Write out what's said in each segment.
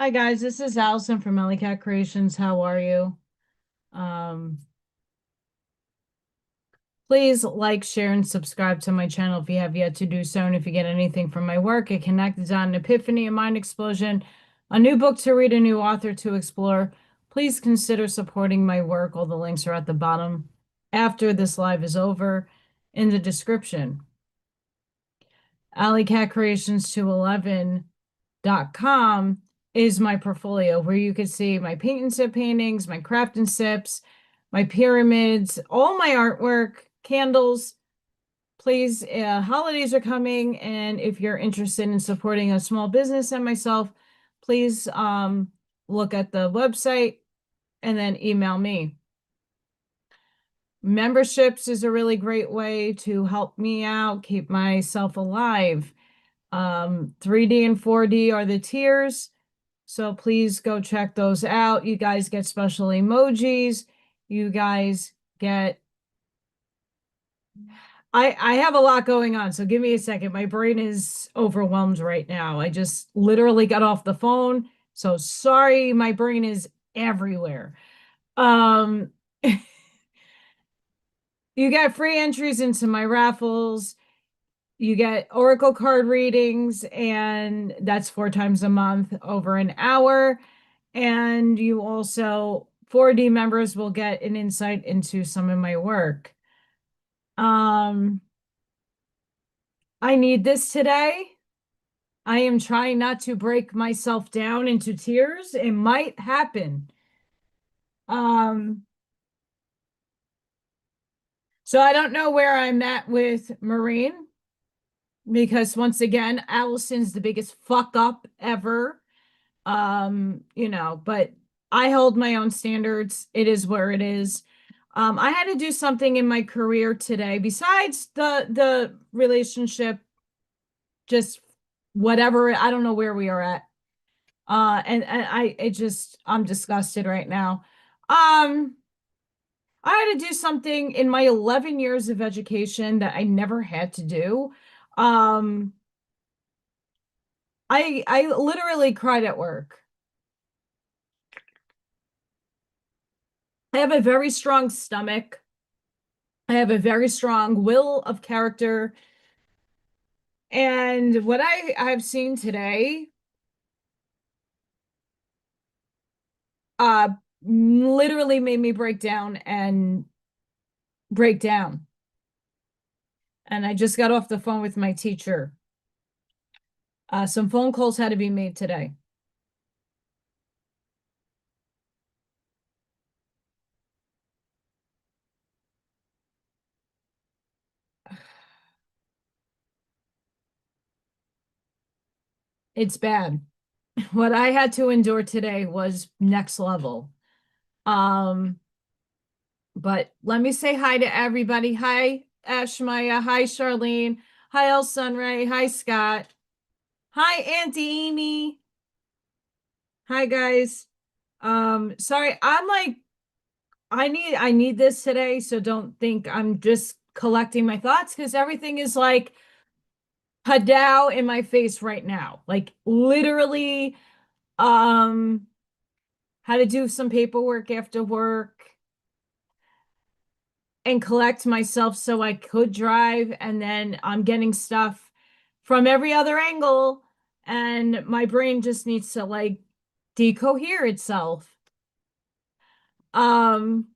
Hi guys, this is Allison from AllyKat Creations. How are you? Um, Please like, share, and subscribe to my channel if you have yet to do so. And if you get anything from my work, a connected dot, an epiphany, a mind explosion, a new book to read, a new author to explore, please consider supporting my work. All the links are at the bottom after this live is over in the description. AllyKatCreations211.com is my portfolio where you can see my paint and sip paintings, my craft and sips, my pyramids, all my artwork, candles. Please, holidays are coming, and if you're interested in supporting a small business and myself, please look at the website and then email me. Memberships is a really great way to help me out, keep myself alive. 3D and 4D are the tiers. So please go check those out. You guys get special emojis. You guys get I have a lot going on, so give me a second. My brain is overwhelmed right now. I just literally got off the phone. So sorry, my brain is everywhere. Um you get free entries into my raffles. You get Oracle card readings, and that's 4 times a month over an hour. And you also, 4D members will get an insight into some of my work. Um, I need this today. I am trying not to break myself down into tears. It might happen. Um, so I don't know where I'm at with Marine because once again, Allison's the biggest fuck up ever. But I hold my own standards. It is where it is. I had to do something in my career today besides the relationship, just whatever. I don't know where we are at. And I'm disgusted right now. Um, I had to do something in my 11 years of education that I never had to do. Um, I literally cried at work. I have a very strong stomach. I have a very strong will of character. And what I've seen today, uh, literally made me break down. And I just got off the phone with my teacher. Some phone calls had to be made today. It's bad. What I had to endure today was next level. Um, but let me say hi to everybody. Hi, Ashmaya. Hi, Charlene. Hi, El Sunray. Hi, Scott. Hi, Auntie Amy. Hi, guys. Sorry, I'm like, I need this today, so don't think I'm just collecting my thoughts because everything is like padow in my face right now. Like literally, um, had to do some paperwork after work and collect myself so I could drive, and then I'm getting stuff from every other angle, and my brain just needs to like decohere itself. Um,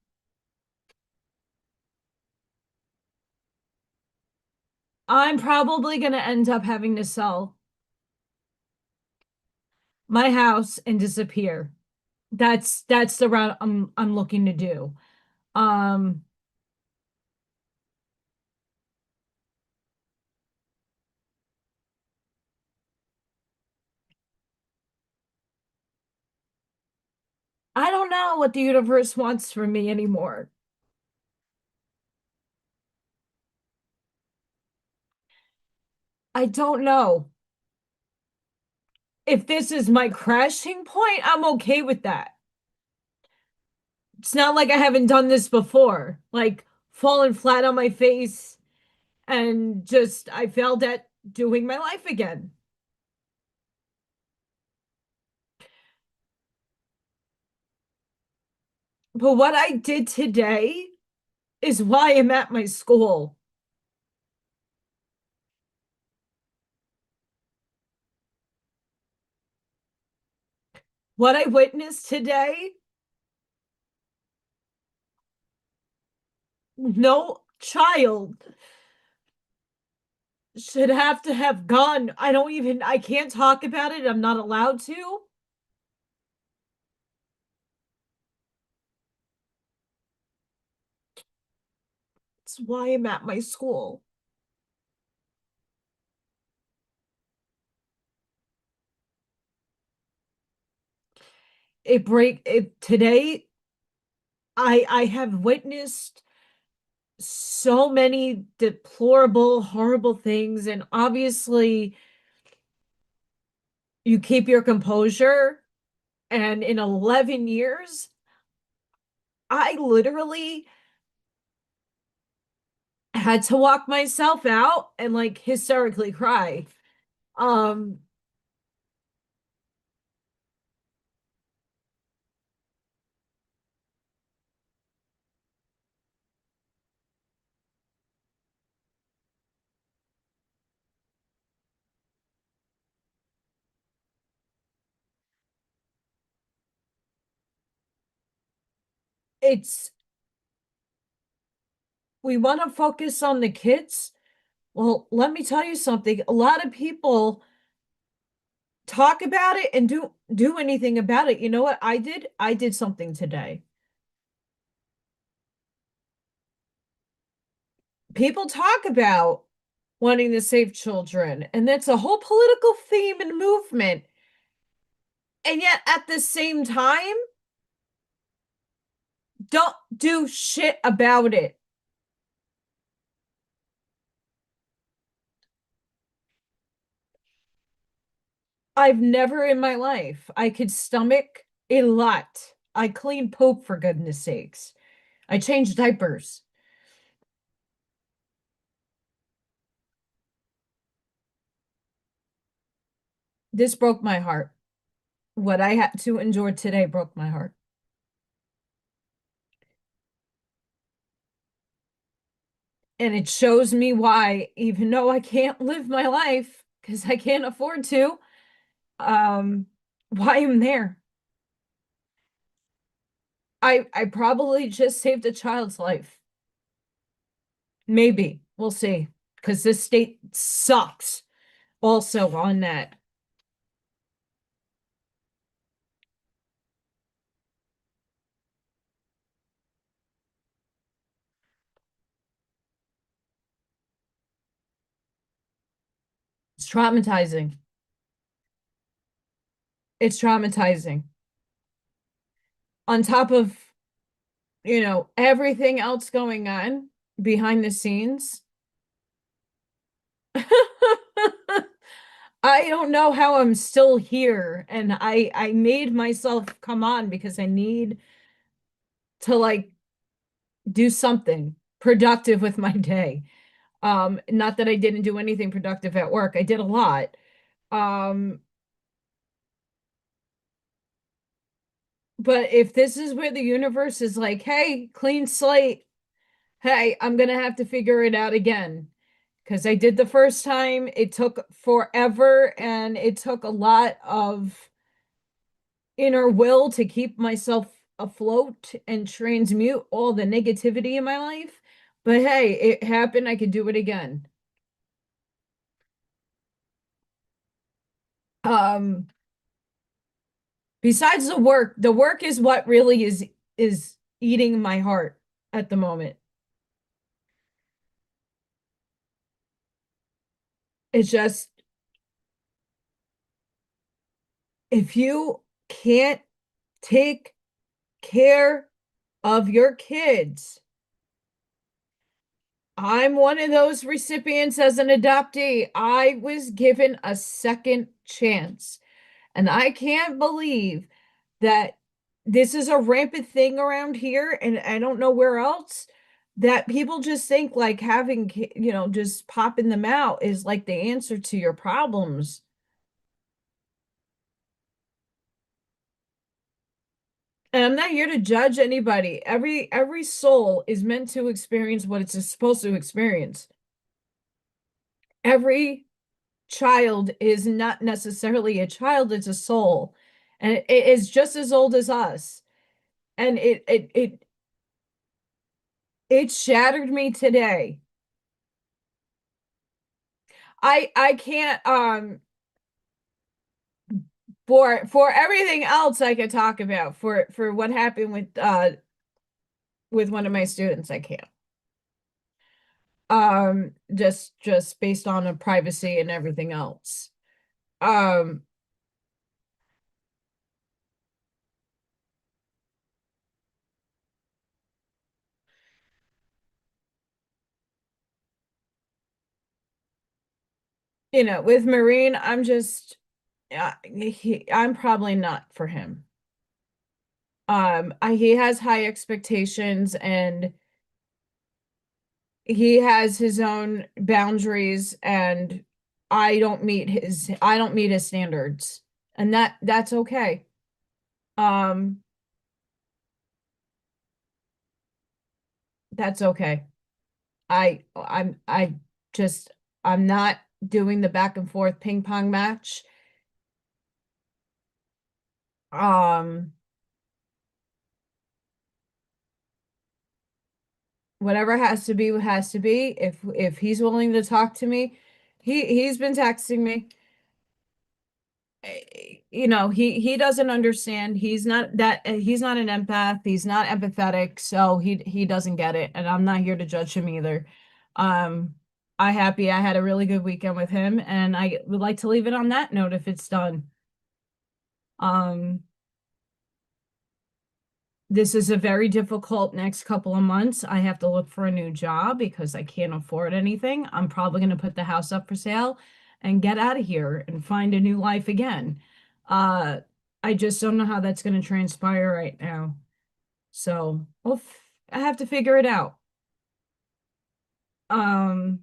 I'm probably gonna end up having to sell my house and disappear. That's the route I'm looking to do. Um, I don't know what the universe wants from me anymore. I don't know. If this is my crashing point, I'm okay with that. It's not like I haven't done this before, like fallen flat on my face and just I failed at doing my life again. But what I did today is why I'm at my school. What I witnessed today, no child should have to have gone. I can't talk about it. I'm not allowed to. It's why I'm at my school. Today I have witnessed so many deplorable, horrible things, and obviously you keep your composure. And in 11 years, I literally had to walk myself out and like hysterically cry. Um, it's we want to focus on the kids. Well, let me tell you something. A lot of people talk about it and do anything about it. You know what I did? I did something today. People talk about wanting to save children, and that's a whole political theme and movement. And yet at the same time, don't do shit about it. I've never in my life I could stomach a lot. I clean poop for goodness sakes. I change diapers. This broke my heart. What I had to endure today broke my heart. And it shows me why, even though I can't live my life because I can't afford to, um, why I'm there. I probably just saved a child's life. Maybe. We'll see. Because this state sucks also on that. It's traumatizing. It's traumatizing. On top of, everything else going on behind the scenes. I don't know how I'm still here, and I made myself come on because I need to like do something productive with my day. Not that I didn't do anything productive at work. I did a lot. Um, but if this is where the universe is like, hey, clean slate, hey, I'm gonna have to figure it out again. Because I did the first time, it took forever and it took a lot of inner will to keep myself afloat and transmute all the negativity in my life. But hey, it happened. I could do it again. Um, Besides the work is what really is eating my heart at the moment. It's just if you can't take care of your kids, I'm one of those recipients as an adoptee. I was given a second chance. And I can't believe that this is a rampant thing around here, and I don't know where else, that people just think like having, just popping them out is like the answer to your problems. And I'm not here to judge anybody. Every soul is meant to experience what it's supposed to experience. Every child is not necessarily a child, it's a soul. And it is just as old as us. And it shattered me today. I can't for everything else I could talk about for what happened with one of my students, I can't. Just based on the privacy and everything else. Um, with Marine, I'm probably not for him. He has high expectations and he has his own boundaries, and I don't meet his standards. And that's okay. Um, that's okay. I just I'm not doing the back and forth ping pong match. Um, whatever has to be has to be. If he's willing to talk to me, he's been texting me. He doesn't understand. He's not an empath. He's not empathetic, so he doesn't get it, and I'm not here to judge him either. Um, I had a really good weekend with him, and I would like to leave it on that note if it's done. Um, this is a very difficult next couple of months. I have to look for a new job because I can't afford anything. I'm probably going to put the house up for sale and get out of here and find a new life again. Uh, I just don't know how that's going to transpire right now. So, I have to figure it out. Um,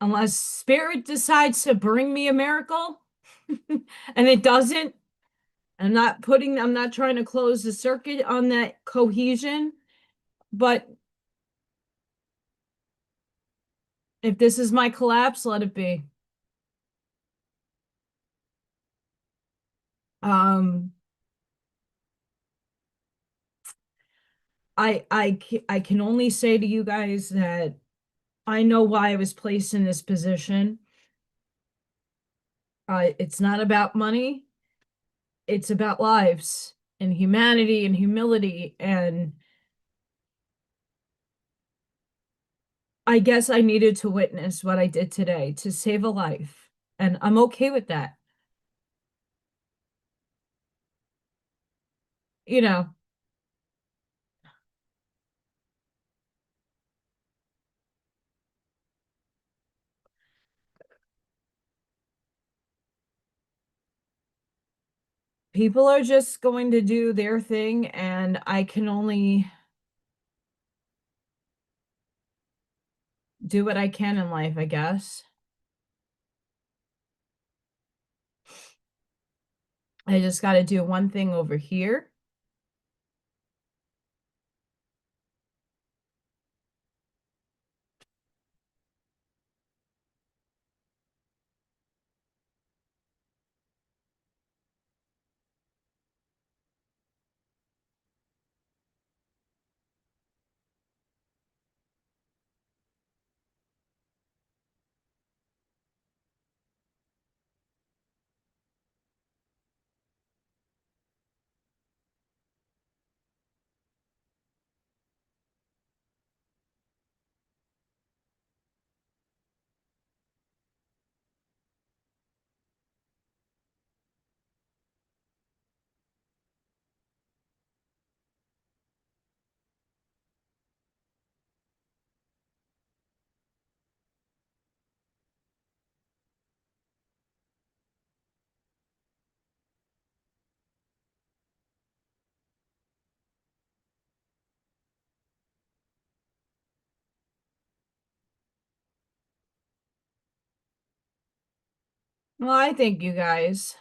unless spirit decides to bring me a miracle and it doesn't, I'm not trying to close the circuit on that cohesion, but if this is my collapse, let it be. Um, I can only say to you guys that I know why I was placed in this position. It's not about money, it's about lives and humanity and humility. And I guess I needed to witness what I did today to save a life. And I'm okay with that. You know, people are just going to do their thing, and I can only do what I can in life, I guess. I just got to do one thing over here. Well, I thank you guys.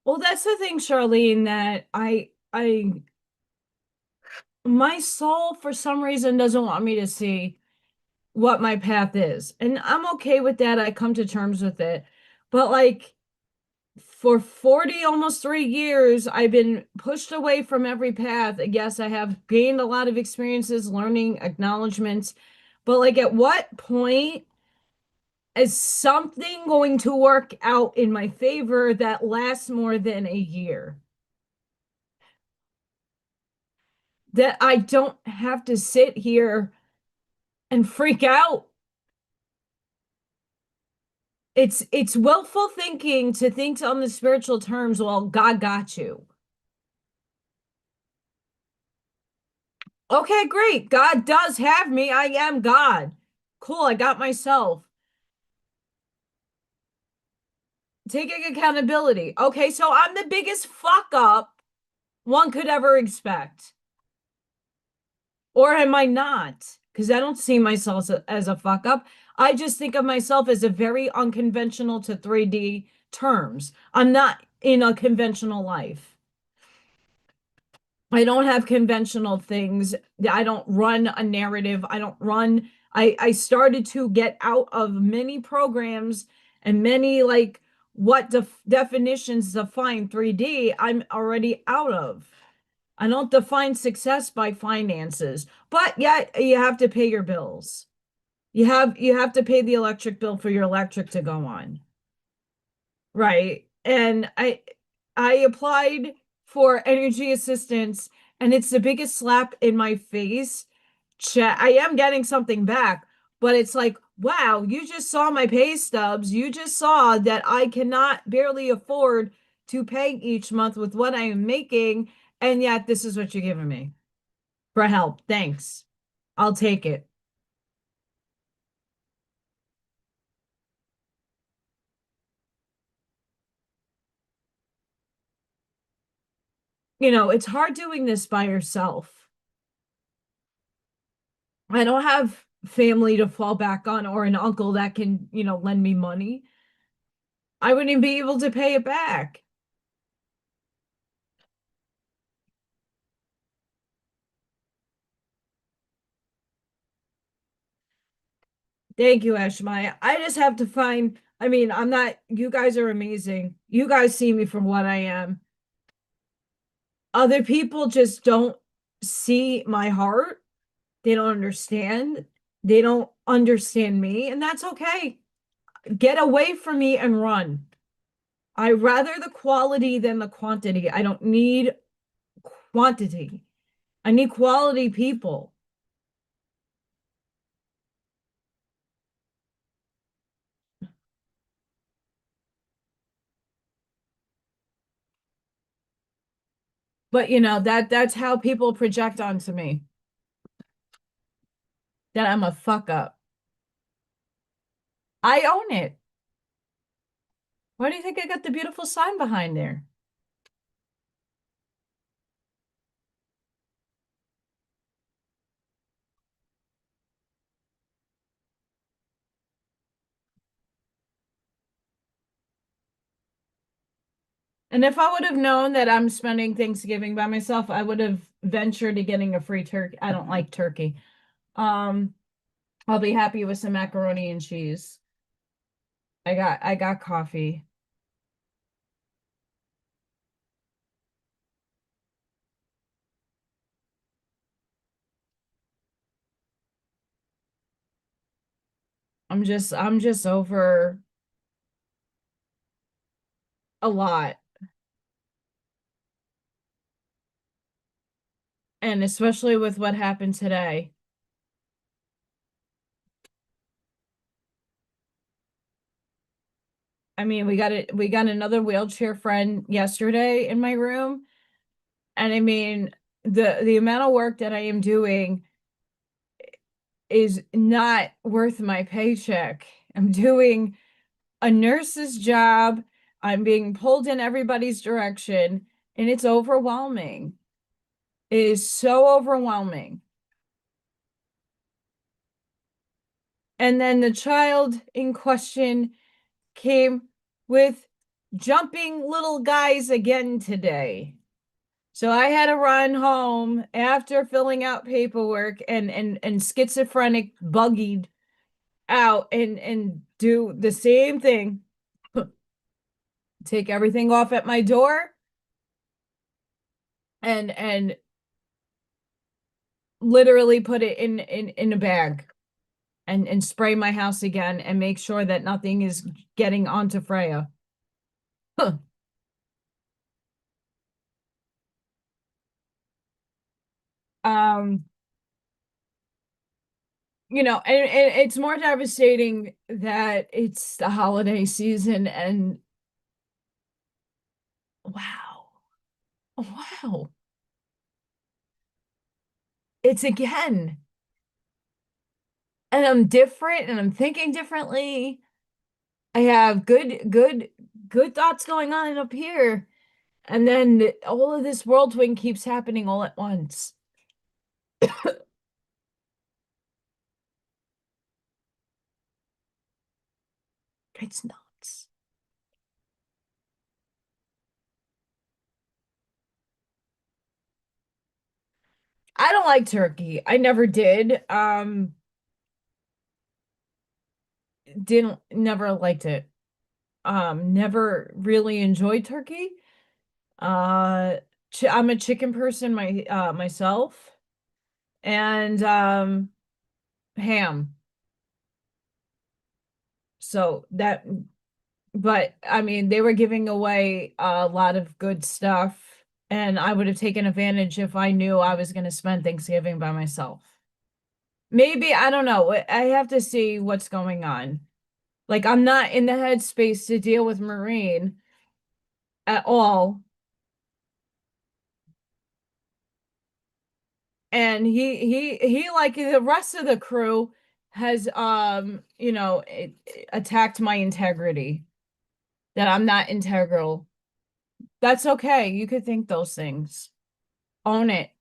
Well, that's the thing, Charlene, that my soul for some reason doesn't want me to see what my path is. And I'm okay with that. I come to terms with it. But like for 40, almost 3 years, I've been pushed away from every path. Yes, I have gained a lot of experiences, learning, acknowledgments. But like at what point is something going to work out in my favor that lasts more than a year? That I don't have to sit here and freak out. It's willful thinking to think on the spiritual terms, well, God got you. Okay, great. God does have me. I am God. Cool, I got myself. Taking accountability. Okay, so I'm the biggest fuck up one could ever expect. Or am I not? Because I don't see myself as a fuck up. I just think of myself as a very unconventional to 3D terms. I'm not in a conventional life. I don't have conventional things. I don't run a narrative. I don't run. I started to get out of many programs and many like what definitions define 3D. I'm already out of. I don't define success by finances, but yet you have to pay your bills. You have to pay the electric bill for your electric to go on. Right. And I applied for energy assistance and it's the biggest slap in my face. I am getting something back, but it's like, wow, you just saw my pay stubs. You just saw that I cannot barely afford to pay each month with what I am making, and yet this is what you're giving me for help. Thanks. I'll take it. It's hard doing this by yourself. I don't have family to fall back on or an uncle that can, lend me money. I wouldn't even be able to pay it back. Thank you, Ashmaya. I just have to find, I mean, I'm not, you guys are amazing. You guys see me for what I am. Other people just don't see my heart. They don't understand. They don't understand me, and that's okay. Get away from me and run. I rather the quality than the quantity. I don't need quantity. I need quality people. But that's how people project onto me that I'm a fuck up. I own it. Why do you think I got the beautiful sign behind there? And if I would have known that I'm spending Thanksgiving by myself, I would have ventured to getting a free turkey. I don't like turkey. Um, I'll be happy with some macaroni and cheese. I got coffee. I'm just over a lot. And especially with what happened today. I mean, we got another wheelchair friend yesterday in my room. And I mean, the amount of work that I am doing is not worth my paycheck. I'm doing a nurse's job. I'm being pulled in everybody's direction, and it's overwhelming. It is so overwhelming. And then the child in question came with jumping little guys again today. So I had to run home after filling out paperwork and schizophrenic buggied out and do the same thing. Take everything off at my door and literally put it in a bag and spray my house again and make sure that nothing is getting onto Freya. Huh. Um, and it's more devastating that it's the holiday season and wow. Wow. It's again. And I'm different and I'm thinking differently. I have good thoughts going on up here. And then all of this whirlwind keeps happening all at once. It's nuts. I don't like turkey. I never did. Didn't never liked it. Never really enjoyed turkey. Uh, I'm a chicken person myself and ham. So that but I mean, they were giving away a lot of good stuff, and I would have taken advantage if I knew I was going to spend Thanksgiving by myself. Maybe, I don't know. I have to see what's going on. Like, I'm not in the headspace to deal with Marine at all. And he like the rest of the crew has attacked my integrity, that I'm not integral. That's okay. You could think those things. Own it.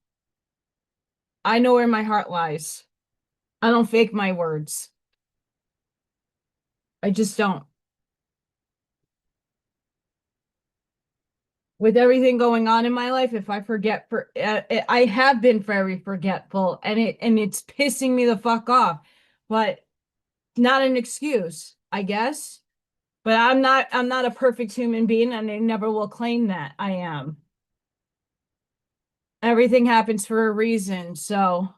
I know where my heart lies. I don't fake my words. I just don't. With everything going on in my life, if I forget I have been very forgetful and it's pissing me the fuck off. But not an excuse, I guess. But I'm not a perfect human being and I never will claim that I am. Everything happens for a reason. So,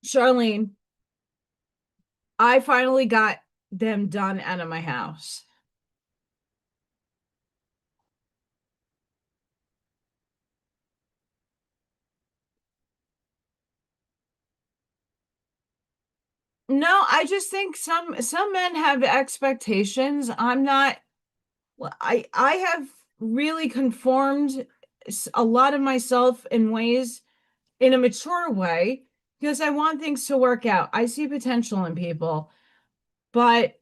Charlene, I finally got them done out of my house. No, I just think some men have expectations. I'm not, well, I have really conformed a lot of myself in ways in a mature way because I want things to work out. I see potential in people, but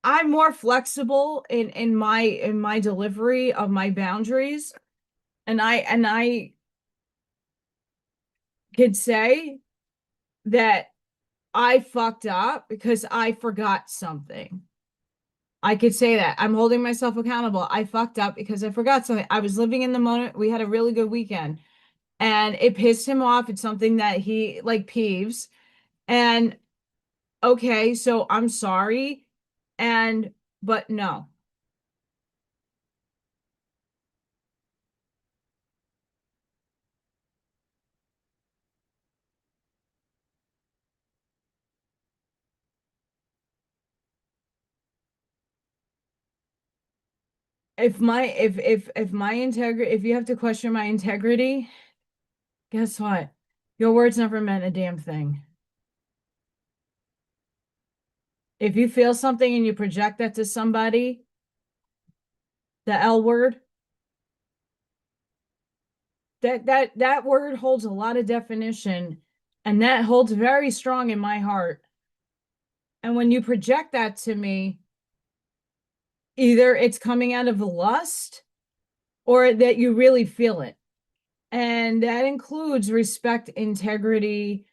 I'm more flexible in my delivery of my boundaries, and I could say that I fucked up because I forgot something. I could say that. I'm holding myself accountable. I fucked up because I forgot something. I was living in the moment. We had a really good weekend and it pissed him off. It's something that he like peeves. And okay, so I'm sorry. And, but no, if you have to question my integrity, guess what? Your words never meant a damn thing. If you feel something and you project that to somebody, the L word, that word holds a lot of definition and that holds very strong in my heart. And when you project that to me, either it's coming out of the lust or that you really feel it. And that includes respect, integrity,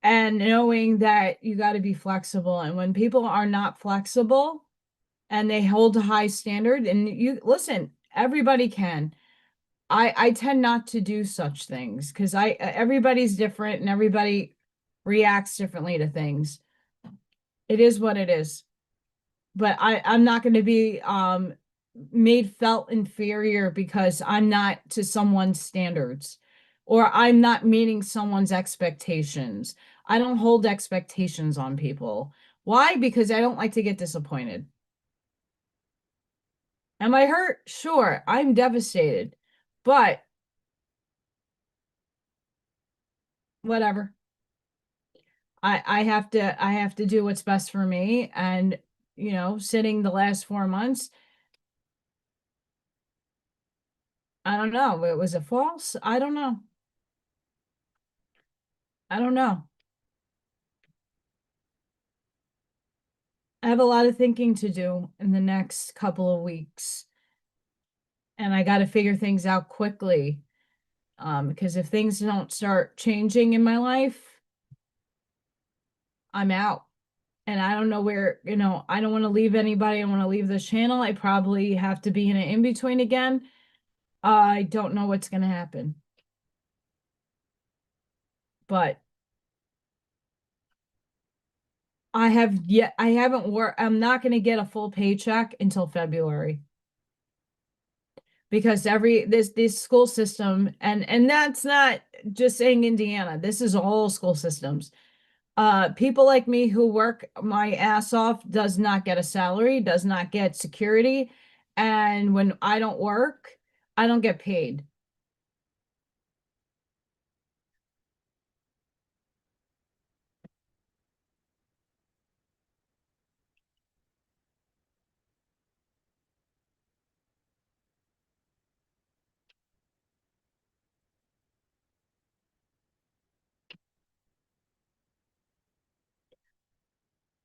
and knowing that you got to be flexible. And when people are not flexible and they hold a high standard, and you listen, everybody can. I tend not to do such things because everybody's different and everybody reacts differently to things. It is what it is. But I'm not going to be made felt inferior because I'm not to someone's standards or I'm not meeting someone's expectations. I don't hold expectations on people. Why? Because I don't like to get disappointed. Am I hurt? Sure, I'm devastated. But whatever. I have to do what's best for me. And sitting the last 4 months, I don't know. Was it false? I don't know. I don't know. I have a lot of thinking to do in the next couple of weeks, and I got to figure things out quickly. Because if things don't start changing in my life, I'm out. And I don't know where, I don't want to leave anybody. I want to leave this channel. I probably have to be in an in-between again. I don't know what's going to happen. But I haven't worked, I'm not going to get a full paycheck until February. Because this school system, and that's not just saying Indiana, this is all school systems. People like me who work my ass off does not get a salary, does not get security, and when I don't work, I don't get paid.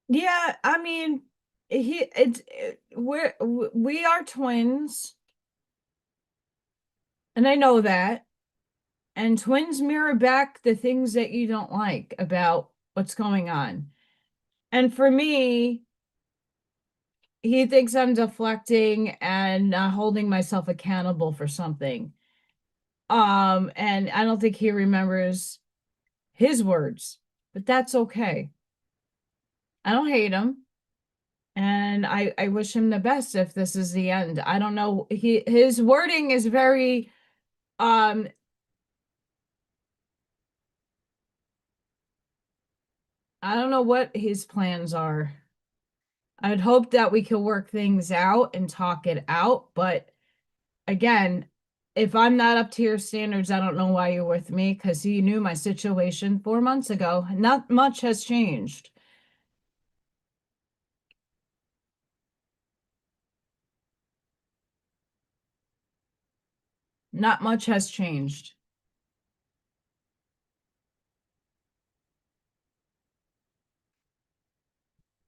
Yeah, I mean, we are twins, and I know that. And twins mirror back the things that you don't like about what's going on. And for me, he thinks I'm deflecting and not holding myself accountable for something. And I don't think he remembers his words, but that's okay. I don't hate him. And I wish him the best if this is the end. I don't know. His wording is very um I don't know what his plans are. I'd hope that we could work things out and talk it out, but again, if I'm not up to your standards, I don't know why you're with me because you knew my situation 4 months ago. Not much has changed. Not much has changed.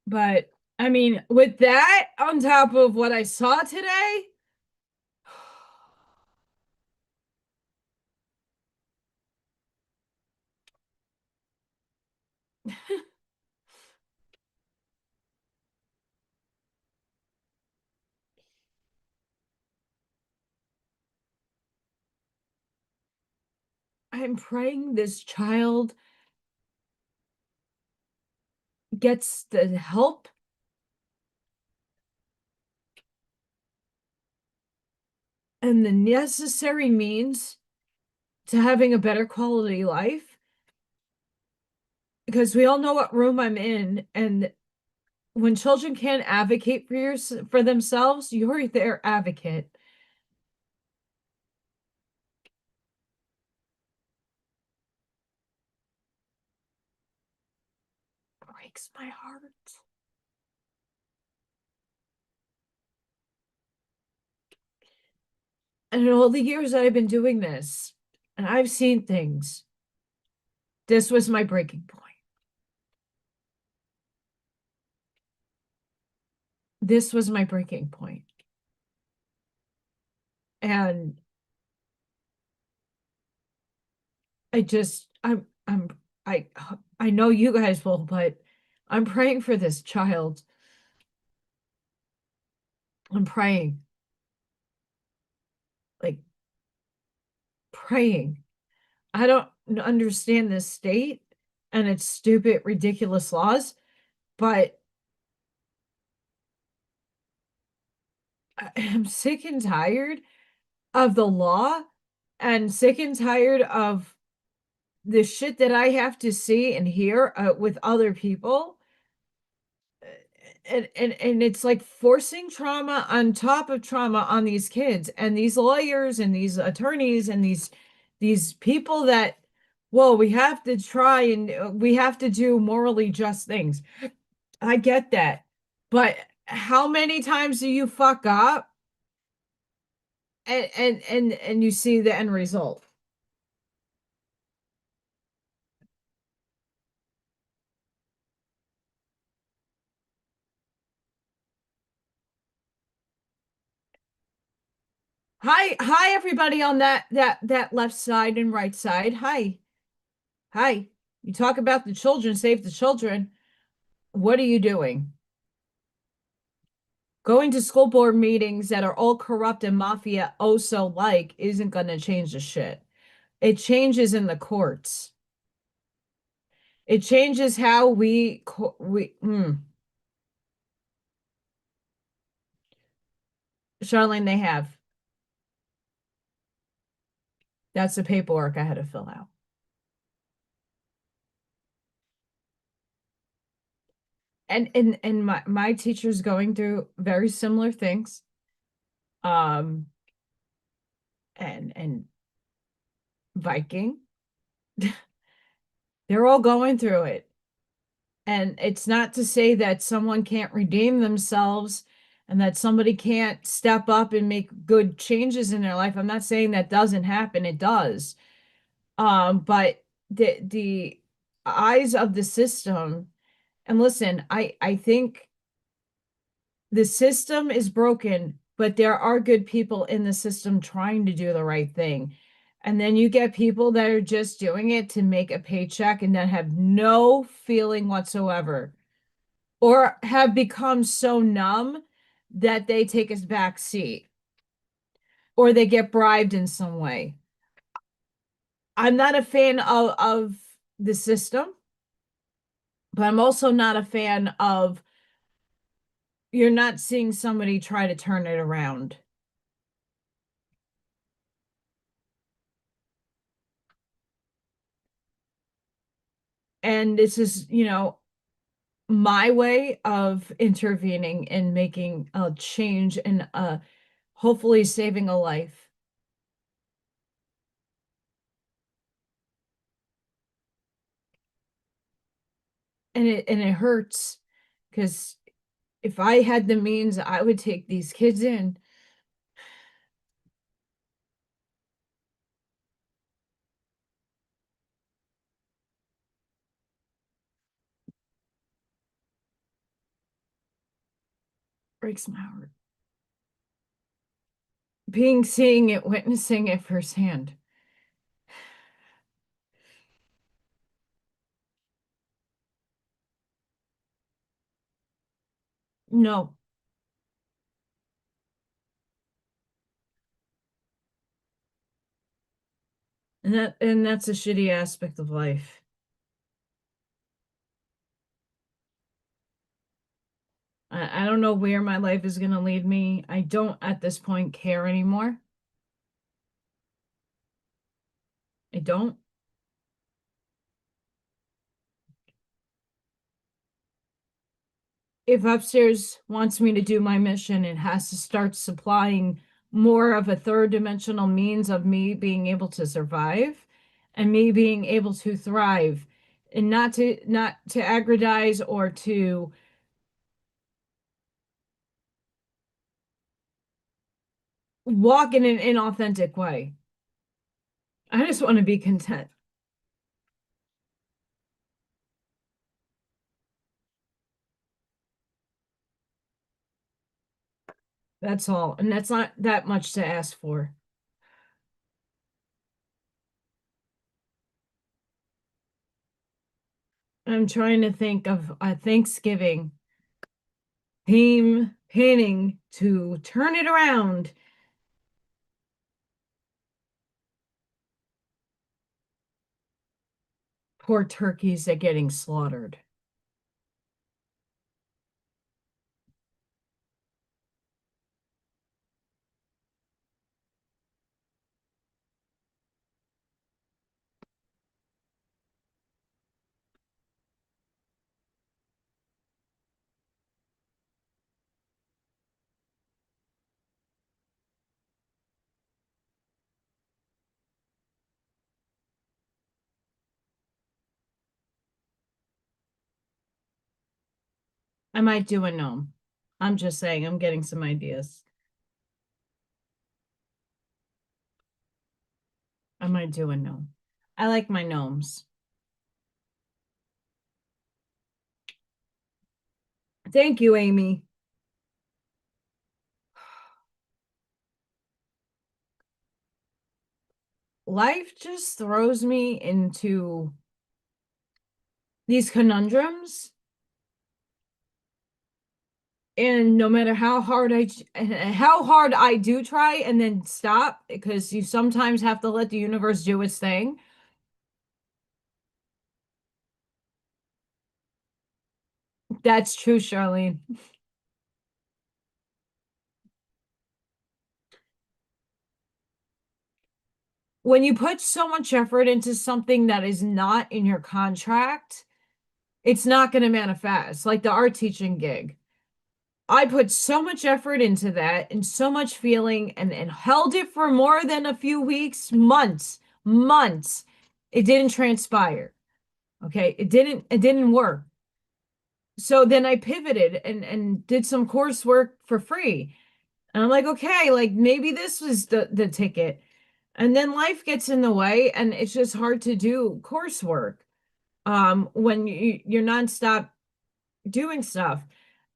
But I mean, with that on top of what I saw today, I'm praying this child gets the help and the necessary means to having a better quality life because we all know what room I'm in, and when children can't advocate for themselves, you're their advocate. Breaks my heart. And in all the years that I've been doing this, and I've seen things, this was my breaking point. This was my breaking point. And I just, I, I know you guys will, but I'm praying for this child. I'm praying, like praying. I don't understand this state and its stupid, ridiculous laws, but I am sick and tired of the law and sick and tired of the shit that I have to see and hear with other people. And it's like forcing trauma on top of trauma on these kids and these lawyers and these attorneys and these people that, well, we have to try and we have to do morally just things. I get that. But how many times do you fuck up and you see the end result? Hi everybody on that left side and right side. Hi. Hi. You talk about the children, save the children. What are you doing? Going to school board meetings that are all corrupt and mafia oh so like isn't going to change the shit. It changes in the courts. It changes how Charlene, they have. That's the paperwork I had to fill out. And my teacher's going through very similar things. Um and Viking, they're all going through it. And it's not to say that someone can't redeem themselves and that somebody can't step up and make good changes in their life. I'm not saying that doesn't happen. It does. But the eyes of the system, and listen, I think the system is broken, but there are good people in the system trying to do the right thing. And then you get people that are just doing it to make a paycheck and that have no feeling whatsoever or have become so numb that they take a back seat or they get bribed in some way. I'm not a fan of the system, but I'm also not a fan of you're not seeing somebody try to turn it around. And this is, my way of intervening and making a change and hopefully saving a life. And it hurts because if I had the means, I would take these kids in. Breaks my heart. Seeing it, witnessing it firsthand. No, and that's a shitty aspect of life. I don't know where my life is going to lead me. I don't at this point care anymore. I don't. If upstairs wants me to do my mission, it has to start supplying more of a third dimensional means of me being able to survive and me being able to thrive and not to aggrandize or to walk in an inauthentic way. I just want to be content. That's all. And that's not that much to ask for. I'm trying to think of a Thanksgiving theme painting to turn it around. Poor turkeys are getting slaughtered. I might do a gnome. I'm just saying, I'm getting some ideas. I might do a gnome. I like my gnomes. Thank you, Amy. Life just throws me into these conundrums. And no matter how hard I do try and then stop, because you sometimes have to let the universe do its thing. That's true, Charlene. When you put so much effort into something that is not in your contract, it's not going to manifest. Like the art teaching gig. I put so much effort into that and so much feeling and held it for more than a few weeks, months. It didn't transpire. Okay. It didn't work. So then I pivoted and did some coursework for free. And I'm like, okay, like maybe this was the ticket. And then life gets in the way and it's just hard to do coursework when you're nonstop doing stuff.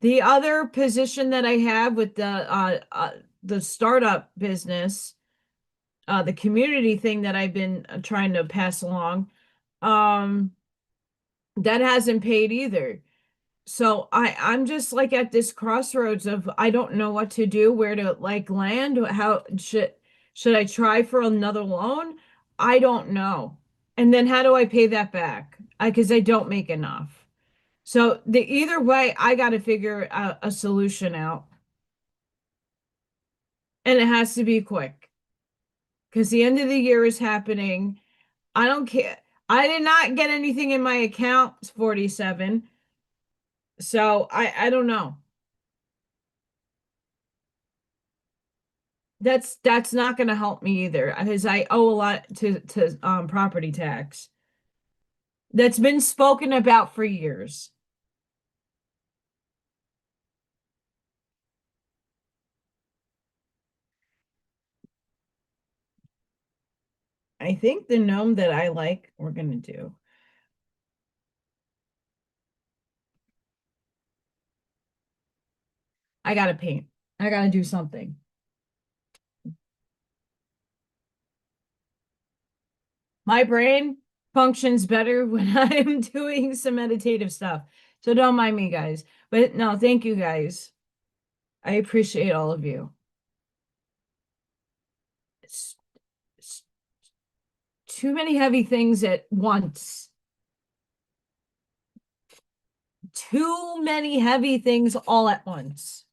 The other position that I have with the startup business, the community thing that I've been trying to pass along, um, that hasn't paid either. So I'm just like at this crossroads of I don't know what to do, where to like land, how should I try for another loan? I don't know. And then how do I pay that back? Because I don't make enough. So the either way, I got to figure a solution out, and it has to be quick because the end of the year is happening. I don't care. I did not get anything in my account. It's 47. So I don't know. That's not going to help me either because I owe a lot to property tax. That's been spoken about for years. I think the gnome that I like, we're going to do. I got to paint. I got to do something. My brain functions better when I'm doing some meditative stuff. So don't mind me, guys. But no, thank you guys. I appreciate all of you. It's too many heavy things at once. Too many heavy things all at once.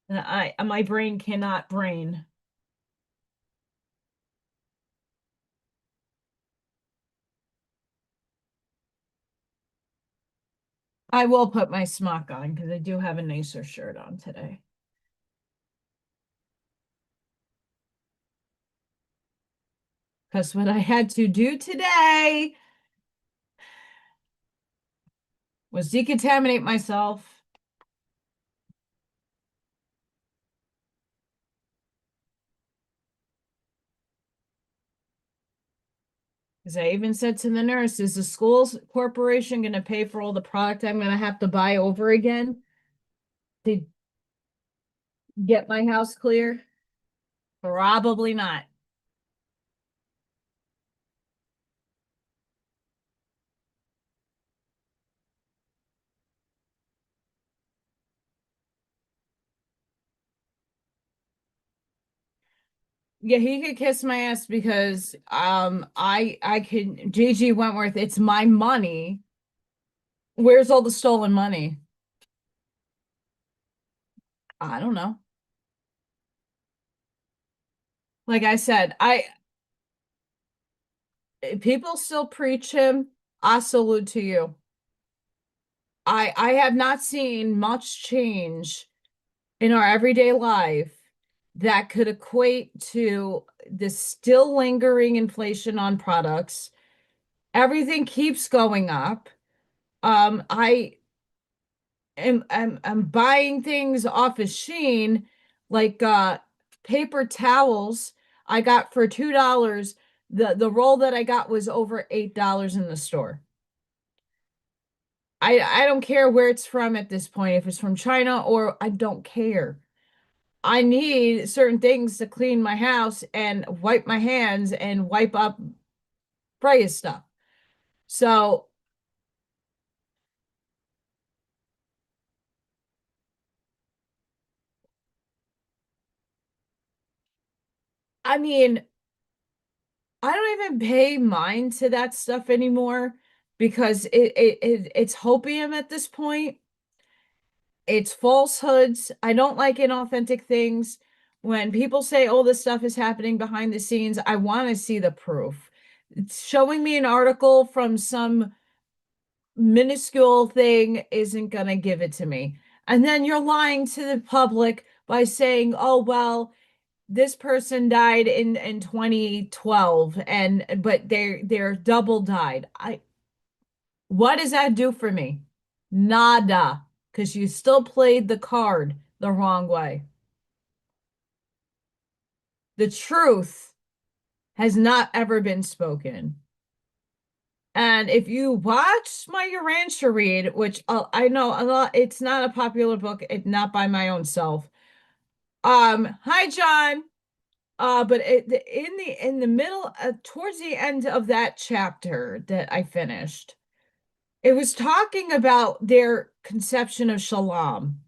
And my brain cannot brain. I will put my smock on because I do have a nicer shirt on today. Because what I had to do today was decontaminate myself. Because I even said to the nurse, is the school's corporation going to pay for all the product I'm going to have to buy over again to get my house clear? Probably not. Yeah, he could kiss my ass because I can Gigi Wentworth, it's my money. Where's all the stolen money? I don't know. Like I said, I people still preach him. I salute to you. I have not seen much change in our everyday life that could equate to the still lingering inflation on products. Everything keeps going up. I am buying things off of Shein, like paper towels I got for $2. The roll that I got was over $8 in the store. I don't care where it's from at this point, if it's from China or I don't care. I need certain things to clean my house and wipe my hands and wipe up Freya stuff. So, I mean, I don't even pay mind to that stuff anymore because it's hopium at this point. It's falsehoods. I don't like inauthentic things. When people say, oh, this stuff is happening behind the scenes, I want to see the proof. It's showing me an article from some minuscule thing isn't going to give it to me. And then you're lying to the public by saying, oh, well, this person died in 2012 and but they're double died. I What does that do for me? Nada, because you still played the card the wrong way. The truth has not ever been spoken. And if you watch my Urantia read, which I know a lot, it's not a popular book, not by my own self. Hi John. But in the middle, towards the end of that chapter that I finished, it was talking about their conception of shalom,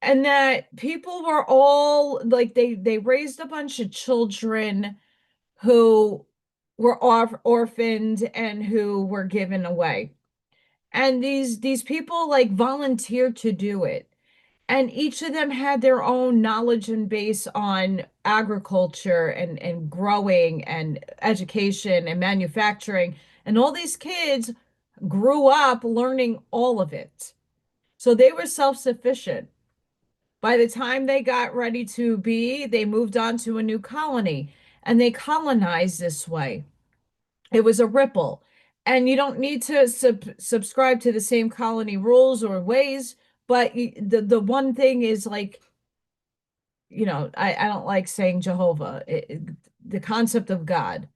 and that people were all like they raised a bunch of children who were orphaned and who were given away. And these people like volunteered to do it. And each of them had their own knowledge and base on agriculture and growing and education and manufacturing. And all these kids grew up learning all of it. So they were self-sufficient. By the time they got ready to be, they moved on to a new colony and they colonized this way. It was a ripple. And you don't need to subscribe to the same colony rules or ways, but the one thing is like, I don't like saying Jehovah. The concept of God.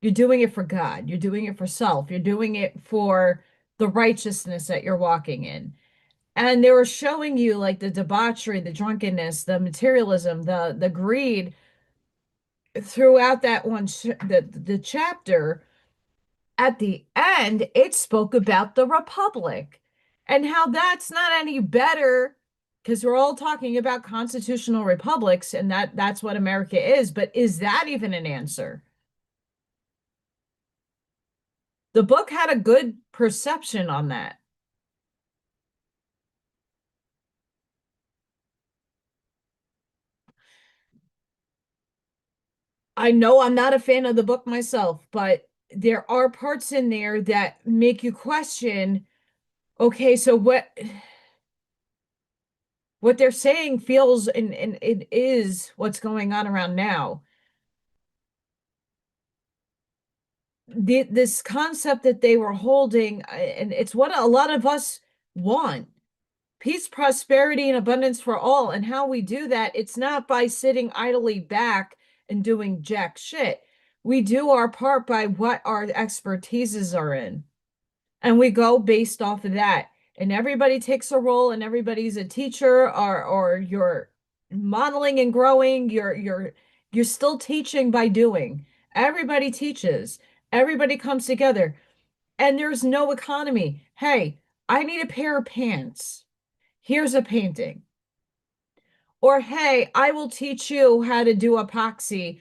You're doing it for God. You're doing it for self. You're doing it for the righteousness that you're walking in. And they were showing you like the debauchery, the drunkenness, the materialism, the greed throughout that the chapter. At the end, it spoke about the Republic and how that's not any better because we're all talking about constitutional republics and that's what America is. But is that even an answer? The book had a good perception on that. I know I'm not a fan of the book myself, but there are parts in there that make you question, okay, so what they're saying feels and it is what's going on around now. This concept that they were holding, and it's what a lot of us want: peace, prosperity, and abundance for all. And how we do that, it's not by sitting idly back and doing jack shit. We do our part by what our expertises are in, and we go based off of that. And everybody takes a role, and everybody's a teacher, or you're modeling and growing. You're still teaching by doing. Everybody teaches. Everybody comes together, and there's no economy. Hey, I need a pair of pants. Here's a painting. Or, hey, I will teach you how to do epoxy.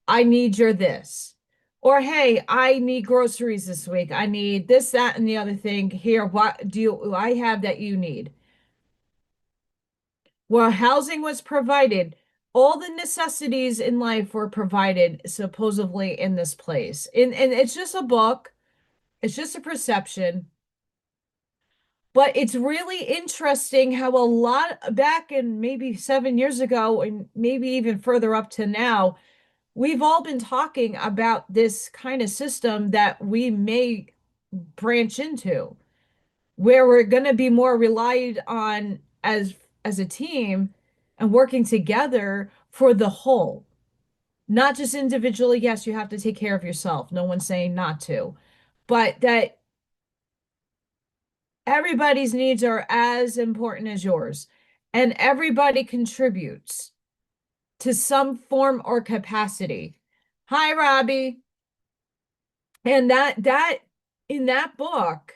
I need your this. Or, hey, I need groceries this week. I need this, that, and the other thing. Here, what do I have that you need? Well, housing was provided. All the necessities in life were provided supposedly in this place. And it's just a book. It's just a perception. But it's really interesting how a lot back in maybe 7 years ago, and maybe even further up to now, we've all been talking about this kind of system that we may branch into, where we're going to be more relied on as a team and working together for the whole, not just individually. Yes, you have to take care of yourself. No one's saying not to, but that everybody's needs are as important as yours, and everybody contributes to some form or capacity. Hi, Robbie. And that in that book,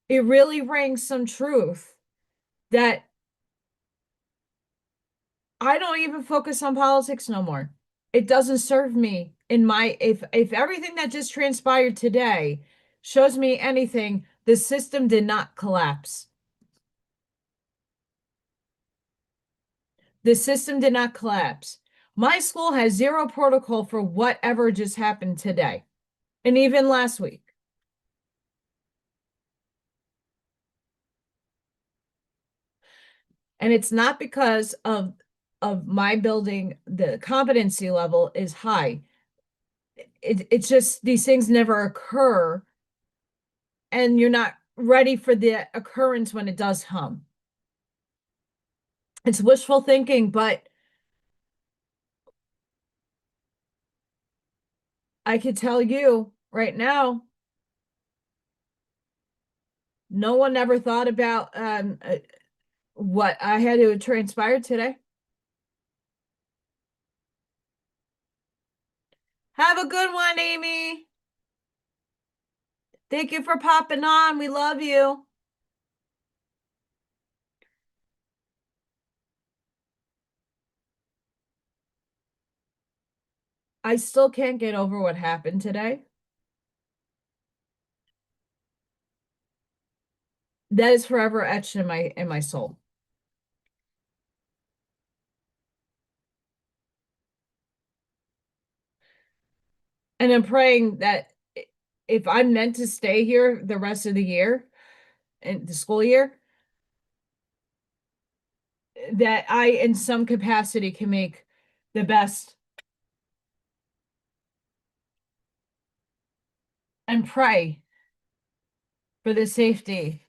it really rings some truth that I don't even focus on politics no more. It doesn't serve me in my if everything that just transpired today shows me anything, the system did not collapse. The system did not collapse. My school has zero protocol for whatever just happened today and even last week. And it's not because of my building, the competency level is high. It's just these things never occur, and you're not ready for the occurrence when it does come. It's wishful thinking, but I could tell you right now, no one ever thought about what I had to transpire today. Have a good one, Amy. Thank you for popping on. We love you. I still can't get over what happened today. That is forever etched in my soul. And I'm praying that if I'm meant to stay here the rest of the year, in the school year, that I, in some capacity, can make the best and pray for the safety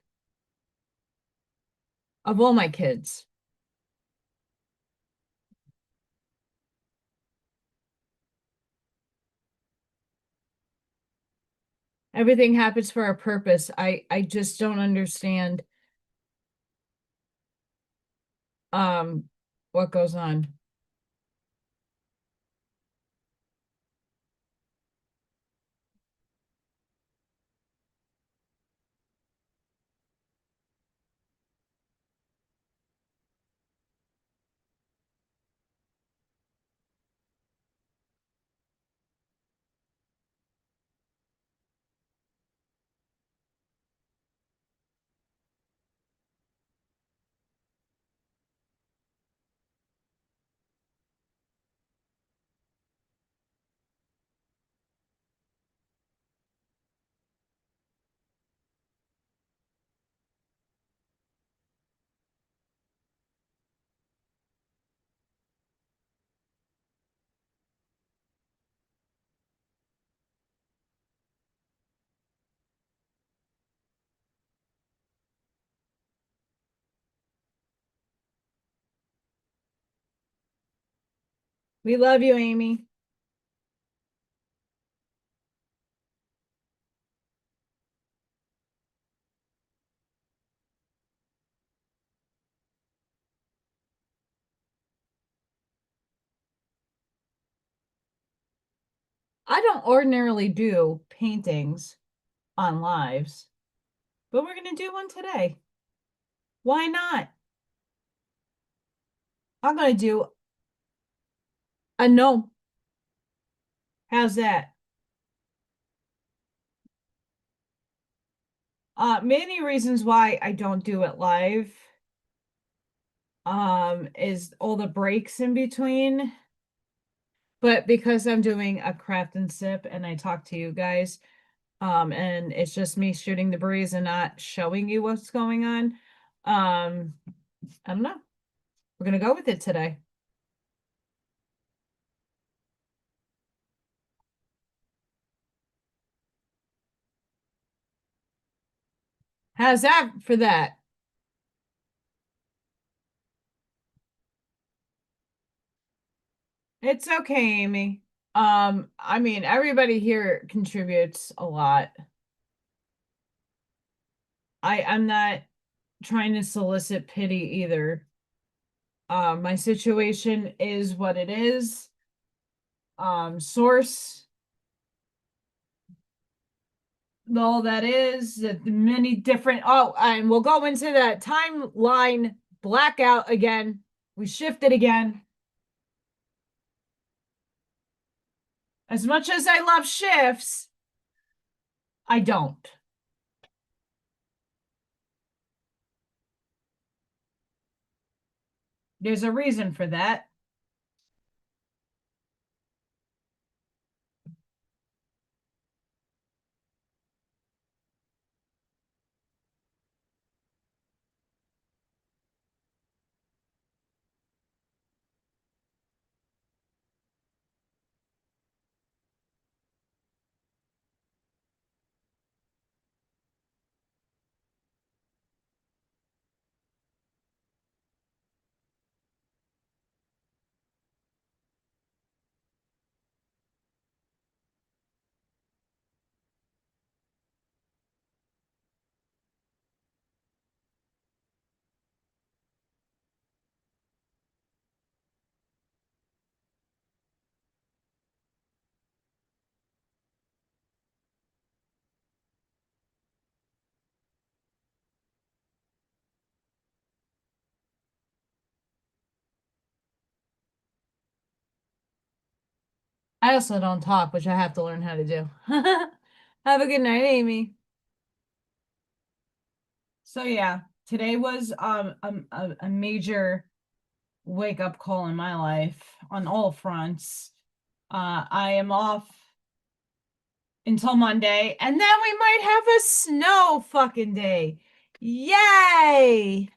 of all my kids. Everything happens for a purpose. I just don't understand what goes on. We love you, Amy. I don't ordinarily do paintings on lives, but we're going to do one today. Why not? I'm gonna do a no. How's that? Many reasons why I don't do it live. Is all the breaks in between. But because I'm doing a craft and sip and I talk to you guys, and it's just me shooting the breeze and not showing you what's going on. I don't know. We're gonna go with it today. How's that for that? It's okay, Amy. I mean, everybody here contributes a lot. I'm not trying to solicit pity either. My situation is what it is. Source, all that is, the many different, oh, and we'll go into that timeline blackout again. We shifted again. As much as I love shifts, I don't. There's a reason for that. I also don't talk, which I have to learn how to do. Have a good night, Amy. So yeah, today was a major wake up call in my life on all fronts. I am off until Monday, and then we might have a snow fucking day. Yay!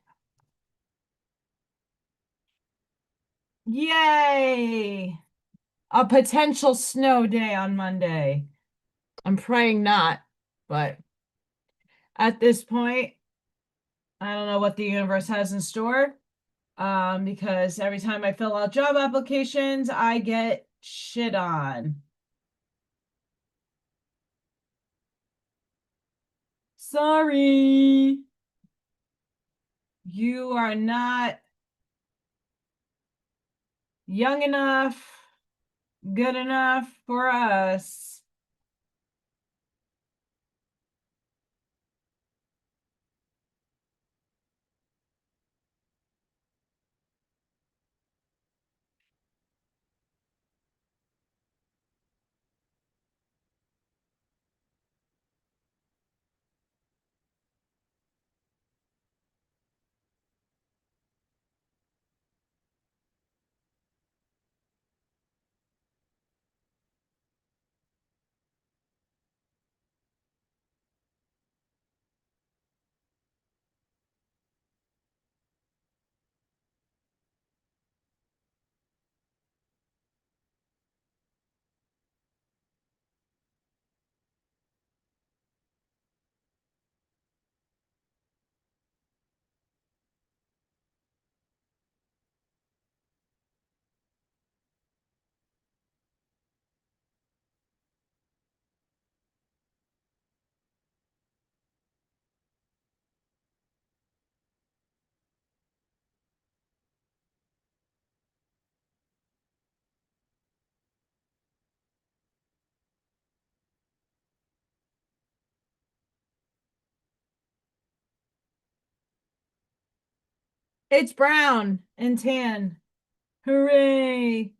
Yay! A potential snow day on Monday. I'm praying not, but at this point, I don't know what the universe has in store. Because every time I fill out job applications, I get shit on. Sorry, you are not young enough, good enough for us. It's brown and tan. Hooray.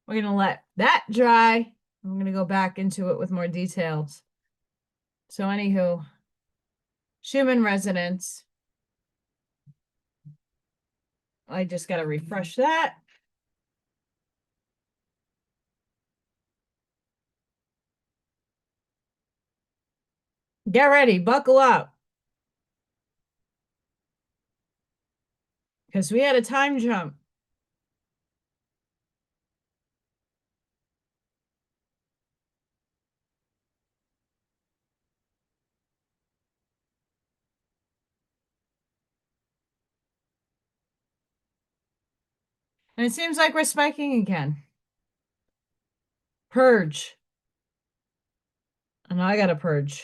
We're going to let that dry. I'm going to go back into it with more details. So anywho, Schumann resonance. I just got to refresh that. Get ready, buckle up. Because we had a time jump. And it seems like we're spiking again. Purge. And I got to purge.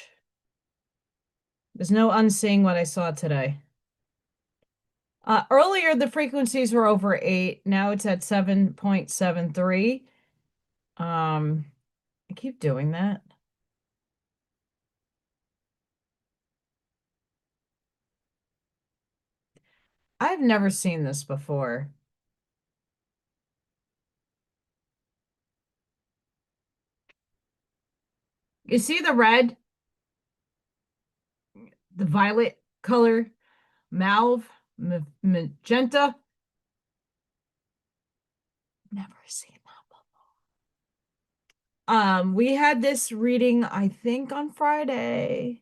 There's no unseeing what I saw today. Earlier, the frequencies were over 8. Now it's at 7.73. I keep doing that. I've never seen this before. You see the red, the violet color, mauve, magenta? Never seen that before. We had this reading, I think, on Friday.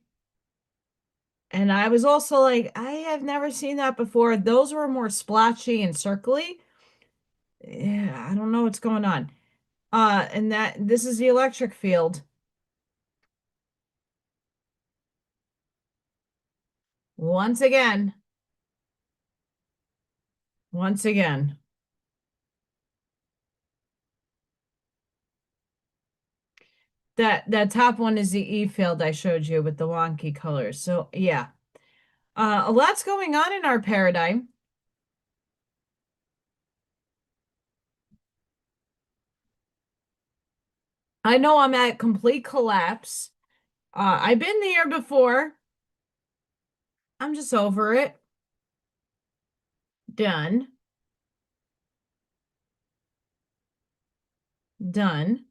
And I was also like, I have never seen that before. Those were more splotchy and circly. Yeah, I don't know what's going on. And this is the electric field. Once again. Once again. That top one is the E field I showed you with the wonky colors. So yeah. A lot's going on in our paradigm. I know I'm at complete collapse. I've been there before. I'm just over it. Done. Done.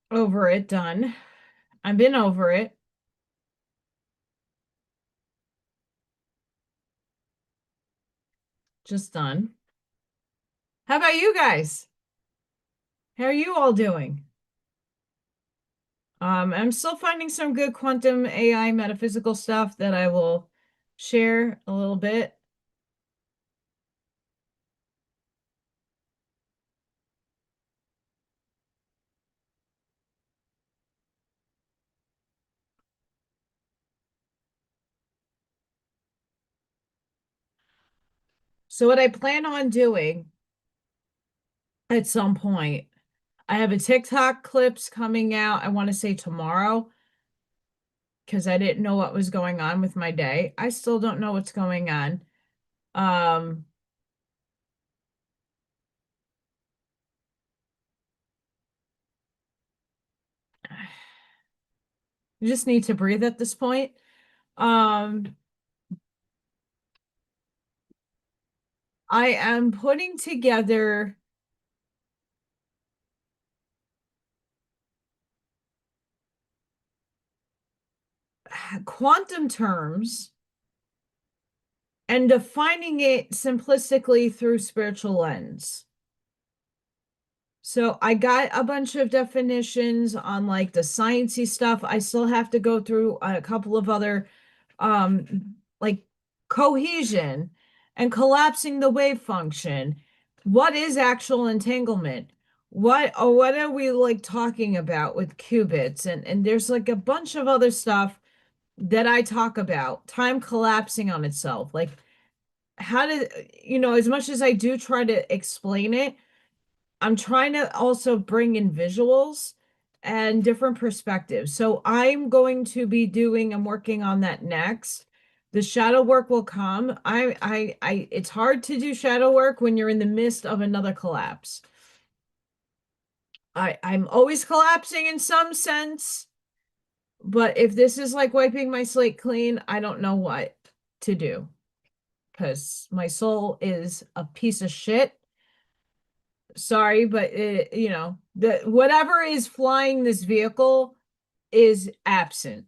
Over it. Done. I've been over it. Just done. How about you guys? How are you all doing? I'm still finding some good quantum AI metaphysical stuff that I will share a little bit. So what I plan on doing at some point, I have a TikTok clips coming out, I want to say tomorrow, because I didn't know what was going on with my day. I still don't know what's going on. Um, you just need to breathe at this point. Um, I am putting together quantum terms and defining it simplistically through spiritual lens. So I got a bunch of definitions on like the sciencey stuff. I still have to go through a couple of other like cohesion and collapsing the wave function. What is actual entanglement? What are we like talking about with qubits? And there's like a bunch of other stuff that I talk about. Time collapsing on itself. Like how did as much as I do try to explain it, I'm trying to also bring in visuals and different perspectives. So I'm going to be I'm working on that next. The shadow work will come. It's hard to do shadow work when you're in the midst of another collapse. I'm always collapsing in some sense, But if this is like wiping my slate clean, I don't know what to do because my soul is a piece of shit. Sorry, but the whatever is flying this vehicle is absent.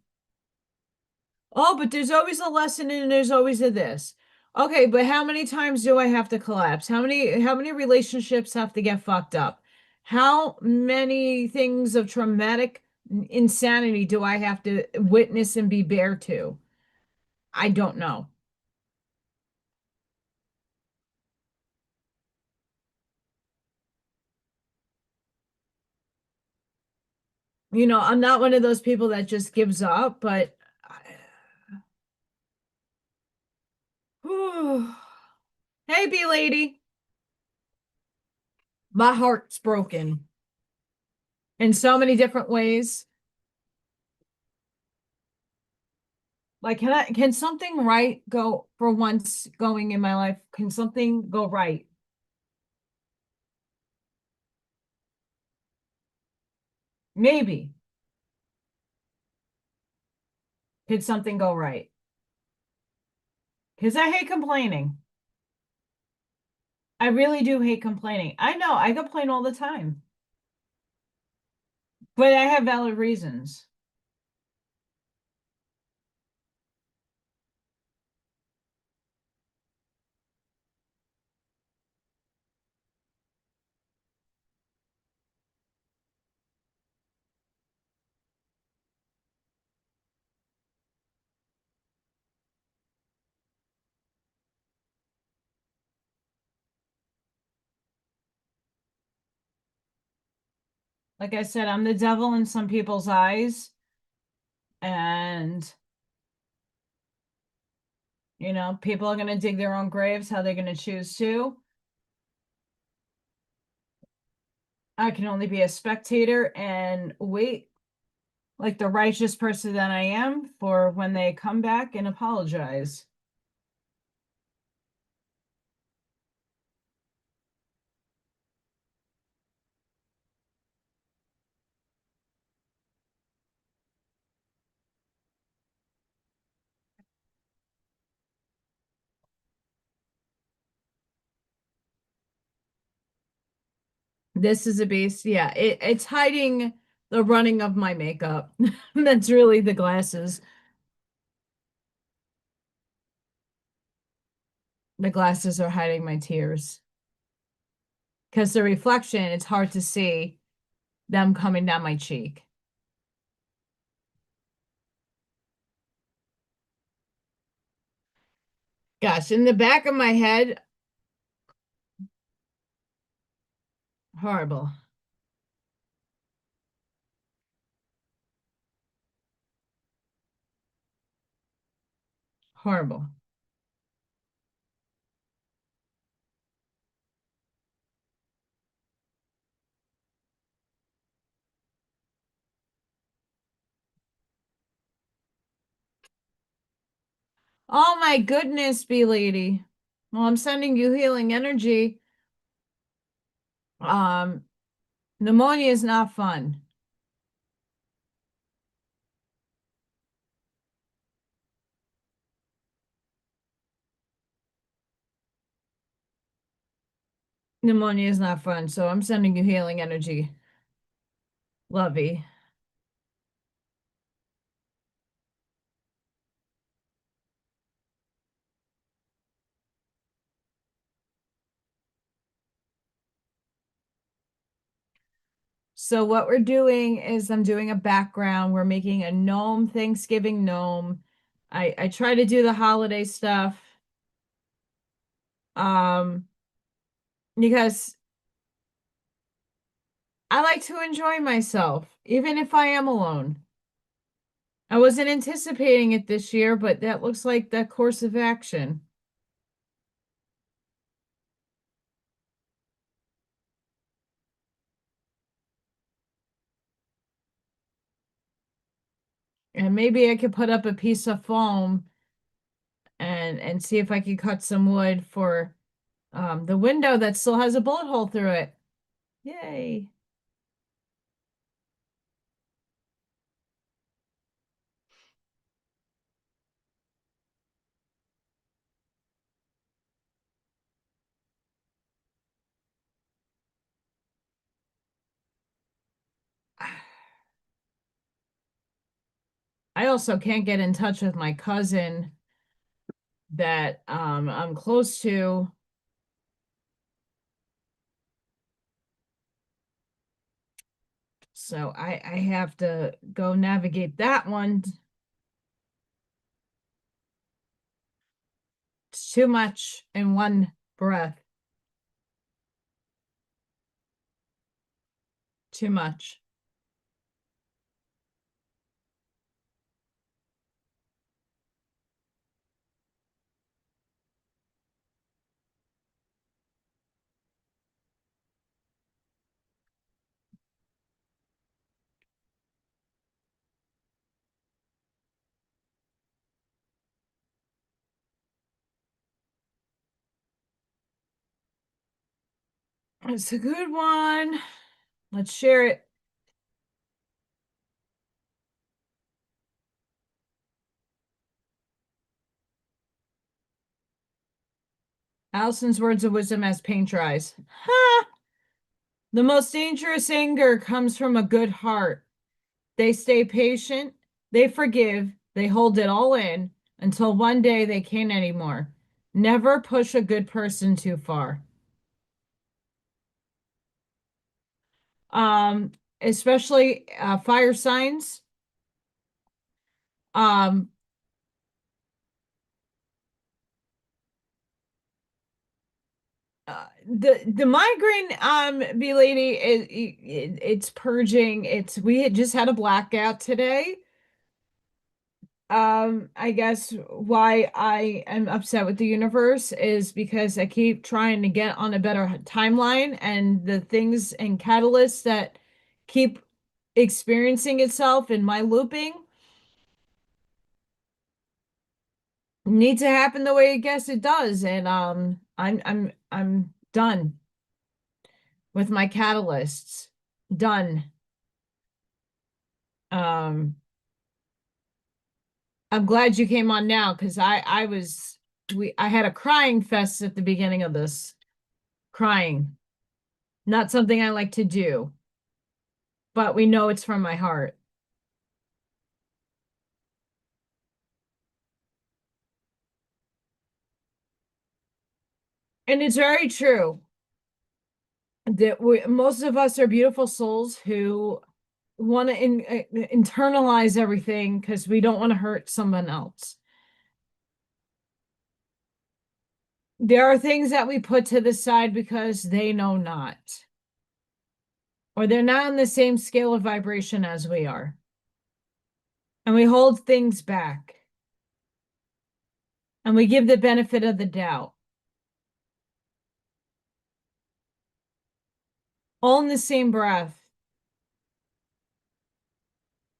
Oh, but there's always a lesson and there's always a this. Okay, but how many times do I have to collapse? How many relationships have to get fucked up? How many things of traumatic insanity do I have to witness and be bare to? I don't know. I'm not one of those people that just gives up, but hey, B lady, my heart's broken in so many different ways. Like, can something right go for once going in my life? Can something go right? Maybe. Could something go right? Because I hate complaining. I really do hate complaining. I know I complain all the time, but I have valid reasons. Like I said, I'm the devil in some people's eyes, and people are going to dig their own graves how they're going to choose to. I can only be a spectator and wait like the righteous person that I am for when they come back and apologize. This is a beast. Yeah, it's hiding the running of my makeup. That's really the glasses. The glasses are hiding my tears. Because the reflection, it's hard to see them coming down my cheek. Gosh, in the back of my head, horrible. Horrible. Oh my goodness, B lady. Well, I'm sending you healing energy. Um, Pneumonia is not fun. Pneumonia is not fun, so I'm sending you healing energy. Lovey. So what we're doing is I'm doing a background. We're making a gnome Thanksgiving gnome. I try to do the holiday stuff. Um, because I like to enjoy myself, even if I am alone. I wasn't anticipating it this year, but that looks like the course of action. And maybe I could put up a piece of foam and see if I could cut some wood for the window that still has a bullet hole through it. Yay. I also can't get in touch with my cousin that I'm close to. So I have to go navigate that one. It's too much in one breath. Too much. It's a good one. Let's share it. Allison's words of wisdom as paint dries. Ha! The most dangerous anger comes from a good heart. They stay patient, they forgive, they hold it all in until one day they can't anymore. Never push a good person too far. Um, Especially fire signs. Um, the migraine B lady it's purging. It's we had just had a blackout today. I guess why I am upset with the universe is because I keep trying to get on a better timeline, and the things and catalysts that keep experiencing itself in my looping need to happen the way I guess it does. And I'm done with my catalysts. Done. Um I'm glad you came on now because I had a crying fest at the beginning of this. Crying. Not something I like to do, but we know it's from my heart. And it's very true that most of us are beautiful souls who want to internalize everything because we don't want to hurt someone else. There are things that we put to the side because they know not, or they're not on the same scale of vibration as we are. And we hold things back and we give the benefit of the doubt, all in the same breath.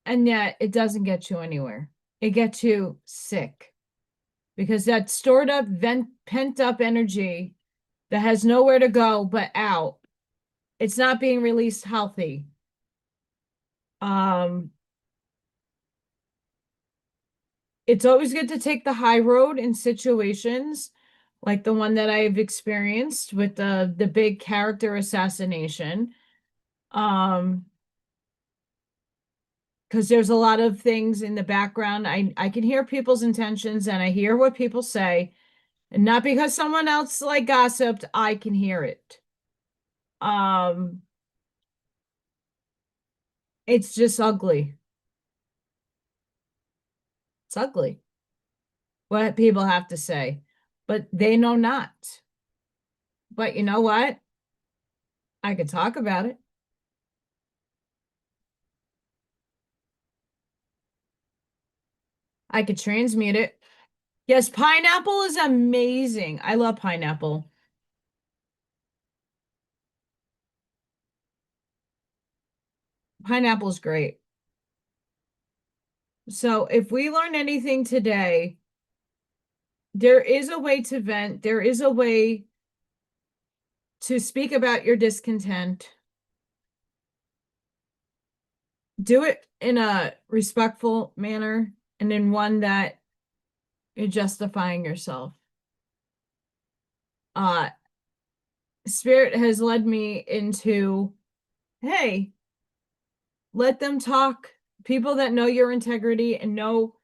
And yet it doesn't get you anywhere. It gets you sick because that stored up, pent up energy that has nowhere to go but out, it's not being released healthy. Um, it's always good to take the high road in situations like the one that I've experienced with the big character assassination. Um, because there's a lot of things in the background. I can hear people's intentions and I hear what people say, and not because someone else like gossiped, I can hear it. Um, it's just ugly. It's ugly what people have to say, but they know not. But you know what? I could talk about it. I could transmute it. Yes, pineapple is amazing. I love pineapple. Pineapple is great. So if we learn anything today, there is a way to vent. There is a way to speak about your discontent. Do it in a respectful manner and in one that you're justifying yourself. Uh, Spirit has led me into, hey, let them talk People that know your integrity and know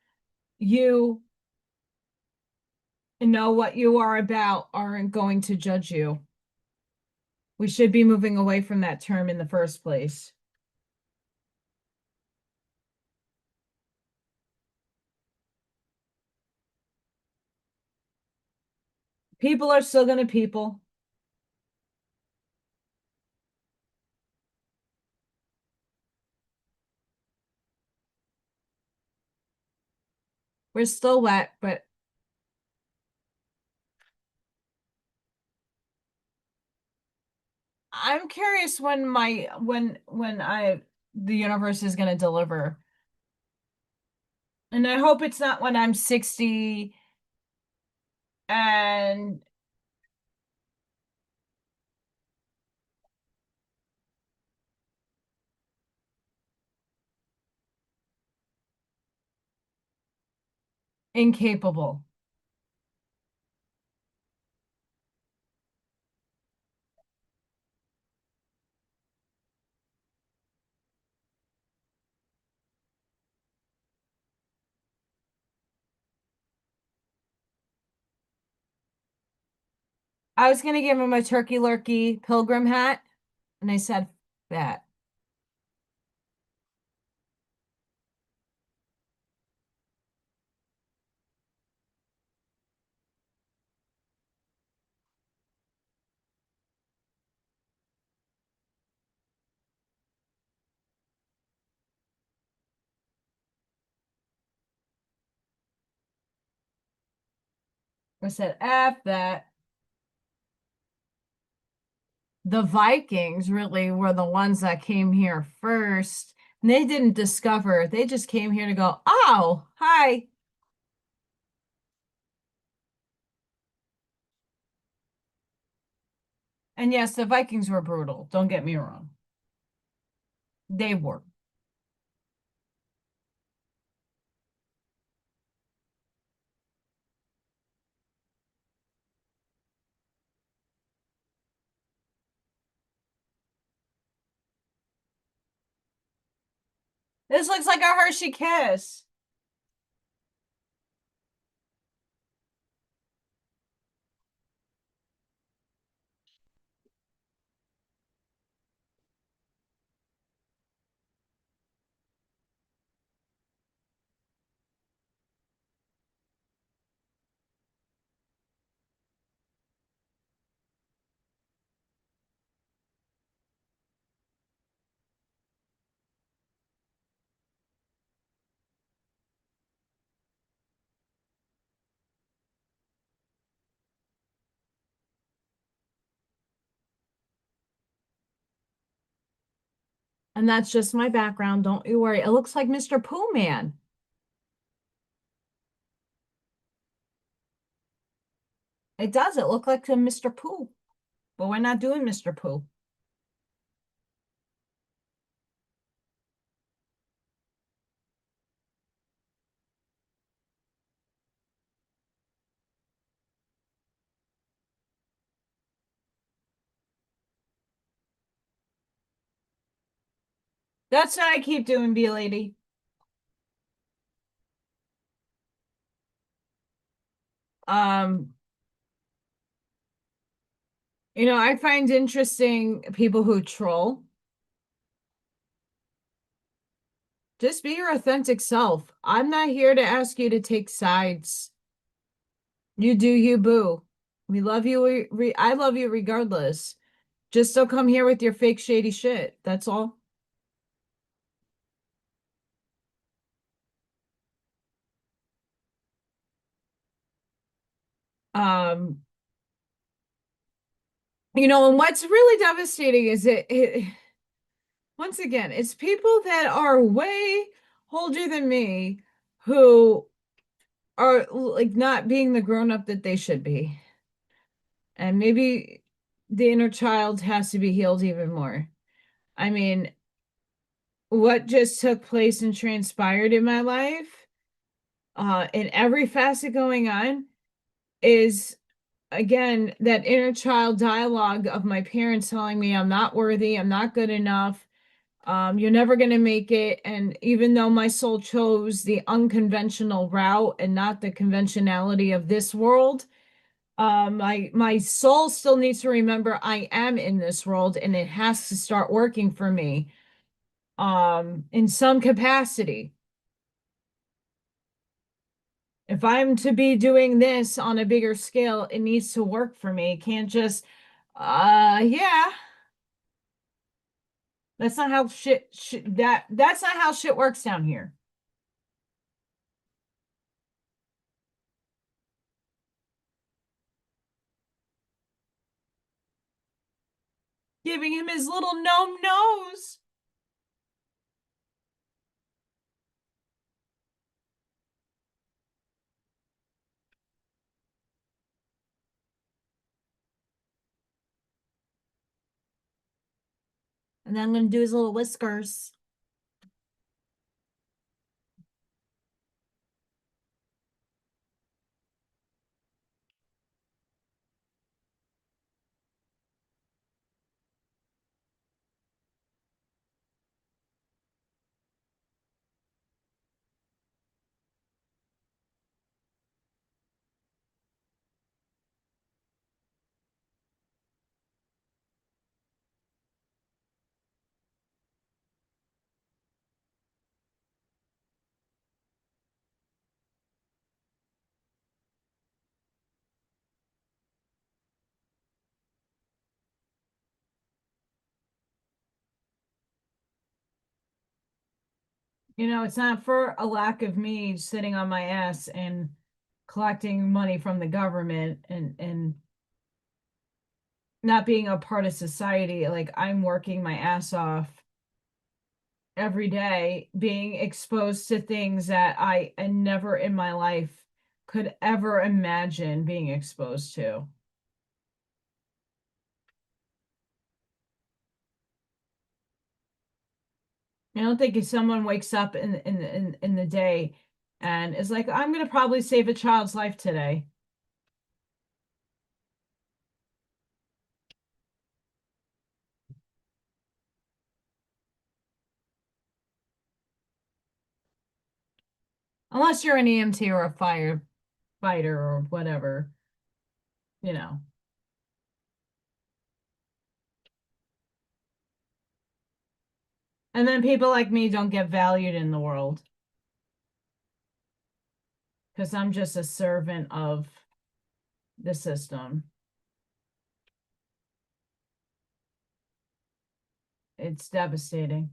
you and know what you are about aren't going to judge you. We should be moving away from that term in the first place. People are still going to people. We're still wet, but I'm curious when the universe is going to deliver. And I hope it's not when I'm 60 and incapable. I was going to give him a turkey lurkey pilgrim hat, and I said that. I said, F that. The Vikings really were the ones that came here first. And they didn't discover, they just came here to go, oh, hi. And yes, the Vikings were brutal. Don't get me wrong. They were. This looks like a Hershey Kiss. And that's just my background. Don't you worry. It looks like Mr. Pooh Man. It does. It look like a Mr. Pooh. But we're not doing Mr. Pooh. That's what I keep doing, B lady. Um, I find interesting people who troll. Just be your authentic self. I'm not here to ask you to take sides. You do you, boo. We love you. I love you regardless. Just don't come here with your fake shady shit. That's all. Um, and what's really devastating is once again, it's people that are way older than me who are like not being the grown up that they should be. And maybe the inner child has to be healed even more. I mean, what just took place and transpired in my life, in every facet going on, is again that inner child dialogue of my parents telling me I'm not worthy, I'm not good enough, You're never going to make it. And even though my soul chose the unconventional route and not the conventionality of this world, my soul still needs to remember I am in this world and it has to start working for me, in some capacity. If I'm to be doing this on a bigger scale, it needs to work for me. It can't just, yeah, that's not how that's not how shit works down here. Giving him his little gnome nose. And then I'm going to do his little whiskers. You know, it's not for a lack of me sitting on my ass and collecting money from the government and not being a part of society. Like I'm working my ass off every day, being exposed to things that I never in my life could ever imagine being exposed to. I don't think if someone wakes up in the day and is like, I'm gonna probably save a child's life today. Unless you're an EMT or a firefighter or whatever, you know. And then people like me don't get valued in the world because I'm just a servant of the system. It's devastating.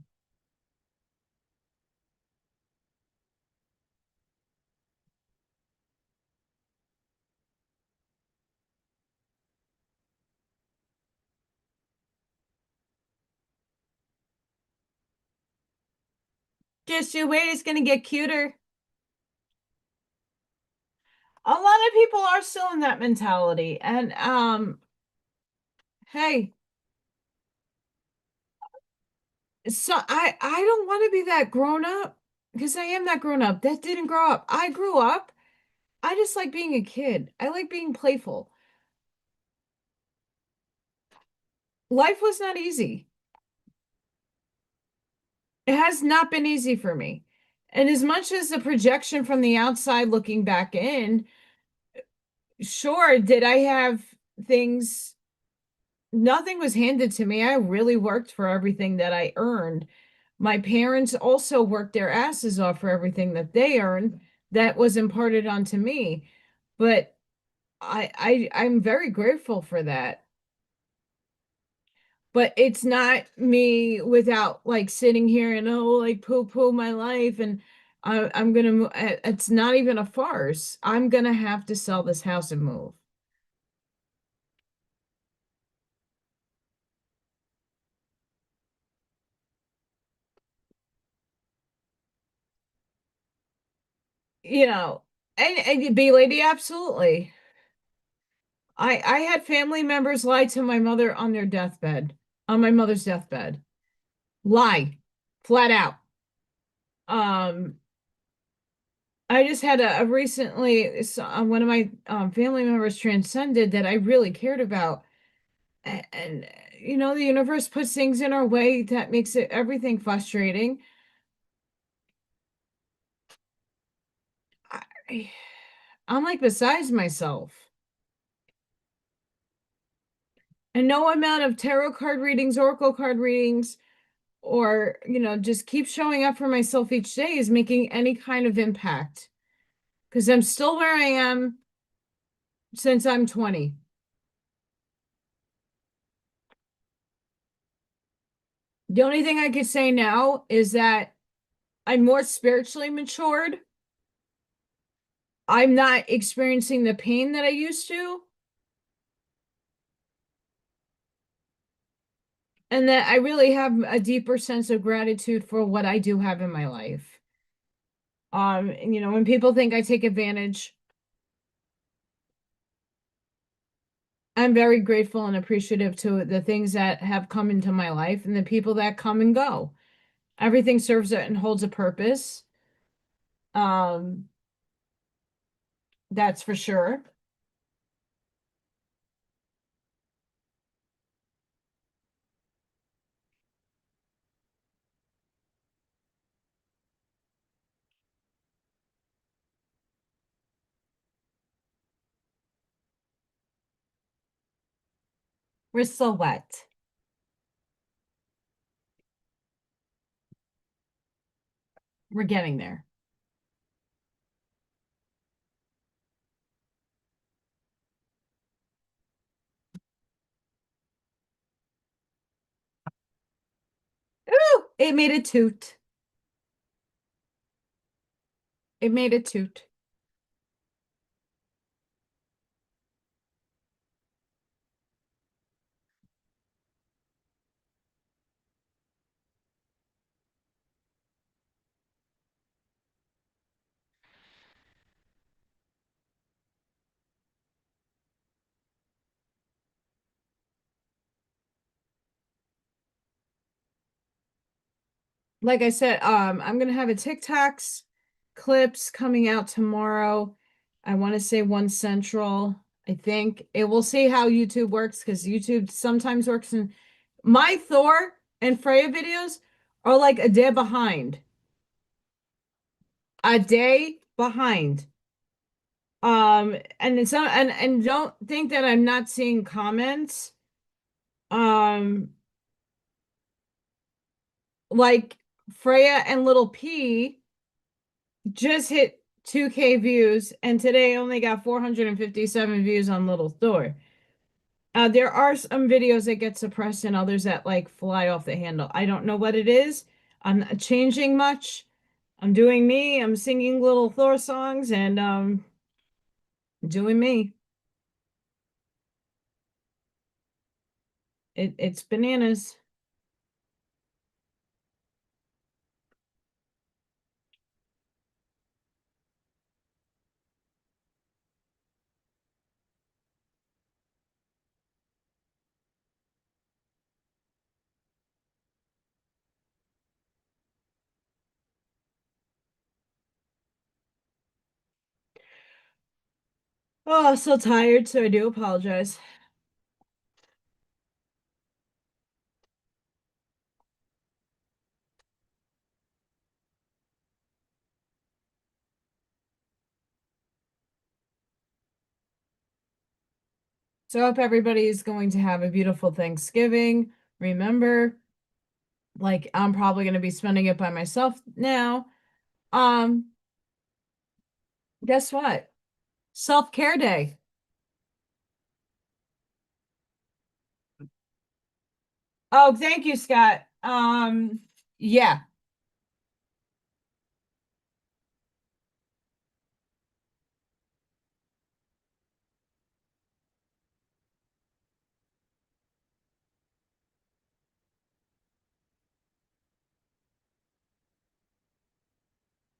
Just you wait, it's gonna get cuter. A lot of people are still in that mentality. And hey, so I don't want to be that grown up because I am that grown up. That didn't grow up. I grew up. I just like being a kid. I like being playful. Life was not easy. It has not been easy for me. And as much as the projection from the outside looking back in, sure, did I have things? Nothing was handed to me. I really worked for everything that I earned. My parents also worked their asses off for everything that they earned that was imparted onto me. But I'm very grateful for that. But it's not me without like sitting here and like poo poo my life and I'm gonna it's not even a farce. I'm gonna have to sell this house and move. You know, and B lady, absolutely. I had family members lie to my mother on their deathbed, on my mother's deathbed. Lie, flat out. Um, I just had a recently one of my family members transcended that I really cared about, and the universe puts things in our way that makes it everything frustrating. I, I'm like besides myself. And no amount of tarot card readings, oracle card readings, or, just keep showing up for myself each day is making any kind of impact. Because I'm still where I am since I'm 20. The only thing I could say now is that I'm more spiritually matured. I'm not experiencing the pain that I used to, and that I really have a deeper sense of gratitude for what I do have in my life. And, when people think I take advantage, I'm very grateful and appreciative to the things that have come into my life and the people that come and go. Everything serves it and holds a purpose. Um, that's for sure. We're still wet. We're getting there. Ooh, it made a toot. It made a toot. Like I said, I'm gonna have a TikToks clips coming out tomorrow. I want to say 1 Central. I think it will see how YouTube works because YouTube sometimes works in my Thor and Freya videos are like a day behind. A day behind. And it's not and don't think that I'm not seeing comments. Um, like Freya and Little P just hit 2K views, and today only got 457 views on Little Thor. There are some videos that get suppressed and others that like fly off the handle. I don't know what it is. I'm not changing much. I'm doing me. I'm singing Little Thor songs and doing me. It's bananas. Oh, so tired, so I do apologize. So I hope everybody is going to have a beautiful Thanksgiving. Remember, like I'm probably going to be spending it by myself now. Um, guess what? Self-care day. Oh, thank you, Scott. Yeah.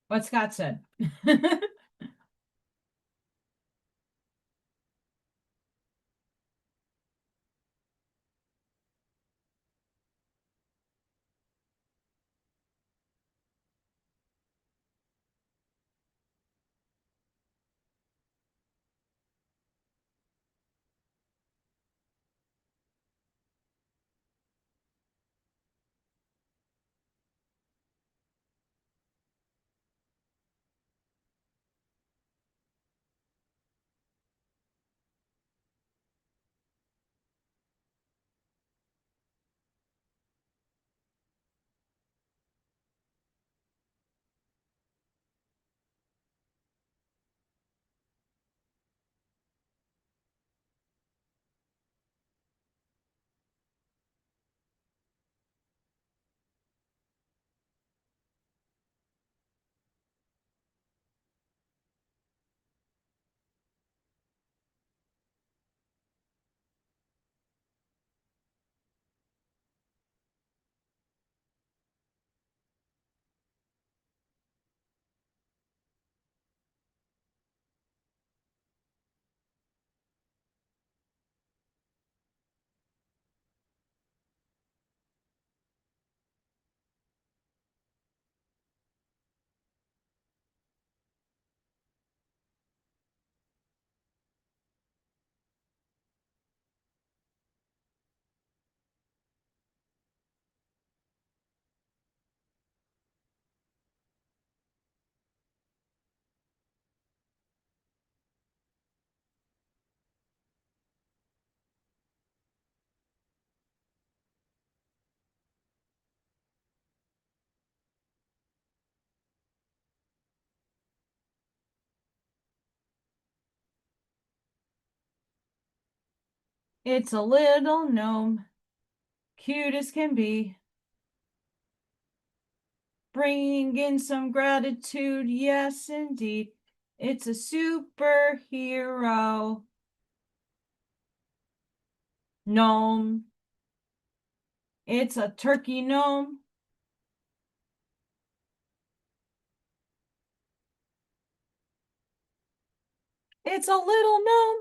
What Scott said. It's a little gnome, cute as can be, bringing in some gratitude. Yes, indeed. It's a superhero gnome. It's a turkey gnome. It's a little gnome.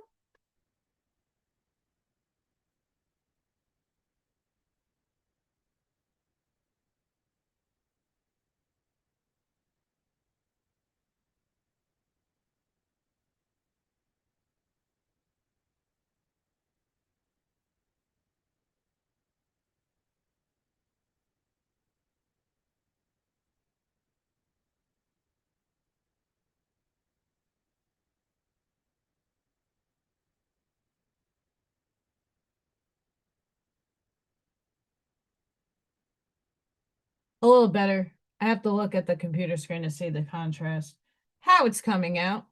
A little better. I have to look at the computer screen to see the contrast. How it's coming out.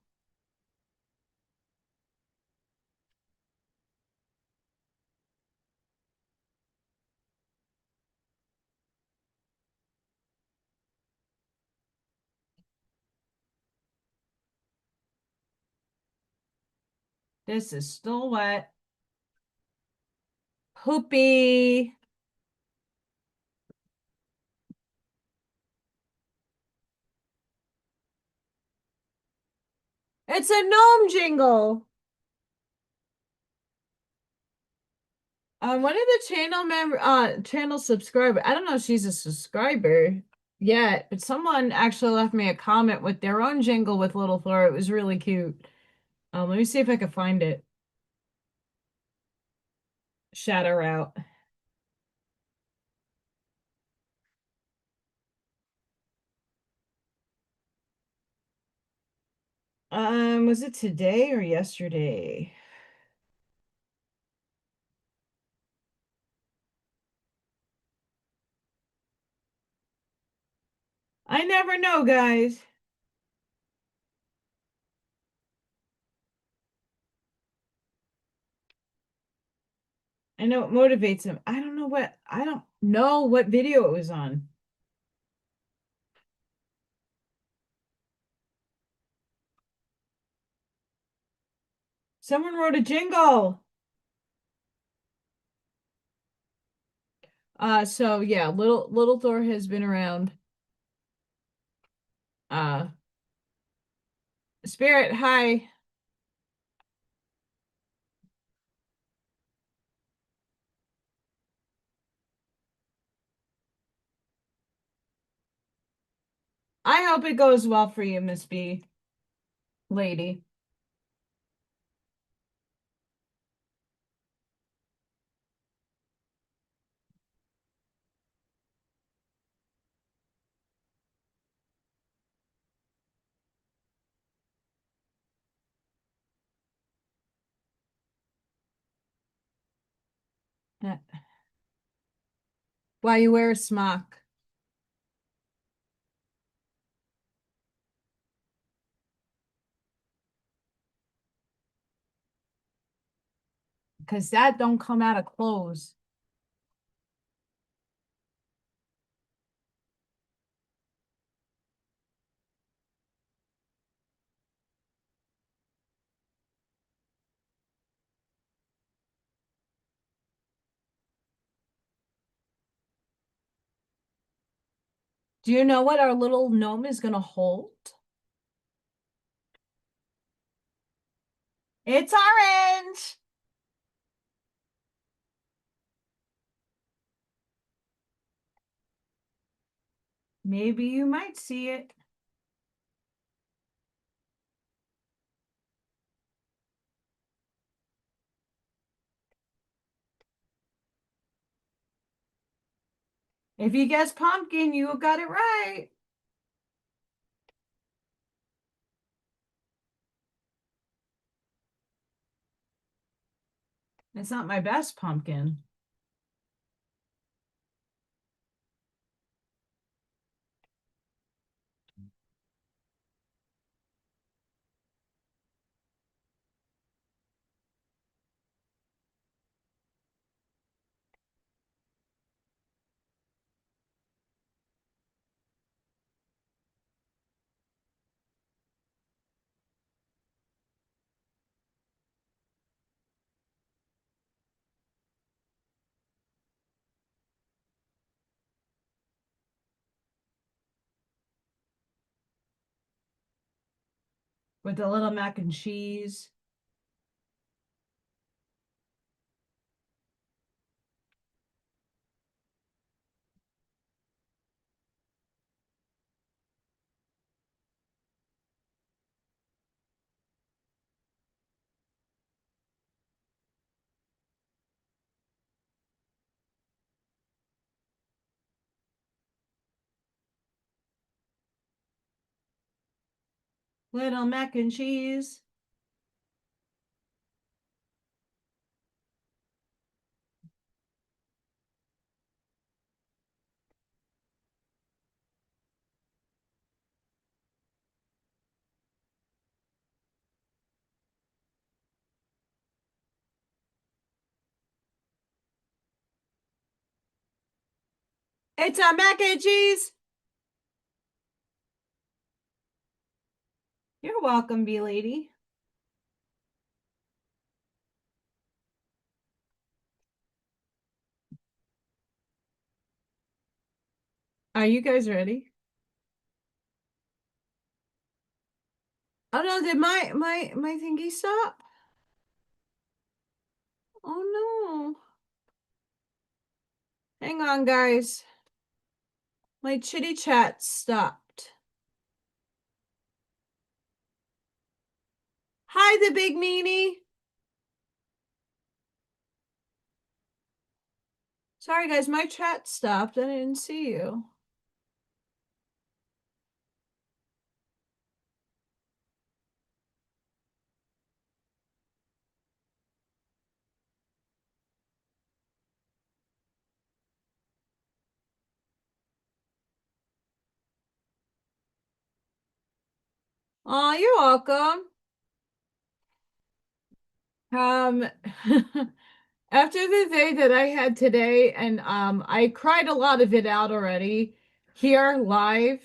This is still wet. Poopy. It's a gnome jingle. One of the channel subscriber, I don't know if she's a subscriber yet, but someone actually left me a comment with their own jingle with Little Thor. It was really cute. Let me see if I can find it. Shout her out. Was it today or yesterday? I never know, guys. I know it motivates him. I don't know what video it was on. Someone wrote a jingle. So yeah, little Thor has been around. Uh, Spirit, hi. I hope it goes well for you, Miss B, lady. Why you wear a smock? Because that don't come out of clothes. Do you know what our little gnome is gonna hold? It's orange. Maybe you might see it. If you guess pumpkin, you got it right. It's not my best pumpkin. with a little mac and cheese. Little mac and cheese. It's a mac and cheese. You're welcome, bee lady. Are you guys ready? Oh no, did my thingy stop? Oh no. Hang on, guys. My chitty chat stopped. Hi, the big meanie. Sorry, guys, my chat stopped. I didn't see you. Oh, you're welcome. Um, after the day that I had today, and I cried a lot of it out already here live,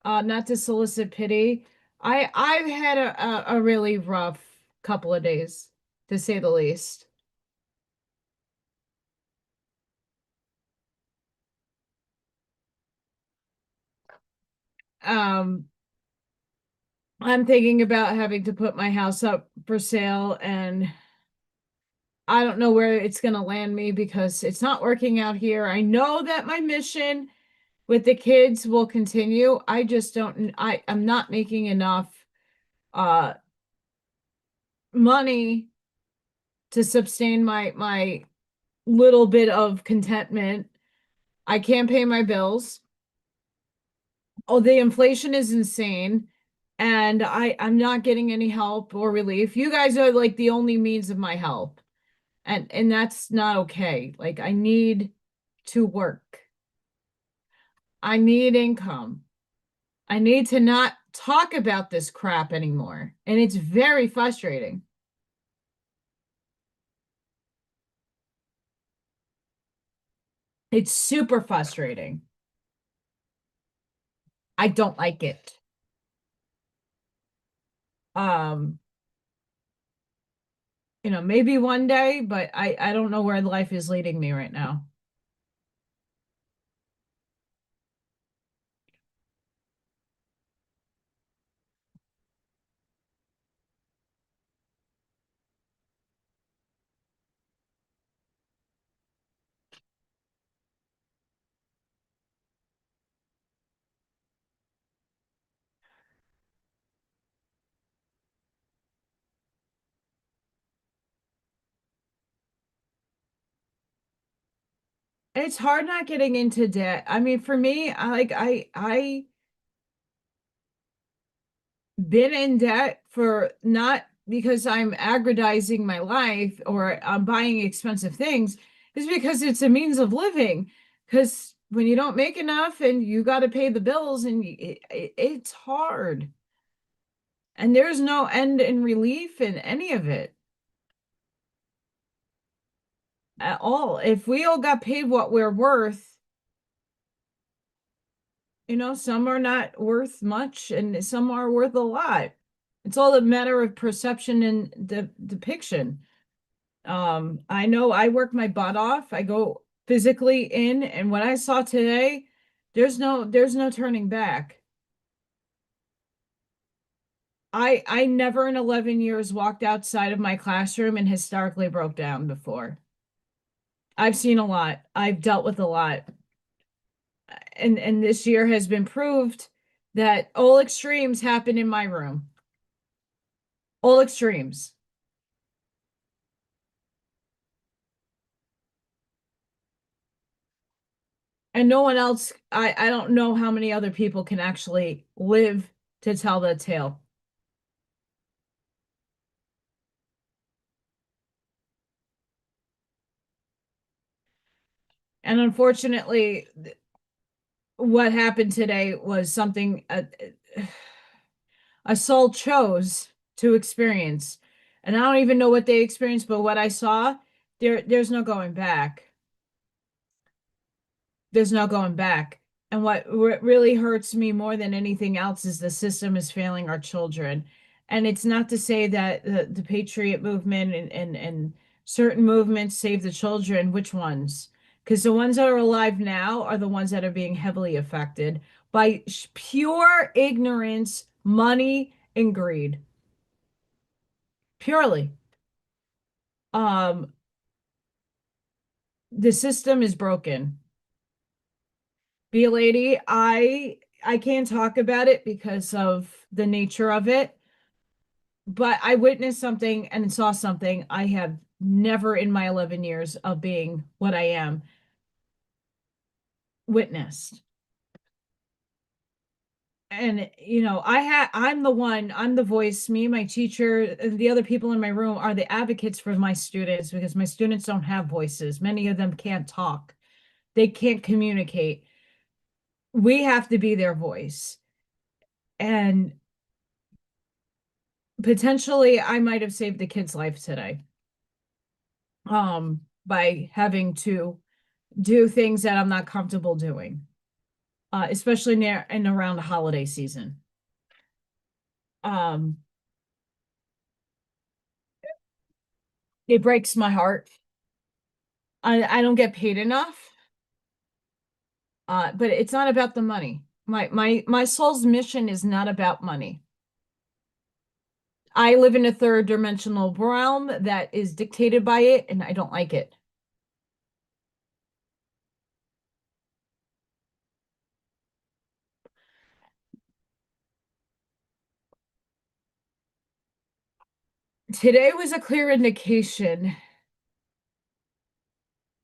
not to solicit pity. I've had a really rough couple of days, to say the least. Um, I'm thinking about having to put my house up for sale, and I don't know where it's going to land me because it's not working out here. I know that my mission with the kids will continue. I just don't, I'm not making enough uh money to sustain my little bit of contentment. I can't pay my bills. Oh, the inflation is insane. And I'm not getting any help or relief. You guys are like the only means of my help. And that's not okay. Like I need to work. I need income. I need to not talk about this crap anymore. And it's very frustrating. It's super frustrating. I don't like it. Um, maybe one day, but I don't know where life is leading me right now. It's hard not getting into debt. I mean, for me, I been in debt for not because I'm aggrandizing my life or I'm buying expensive things, is because it's a means of living. Because when you don't make enough and you got to pay the bills and it's hard. And there's no end in relief in any of it at all. If we all got paid what we're worth, some are not worth much and some are worth a lot. It's all a matter of perception and the depiction. I know I work my butt off. I go physically in, and what I saw today, there's no turning back. I never in 11 years walked outside of my classroom and hysterically broke down before. I've seen a lot. I've dealt with a lot. And this year has been proved that all extremes happen in my room. All extremes. And no one else, I don't know how many other people can actually live to tell the tale. And unfortunately, what happened today was something a soul chose to experience. And I don't even know what they experienced, but what I saw, there's no going back. There's no going back. And what really hurts me more than anything else is the system is failing our children. And it's not to say that the Patriot movement and certain movements save the children. Which ones? Because the ones that are alive now are the ones that are being heavily affected by pure ignorance, money, and greed. Purely. Um, the system is broken. Be a lady, I can't talk about it because of the nature of it, but I witnessed something and saw something I have never in my 11 years of being what I am witnessed. And I'm the voice. Me and my teacher and the other people in my room are the advocates for my students because my students don't have voices. Many of them can't talk. They can't communicate. We have to be their voice. And potentially I might have saved the kid's life today by having to do things that I'm not comfortable doing, especially near and around the holiday season. um it breaks my heart. I don't get paid enough, but it's not about the money. My soul's mission is not about money. I live in a third dimensional realm that is dictated by it, and I don't like it. Today was a clear indication,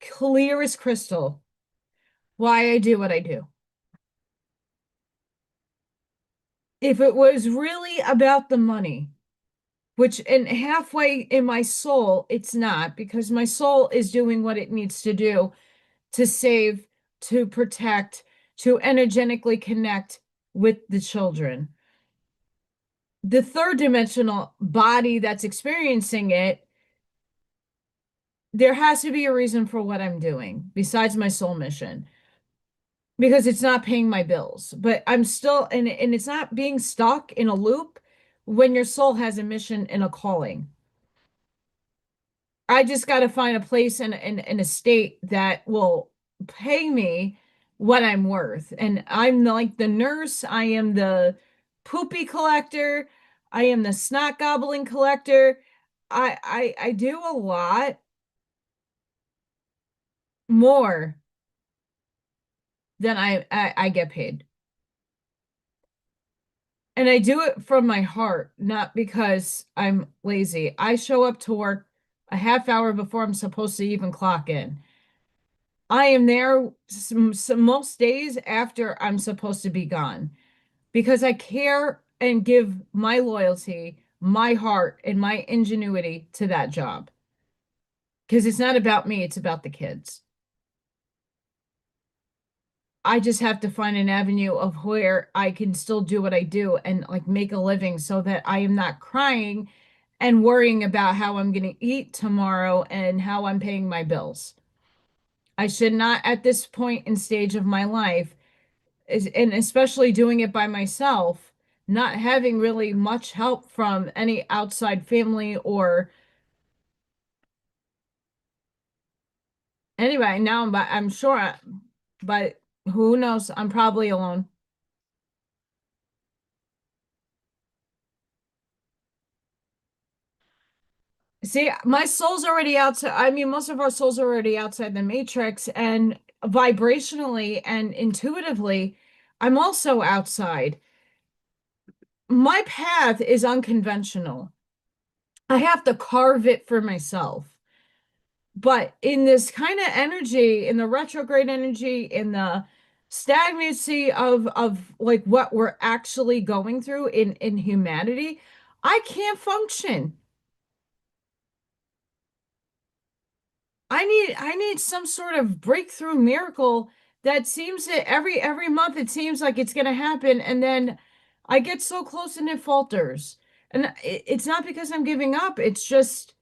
clear as crystal, why I do what I do. If it was really about the money, which and halfway in my soul, it's not, because my soul is doing what it needs to do to save, to protect, to energetically connect with the children. The third dimensional body that's experiencing it, there has to be a reason for what I'm doing besides my soul mission, because it's not paying my bills. But I'm still, and it's not being stuck in a loop when your soul has a mission and a calling. I just got to find a place in a state that will pay me what I'm worth. And I'm like the nurse, I am the poopy collector, I am the snot gobbling collector. I do a lot more than I get paid. And I do it from my heart, not because I'm lazy. I show up to work a half hour before I'm supposed to even clock in. I am there most days after I'm supposed to be gone because I care and give my loyalty, my heart, and my ingenuity to that job. Because it's not about me, it's about the kids. I just have to find an avenue of where I can still do what I do and like make a living so that I am not crying and worrying about how I'm going to eat tomorrow and how I'm paying my bills. I should not, at this point in stage of my life, and especially doing it by myself, not having really much help from any outside family or anyway, now I'm sure, but who knows? I'm probably alone. See, my soul's already outside. I mean, most of our souls are already outside the matrix, and vibrationally and intuitively, I'm also outside. My path is unconventional. I have to carve it for myself. But in this kind of energy, in the retrograde energy, in the stagnancy of like what we're actually going through in humanity, I can't function. I need some sort of breakthrough miracle that seems that every month it seems like it's going to happen, and then I get so close and it falters. And it's not because I'm giving up, it's just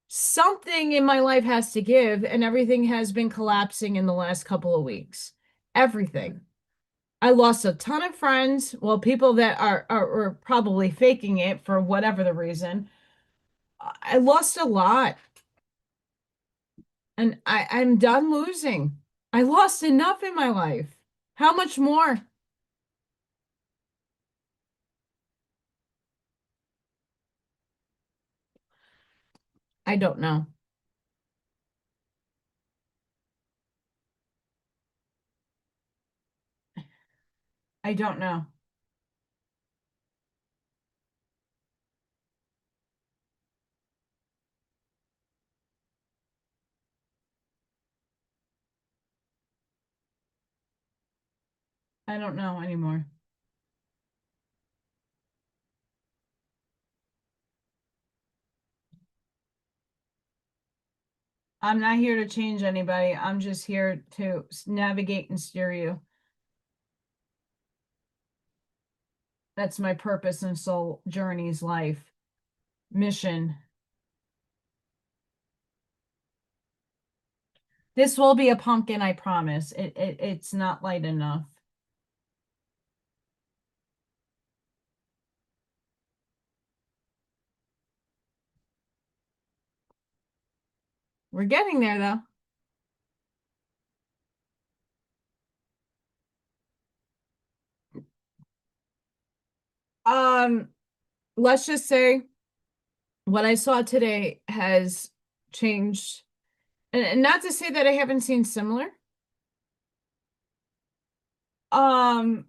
something in my life has to give, and everything has been collapsing in the last couple of weeks. Everything. I lost a ton of friends, well, people that are probably faking it for whatever the reason. I lost a lot, and I'm done losing. I lost enough in my life. How much more? I don't know. I don't know. I don't know anymore. I'm not here to change anybody. I'm just here to navigate and steer you. That's my purpose and soul journey's life mission. This will be a pumpkin, I promise. It's not light enough. We're getting there though. Um, let's just say what I saw today has changed. And not to say that I haven't seen similar. Um,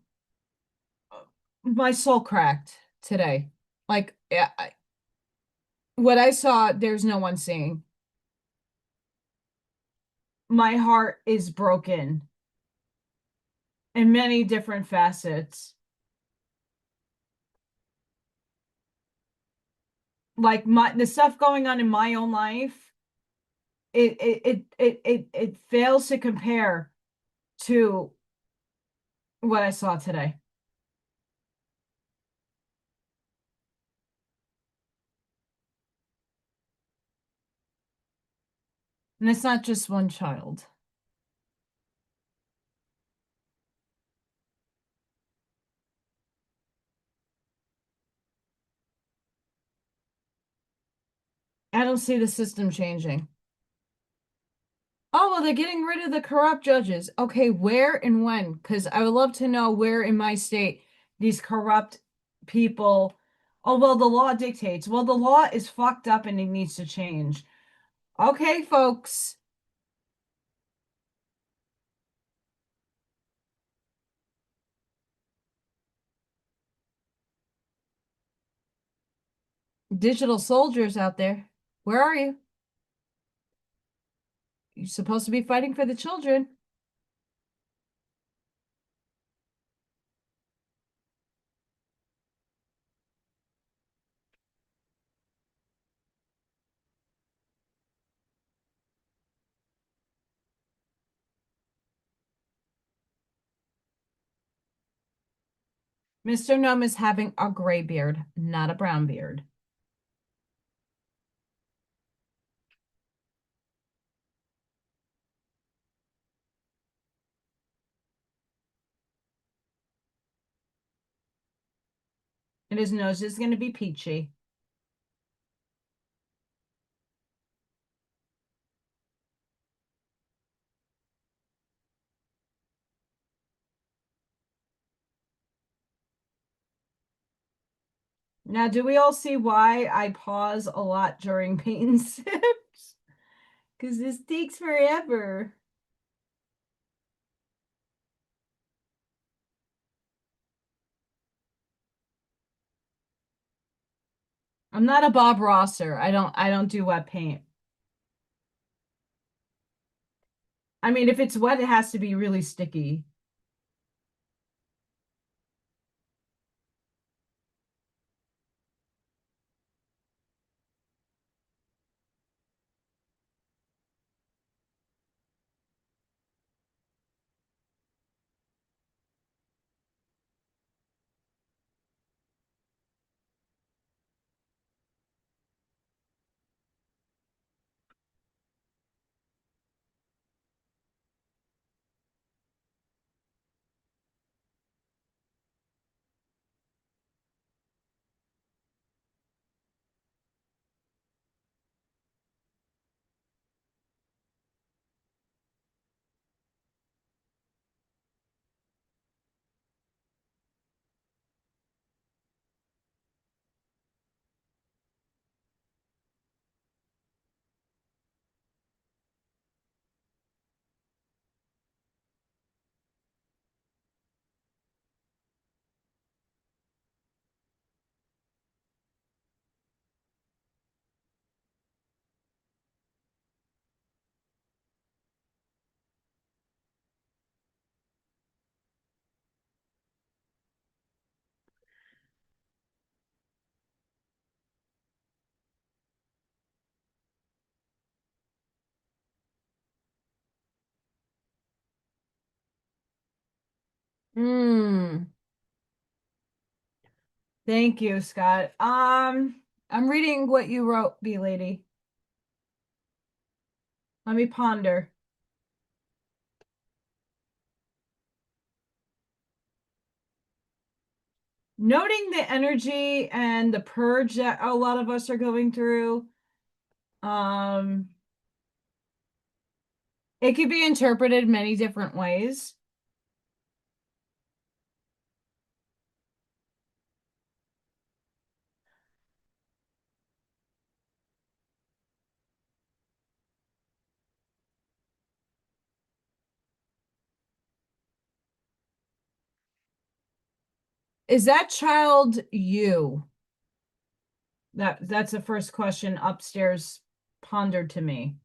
my soul cracked today. Like, yeah, what I saw, there's no one seeing. My heart is broken in many different facets. Like the stuff going on in my own life, it fails to compare to what I saw today. And it's not just one child. I don't see the system changing. Oh, well, they're getting rid of the corrupt judges. Okay, where and when? Because I would love to know where in my state these corrupt people. Oh, well, the law dictates. Well, the law is fucked up and it needs to change. Okay, folks. Digital soldiers out there. Where are you? You're supposed to be fighting for the children. Mr. Gnome is having a gray beard, not a brown beard. And his nose is going to be peachy. Now, do we all see why I pause a lot during paint and sips? Because this takes forever. I'm not a Bob Rosser. I don't do wet paint. I mean, if it's wet, it has to be really sticky. Hmm. Thank you, Scott. I'm reading what you wrote, Bee Lady. Let me ponder. Noting the energy and the purge that a lot of us are going through, um, it could be interpreted many different ways. Is that child you? That's the first question upstairs pondered to me.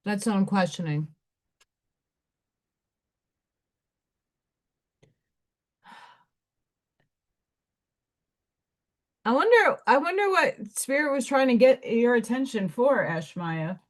That's what I'm questioning. I wonder what Spirit was trying to get your attention for, Ashmaya.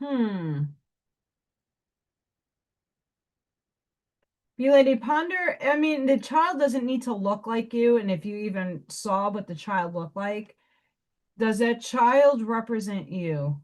Hmm. You lady ponder. I mean, the child doesn't need to look like you, and if you even saw what the child looked like, does that child represent you?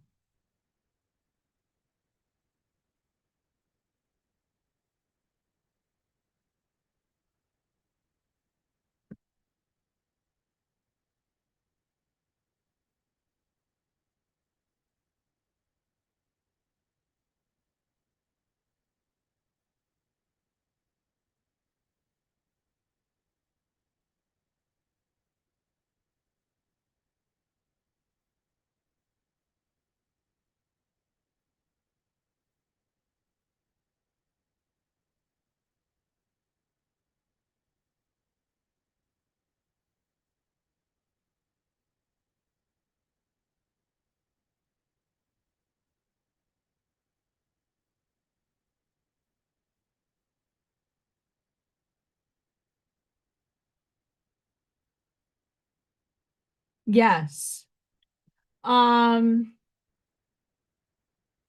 Yes. Um,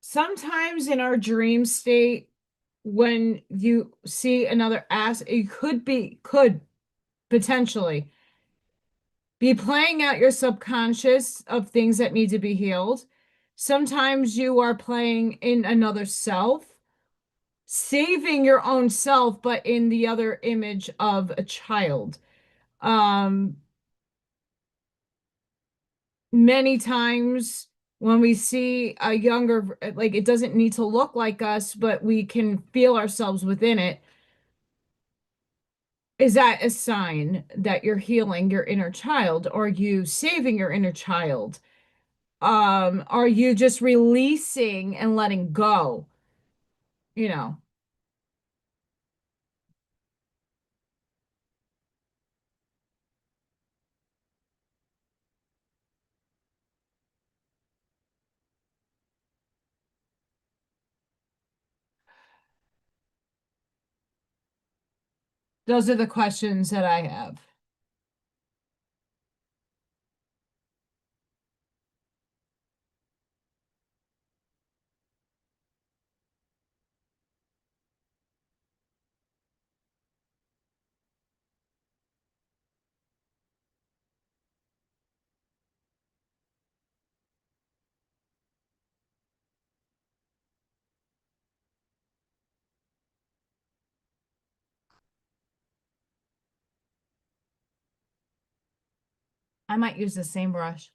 Sometimes in our dream state, when you see another ass, it could potentially be playing out your subconscious of things that need to be healed. Sometimes you are playing in another self, saving your own self, but in the other image of a child. Um, Many times when we see a younger, like it doesn't need to look like us, but we can feel ourselves within it. Is that a sign that you're healing your inner child? Are you saving your inner child? Are you just releasing and letting go? You know, those are the questions that I have. I might use the same brush.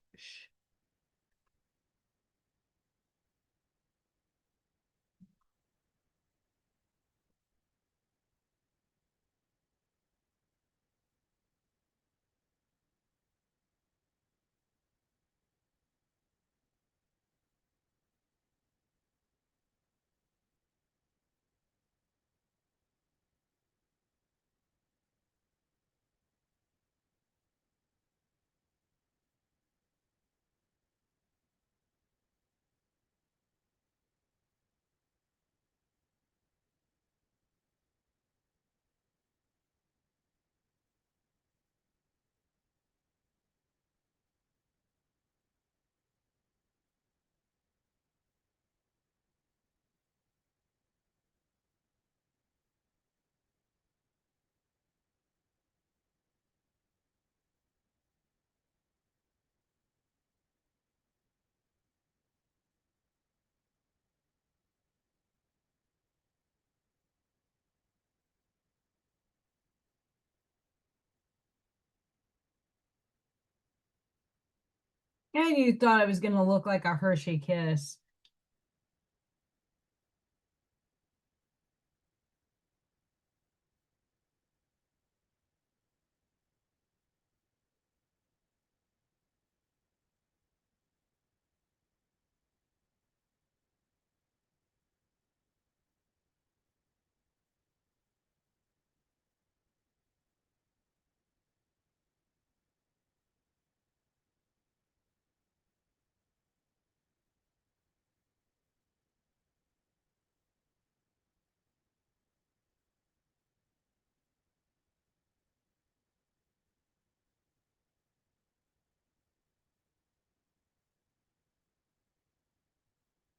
And you thought it was going to look like a Hershey kiss.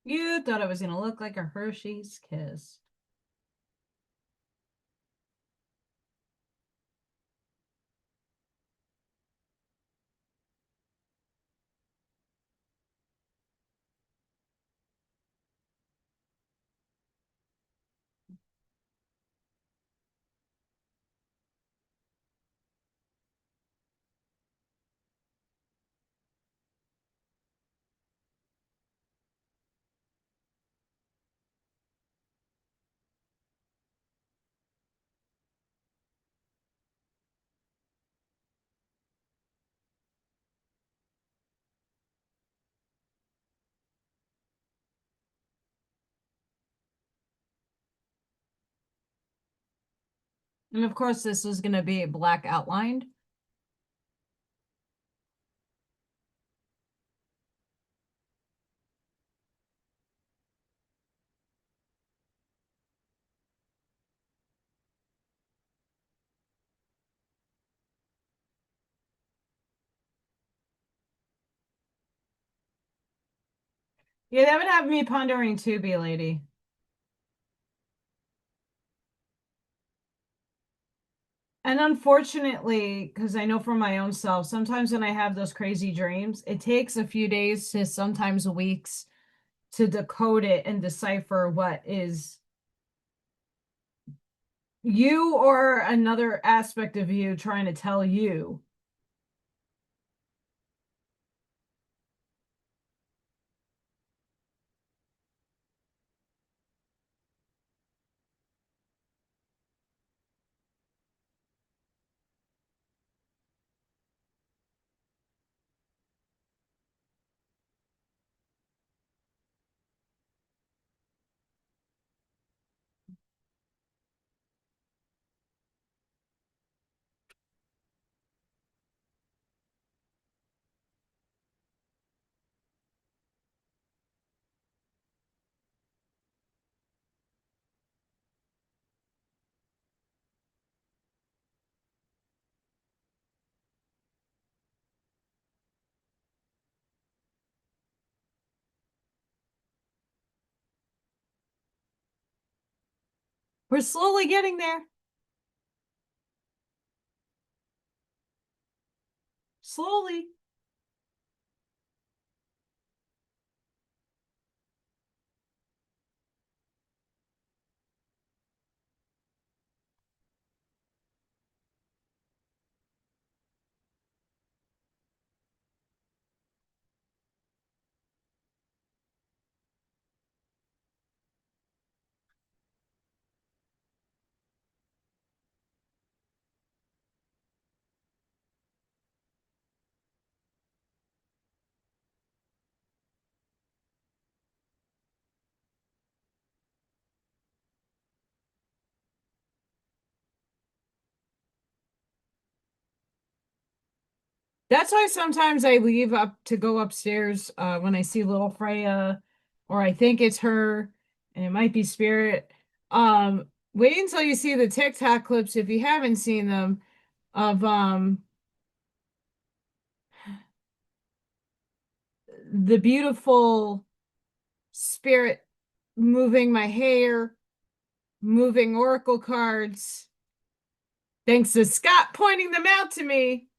You thought it was going to look like a Hershey's kiss. And of course, this was going to be black outlined. Yeah, that would have me pondering too, B lady. And unfortunately, because I know from my own self, sometimes when I have those crazy dreams, it takes a few days to sometimes weeks to decode it and decipher what is you or another aspect of you trying to tell you. We're slowly getting there. Slowly. That's why sometimes I leave up to go upstairs when I see little Freya, or I think it's her, and it might be Spirit. Wait until you see the TikTok clips if you haven't seen them of the beautiful Spirit moving my hair, moving oracle cards. Thanks to Scott pointing them out to me.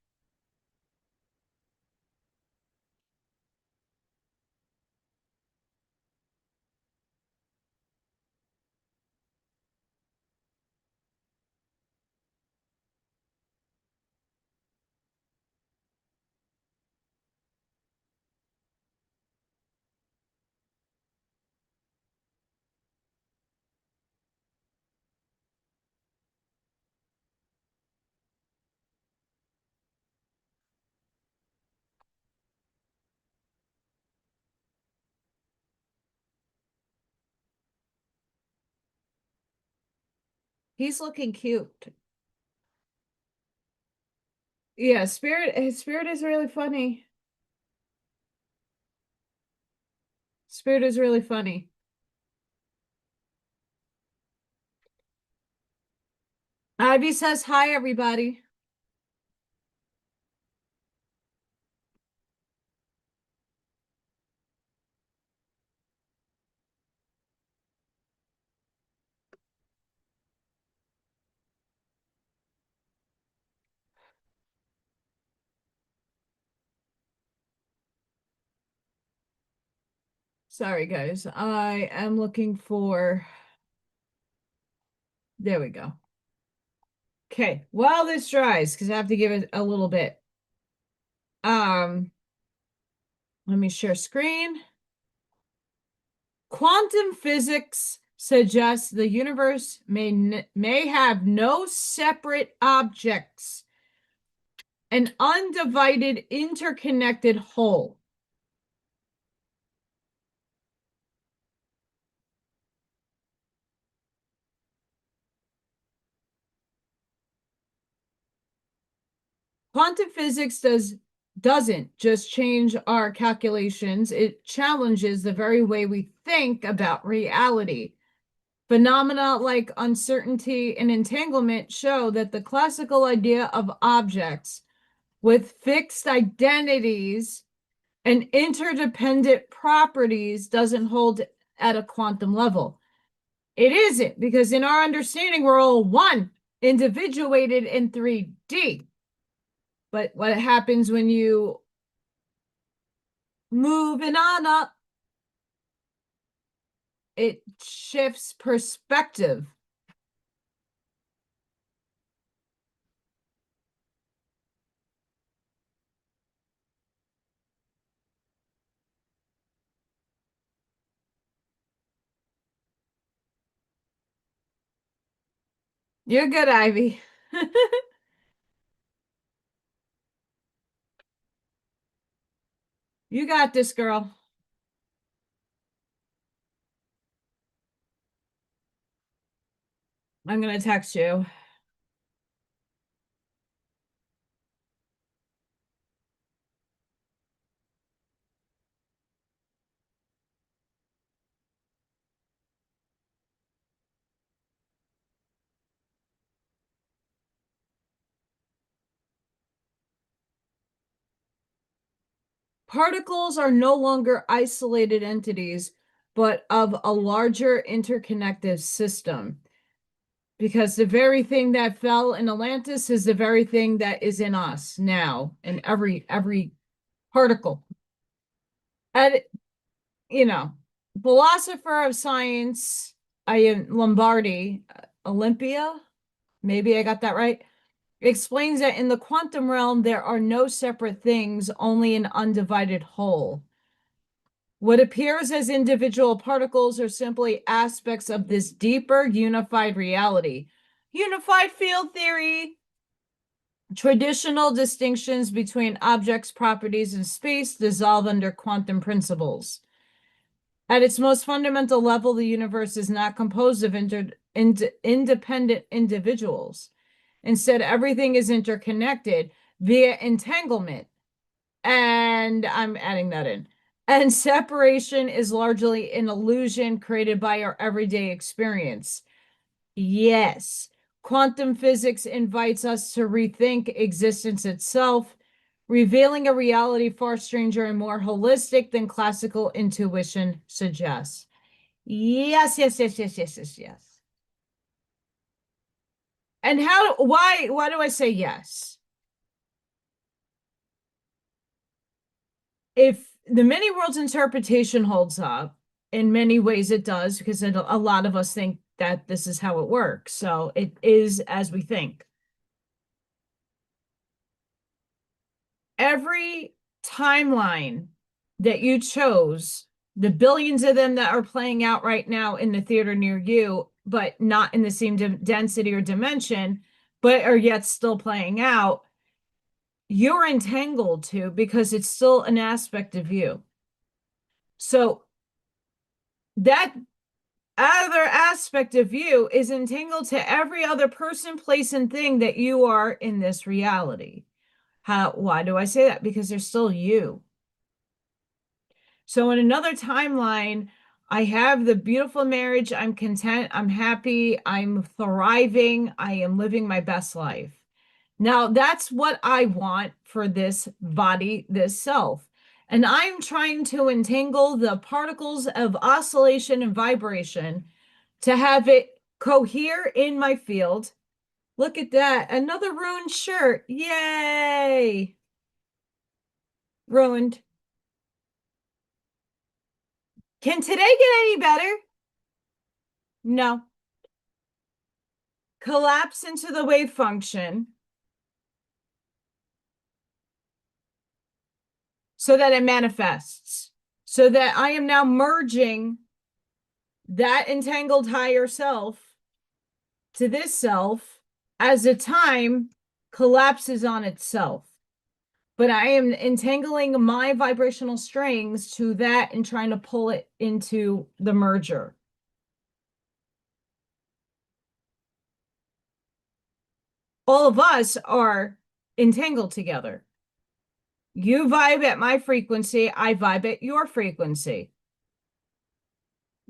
He's looking cute. Yeah, Spirit is really funny. Spirit is really funny. Ivy says hi, everybody. Sorry, guys. I am looking for. There we go. Okay. While this dries, because I have to give it a little bit. Let me share screen. Quantum physics suggests the universe may have no separate objects, an undivided, interconnected whole. Quantum physics doesn't just change our calculations, it challenges the very way we think about reality. Phenomena like uncertainty and entanglement show that the classical idea of objects with fixed identities And interdependent properties doesn't hold at a quantum level. It isn't, because in our understanding, we're all one, individuated in 3D. But what happens when you move it on up, it shifts perspective. You're good, Ivy. You got this, girl. I'm going to text you. Particles are no longer isolated entities, but of a larger interconnected system. Because the very thing that fell in Atlantis is the very thing that is in us now, in every particle. And you know, philosopher of science, I am Lombardi, Olympia, maybe I got that right, explains that in the quantum realm there are no separate things, only an undivided whole. What appears as individual particles are simply aspects of this deeper unified reality. Unified field theory. Traditional distinctions between objects, properties, and space dissolve under quantum principles. At its most fundamental level, the universe is not composed of independent individuals. Instead, everything is interconnected via entanglement. And I'm adding that in. And separation is largely an illusion created by our everyday experience. Yes, quantum physics invites us to rethink existence itself, revealing a reality far stranger and more holistic than classical intuition suggests. Yes, yes, yes, yes, yes, yes, yes. And why do I say yes? If the many worlds interpretation holds up, in many ways it does, because a lot of us think that this is how it works. So it is as we think. Every timeline that you chose, the billions of them that are playing out right now in the theater near you, but not in the same density or dimension, but are yet still playing out, you're entangled to, because it's still an aspect of you. So that other aspect of you is entangled to every other person, place, and thing that you are in this reality. Why do I say that? Because they're still you. So in another timeline, I have the beautiful marriage. I'm content. I'm happy. I'm thriving. I am living my best life. Now, that's what I want for this body, this self. And I'm trying to entangle the particles of oscillation and vibration to have it cohere in my field. Look at that. Another ruined shirt. Yay. Ruined. Can today get any better? No. Collapse into the wave function so that it manifests. So that I am now merging that entangled higher self to this self as a time collapses on itself. But I am entangling my vibrational strings to that and trying to pull it into the merger. All of us are entangled together. You vibe at my frequency, I vibe at your frequency.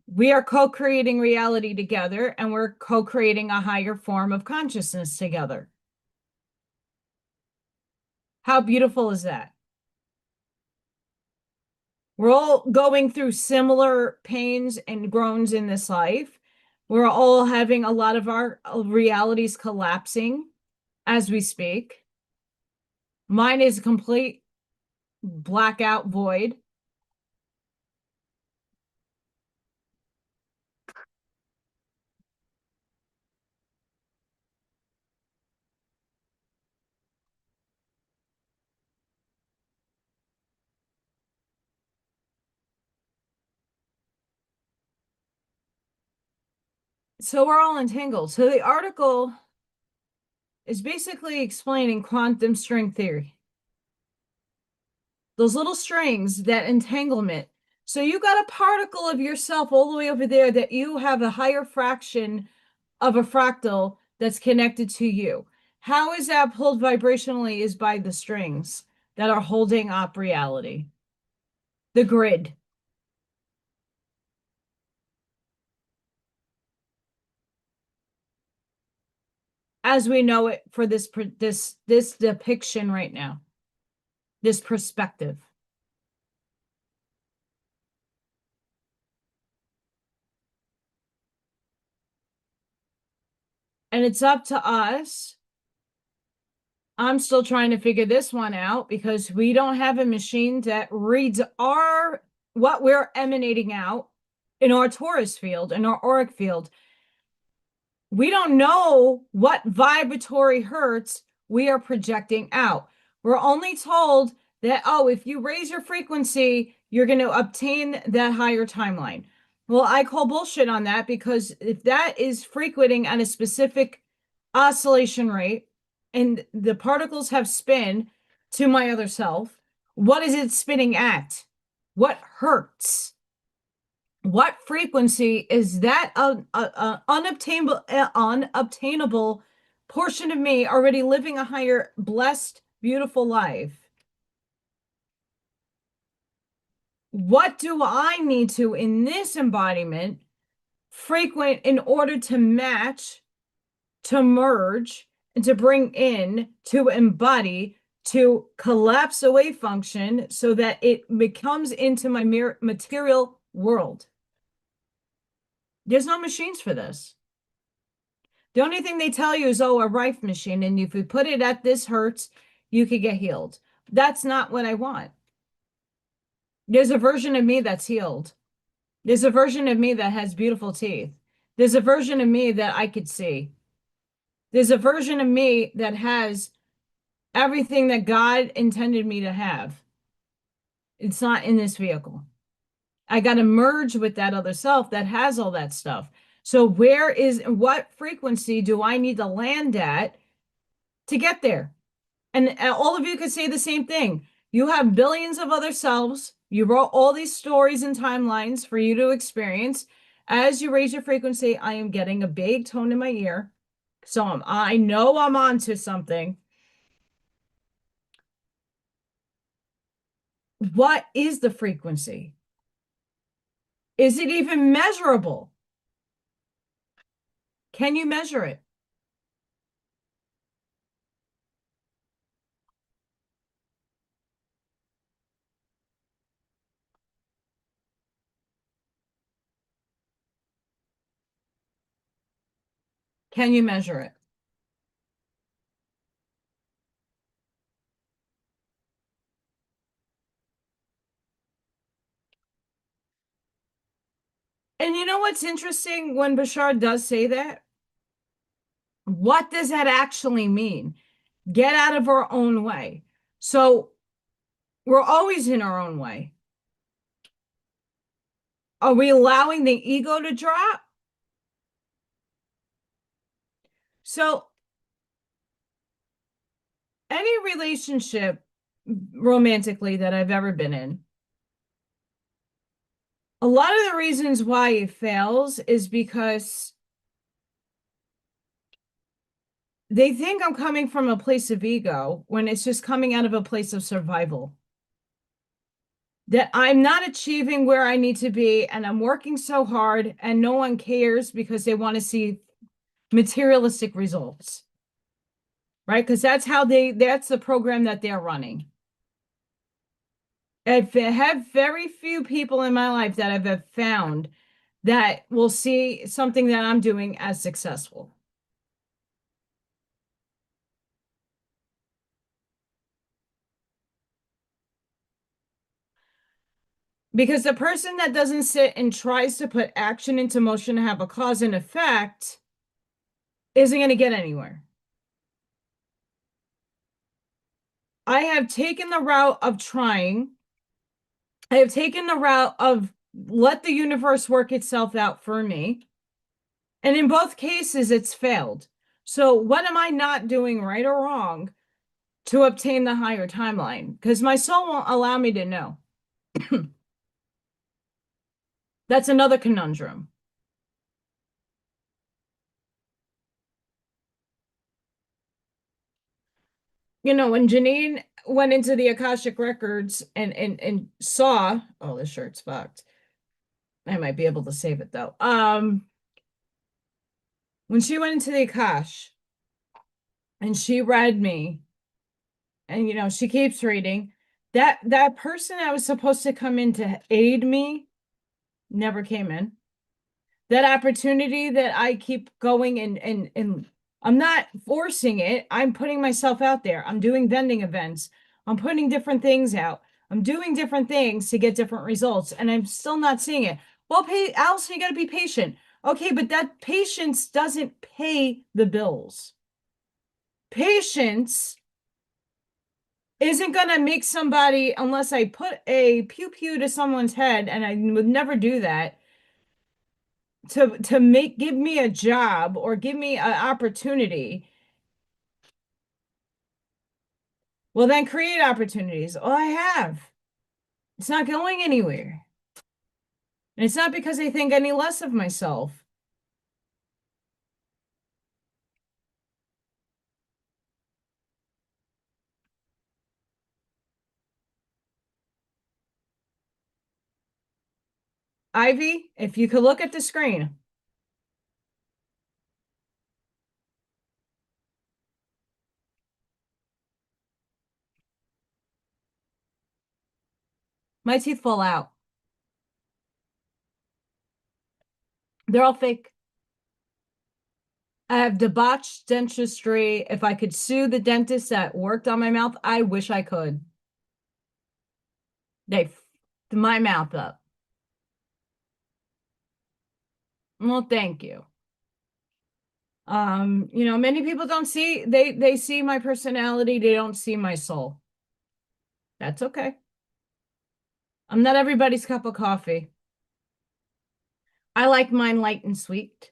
We are co-creating reality together, and we're co-creating a higher form of consciousness together. How beautiful is that? We're all going through similar pains and groans in this life. We're all having a lot of our realities collapsing as we speak. Mine is a complete blackout void. So we're all entangled. So the article is basically explaining quantum string theory. Those little strings, that entanglement. So you got a particle of yourself all the way over there that you have a higher fraction of a fractal that's connected to you. How is that pulled vibrationally is by the strings that are holding up reality. The grid. As we know it for this depiction right now. This perspective. And it's up to us. I'm still trying to figure this one out because we don't have a machine that reads what we're emanating out in our torus field, in our auric field. We don't know what vibratory hertz we are projecting out. We're only told that, oh, if you raise your frequency, you're going to obtain that higher timeline. Well, I call bullshit on that because if that is frequenting at a specific oscillation rate and the particles have spin to my other self, what is it spinning at? What hertz? What frequency is that unobtainable portion of me already living a higher, blessed, beautiful life? What do I need to, in this embodiment, frequent in order to match, to merge, and to bring in, to embody, to collapse away function so that it becomes into my material world? There's no machines for this. The only thing they tell you is, oh, a Rife machine, and if you put it at this hertz, you could get healed. That's not what I want. There's a version of me that's healed. There's a version of me that has beautiful teeth. There's a version of me that I could see. There's a version of me that has everything that God intended me to have. It's not in this vehicle. I got to merge with that other self that has all that stuff. So what frequency do I need to land at to get there? And all of you could say the same thing. You have billions of other selves. You wrote all these stories and timelines for you to experience. As you raise your frequency, I am getting a big tone in my ear. So I know I'm onto something. What is the frequency? Is it even measurable? Can you measure it? Can you measure it? And you know what's interesting when Bashar does say that? What does that actually mean? Get out of our own way. So we're always in our own way. Are we allowing the ego to drop? So any relationship romantically that I've ever been in, a lot of the reasons why it fails is because they think I'm coming from a place of ego when it's just coming out of a place of survival. That I'm not achieving where I need to be, and I'm working so hard, and no one cares because they want to see materialistic results, right? Because that's the program that they're running. I've had very few people in my life that I've found that will see something that I'm doing as successful. Because the person that doesn't sit and tries to put action into motion to have a cause and effect isn't going to get anywhere. I have taken the route of trying. I have taken the route of let the universe work itself out for me. And in both cases, it's failed. So, what am I not doing right or wrong to obtain the higher timeline? Because my soul won't allow me to know. That's another conundrum. When Janine went into the Akashic records and saw, oh, the shirt's fucked. I might be able to save it though. When she went into the Akash and she read me, and she keeps reading, that person that was supposed to come in to aid me never came in. That opportunity that I keep going and I'm not forcing it. I'm putting myself out there. I'm doing vending events. I'm putting different things out. I'm doing different things to get different results, and I'm still not seeing it. Well, Allison, you got to be patient. Okay, but that patience doesn't pay the bills. Patience isn't going to make somebody, unless I put a pew pew to someone's head, and I would never do that, to give me a job or give me an opportunity. Well, then create opportunities. Oh, I have. It's not going anywhere. And it's not because I think any less of myself. Ivy, if you could look at the screen. My teeth fall out. They're all fake. I have debauched dentistry. If I could sue the dentist that worked on my mouth, I wish I could. They f my mouth up. Well, thank you. Many people don't see, they see my personality, they don't see my soul. That's okay. I'm not everybody's cup of coffee. I like mine light and sweet.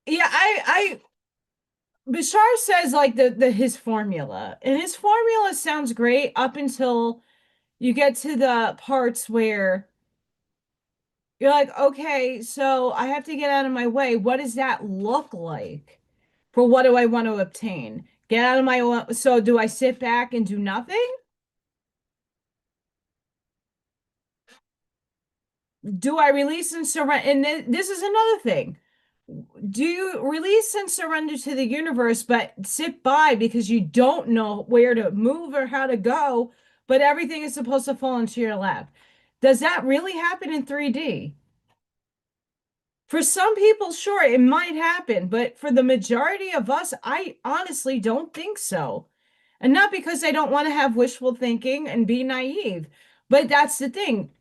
Yeah, Bashar says like the his formula, and his formula sounds great up until you get to the parts where you're like, okay, so I have to get out of my way. What does that look like? For what do I want to obtain? Get out of my way. So do I sit back and do nothing? Do I release and surrender? And this is another thing. Do you release and surrender to the universe, but sit by because you don't know where to move or how to go, but everything is supposed to fall into your lap? Does that really happen in 3D? For some people, sure, it might happen, but for the majority of us, I honestly don't think so. And not because I don't want to have wishful thinking and be naive, but that's the thing.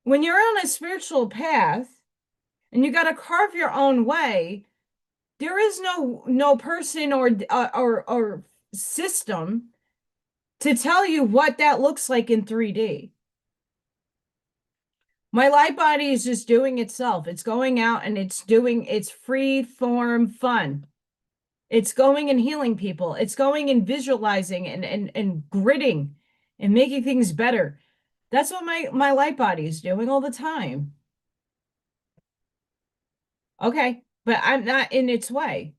When you're on a spiritual path and you got to carve your own way, there is no person or system to tell you what that looks like in 3D. My light body is just doing itself. It's going out and it's doing its free form fun. It's going and healing people. It's going and visualizing and gritting and making things better. That's what my light body is doing all the time. Okay, but I'm not in its way.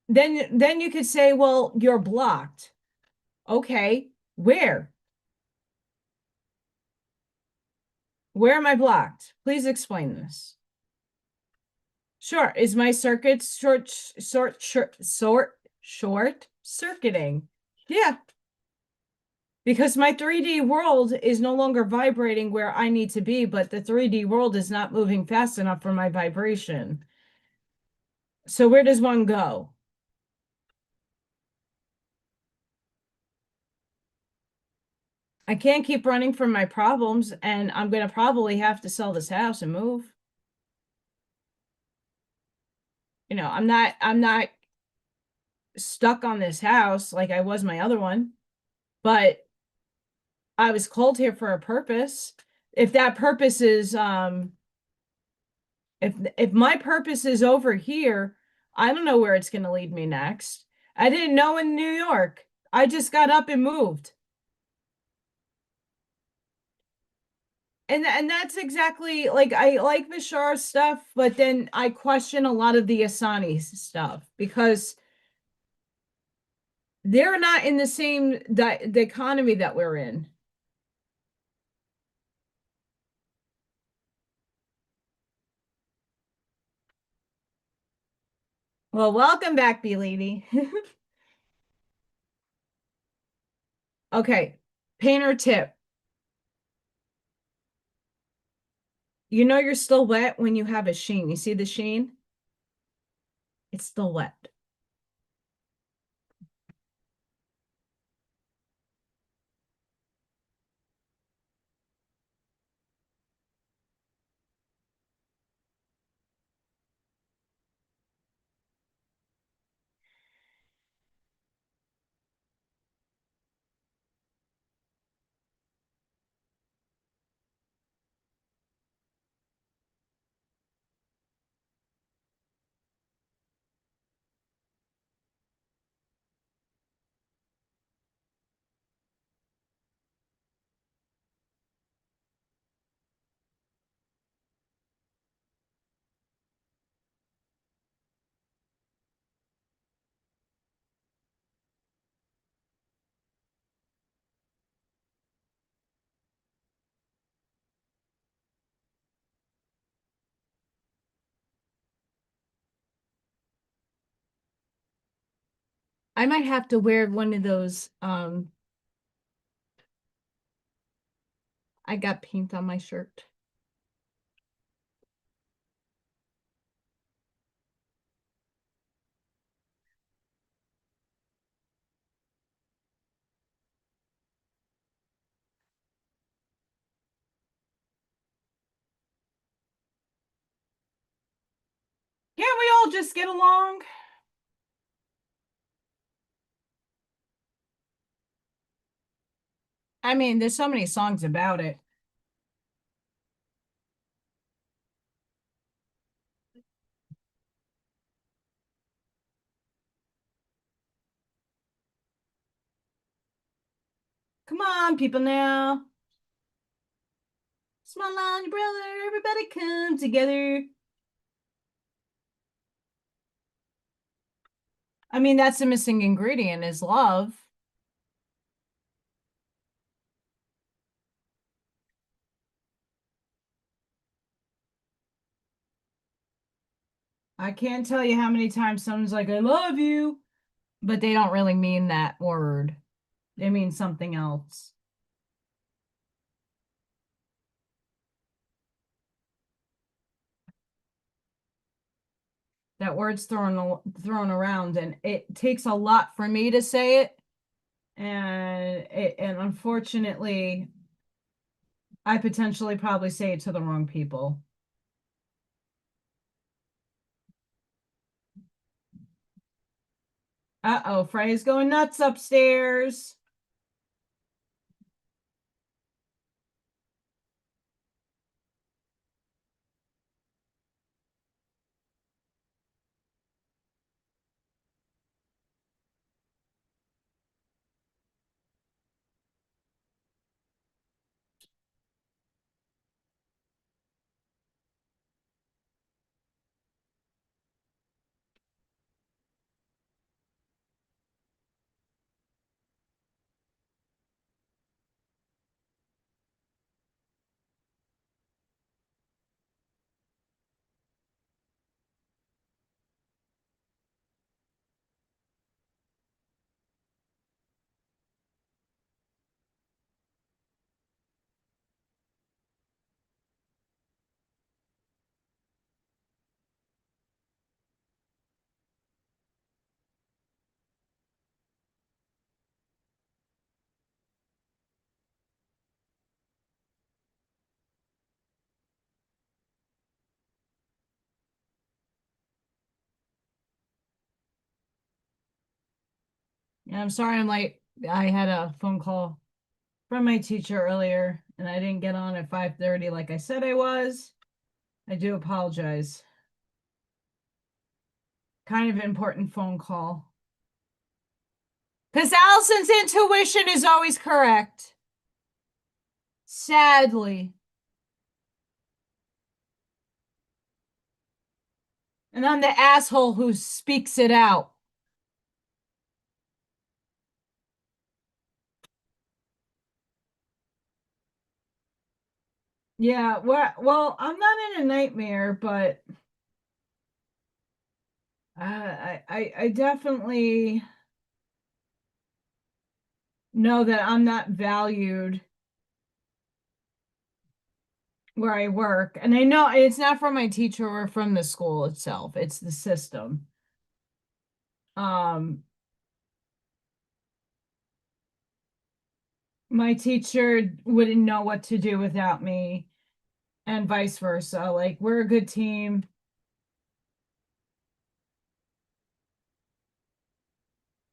Then you could say, well, you're blocked. Okay, where? Where am I blocked? Please explain this. Sure. Is my circuit short circuiting? Yeah. Because my 3D world is no longer vibrating where I need to be, but the 3D world is not moving fast enough for my vibration. So where does one go? I can't keep running from my problems, and I'm going to probably have to sell this house and move. I'm not stuck on this house like I was my other one, but I was called here for a purpose. If that purpose is if my purpose is over here, I don't know where it's going to lead me next. I didn't know in New York. I just got up and moved. And that's exactly like I like Mishar's stuff, but then I question a lot of the Asani's stuff because they're not in the same the economy that we're in. Well, welcome back, B Lady. Okay, painter tip. You know you're still wet when you have a sheen. You see the sheen? It's still wet. I might have to wear one of those. I got paint on my shirt. Can't we all just get along? I mean, there's so many songs about it. Come on, people now. Smile on your brother, everybody come together. I mean, that's the missing ingredient is love. I can't tell you how many times someone's like, I love you, but they don't really mean that word. They mean something else. That word's thrown around, and it takes a lot for me to say it. And unfortunately, I potentially probably say it to the wrong people. Uh-oh, Freya's going nuts upstairs. And I'm sorry I'm late. I had a phone call from my teacher earlier and I didn't get on at 5:30 like I said I was. I do apologize. Kind of important phone call. Because Allison's intuition is always correct. Sadly. And I'm the asshole who speaks it out. Yeah, well, I'm not in a nightmare, but I definitely know that I'm not valued where I work. And I know it's not from my teacher or from the school itself. It's the system. Um, my teacher wouldn't know what to do without me and vice versa. Like we're a good team.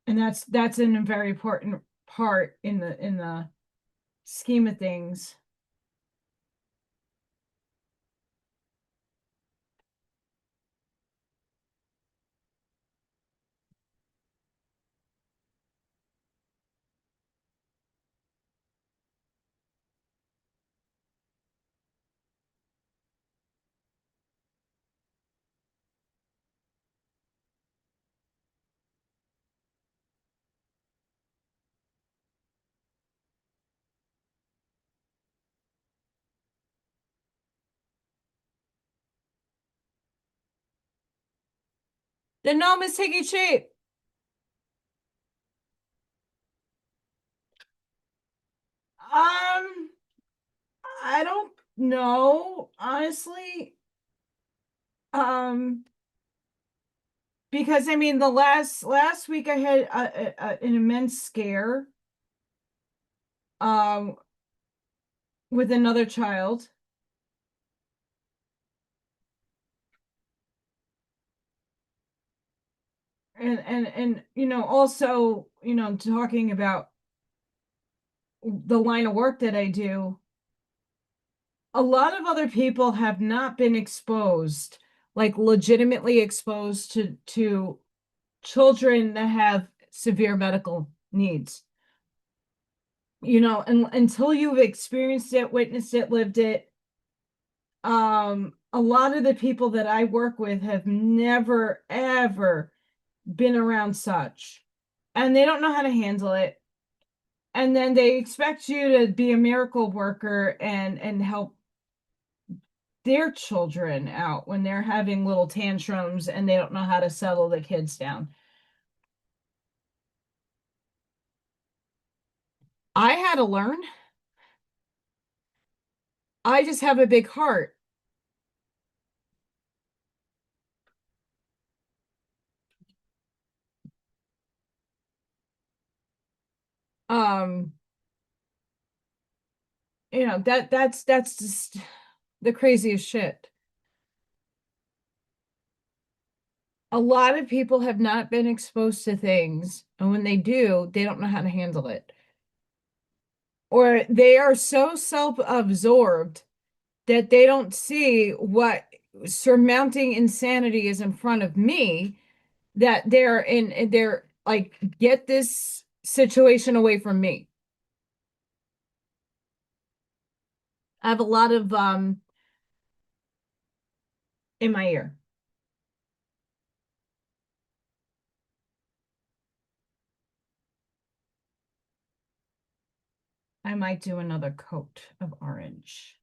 And that's a very important part in the scheme of things. The gnome is taking shape. I don't know, honestly. Um, because I mean, the last week I had an immense scare um with another child. And also, talking about the line of work that I do, a lot of other people have not been exposed, like legitimately exposed to children that have severe medical needs. And until you've experienced it, witnessed it, lived it, a lot of the people that I work with have never ever been around such, and they don't know how to handle it. And then they expect you to be a miracle worker and help their children out when they're having little tantrums and they don't know how to settle the kids down. I had to learn. I just have a big heart. Um, that's just the craziest shit. A lot of people have not been exposed to things, and when they do, they don't know how to handle it. Or they are so self-absorbed that they don't see what surmounting insanity is in front of me, that they're like, get this situation away from me. I have a lot of in my ear. I might do another coat of orange.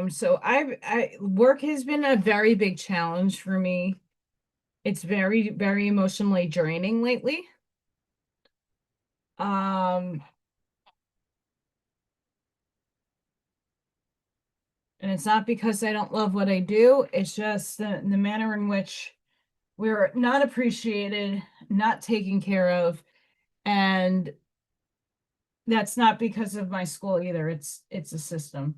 So I work has been a very big challenge for me. It's very, very emotionally draining lately. Um, and it's not because I don't love what I do. It's just the manner in which We're not appreciated, not taken care of, and that's not because of my school either. It's a system.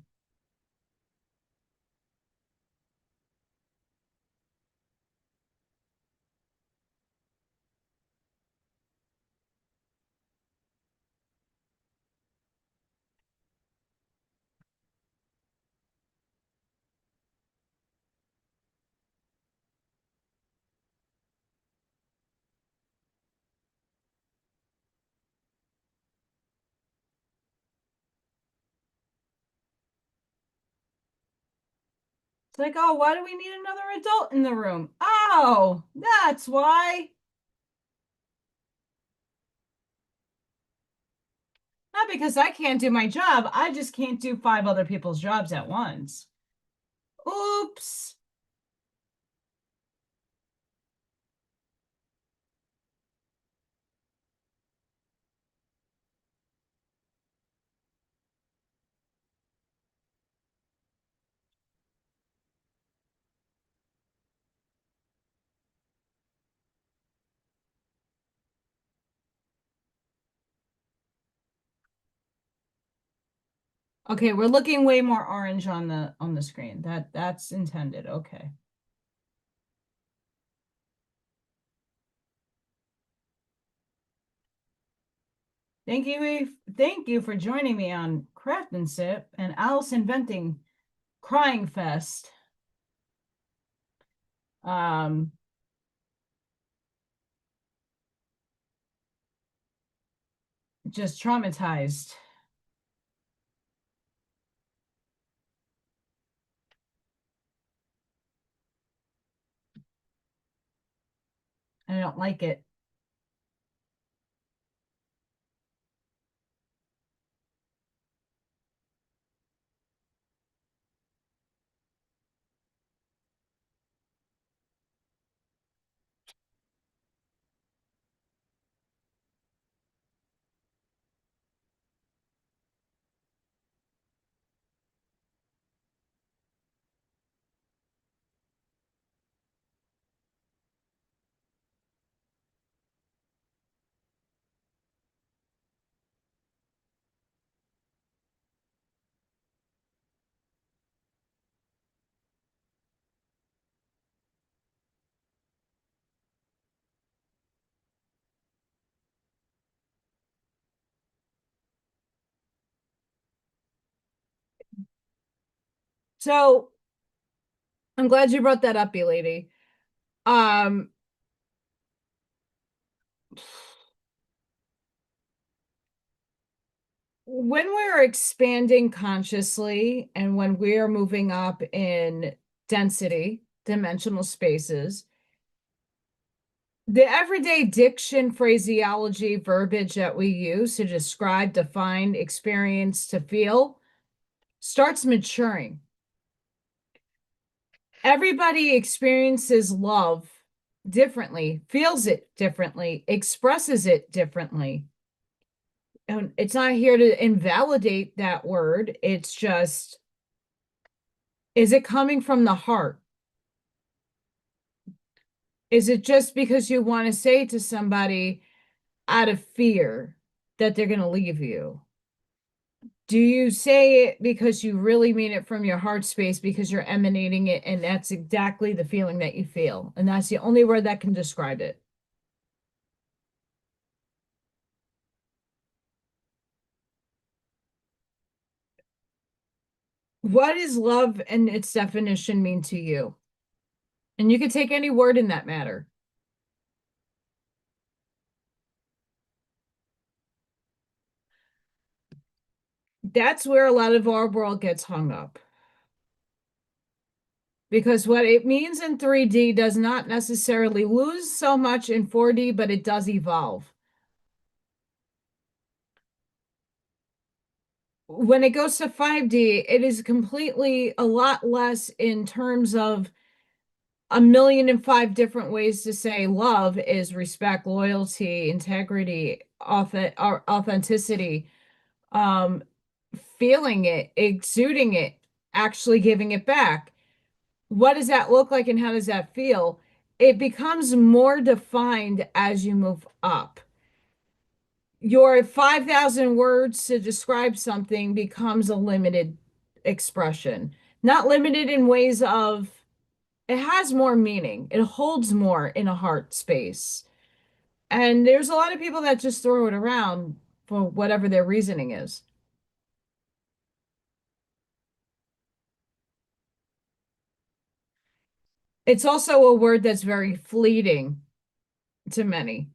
It's like, oh, why do we need another adult in the room? Oh, that's why. Not because I can't do my job. I just can't do five other people's jobs at once. Oops. Okay, we're looking way more orange on the screen. That's intended. Okay. Thank you for joining me on Craft and Sip and Alice Inventing Crying Fest. Um, just traumatized. I don't like it. So I'm glad you brought that up, you lady. Um, when we're expanding consciously and when we're moving up in density, dimensional spaces, the everyday diction, phraseology, verbiage that we use to describe, define, experience, to feel starts maturing. Everybody experiences love differently, feels it differently, expresses it differently. And it's not here to invalidate that word. It's just, is it coming from the heart? Is it just because you want to say to somebody out of fear that they're going to leave you? Do you say it because you really mean it from your heart space because you're emanating it and that's exactly the feeling that you feel? And that's the only word that can describe it. What does love and its definition mean to you? And you can take any word in that matter. That's where a lot of our world gets hung up. Because what it means in 3D does not necessarily lose so much in 4D, but it does evolve. When it goes to 5D, it is completely a lot less in terms of a million and five different ways to say love is respect, loyalty, integrity, authenticity, um, feeling it, exuding it, actually giving it back. What does that look like and how does that feel? it becomes more defined as you move up. Your 5,000 words to describe something becomes a limited expression. Not limited in ways of it has more meaning. It holds more in a heart space. And there's a lot of people that just throw it around for whatever their reasoning is. It's also a word that's very fleeting to many.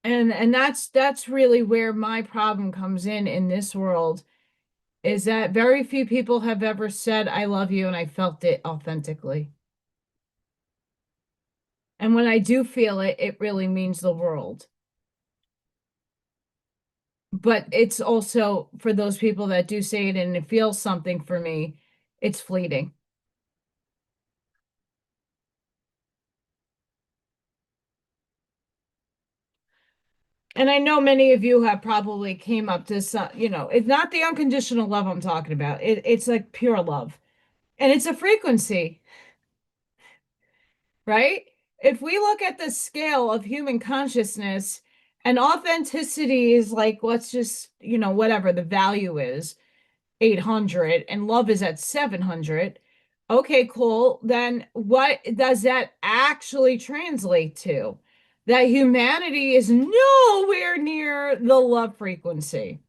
And that's really where my problem comes in this world is that very few people have ever said I love you and I felt it authentically. And when I do feel it, it really means the world. But it's also for those people that do say it and it feels something for me, it's fleeting. And I know many of you have probably came up to some, it's not the unconditional love I'm talking about. It's like pure love. And it's a frequency, right? If we look at the scale of human consciousness and authenticity is like, let's just, whatever the value is, 800 and love is at 700. Okay, cool. Then what does that actually translate to? That humanity is nowhere near the love frequency.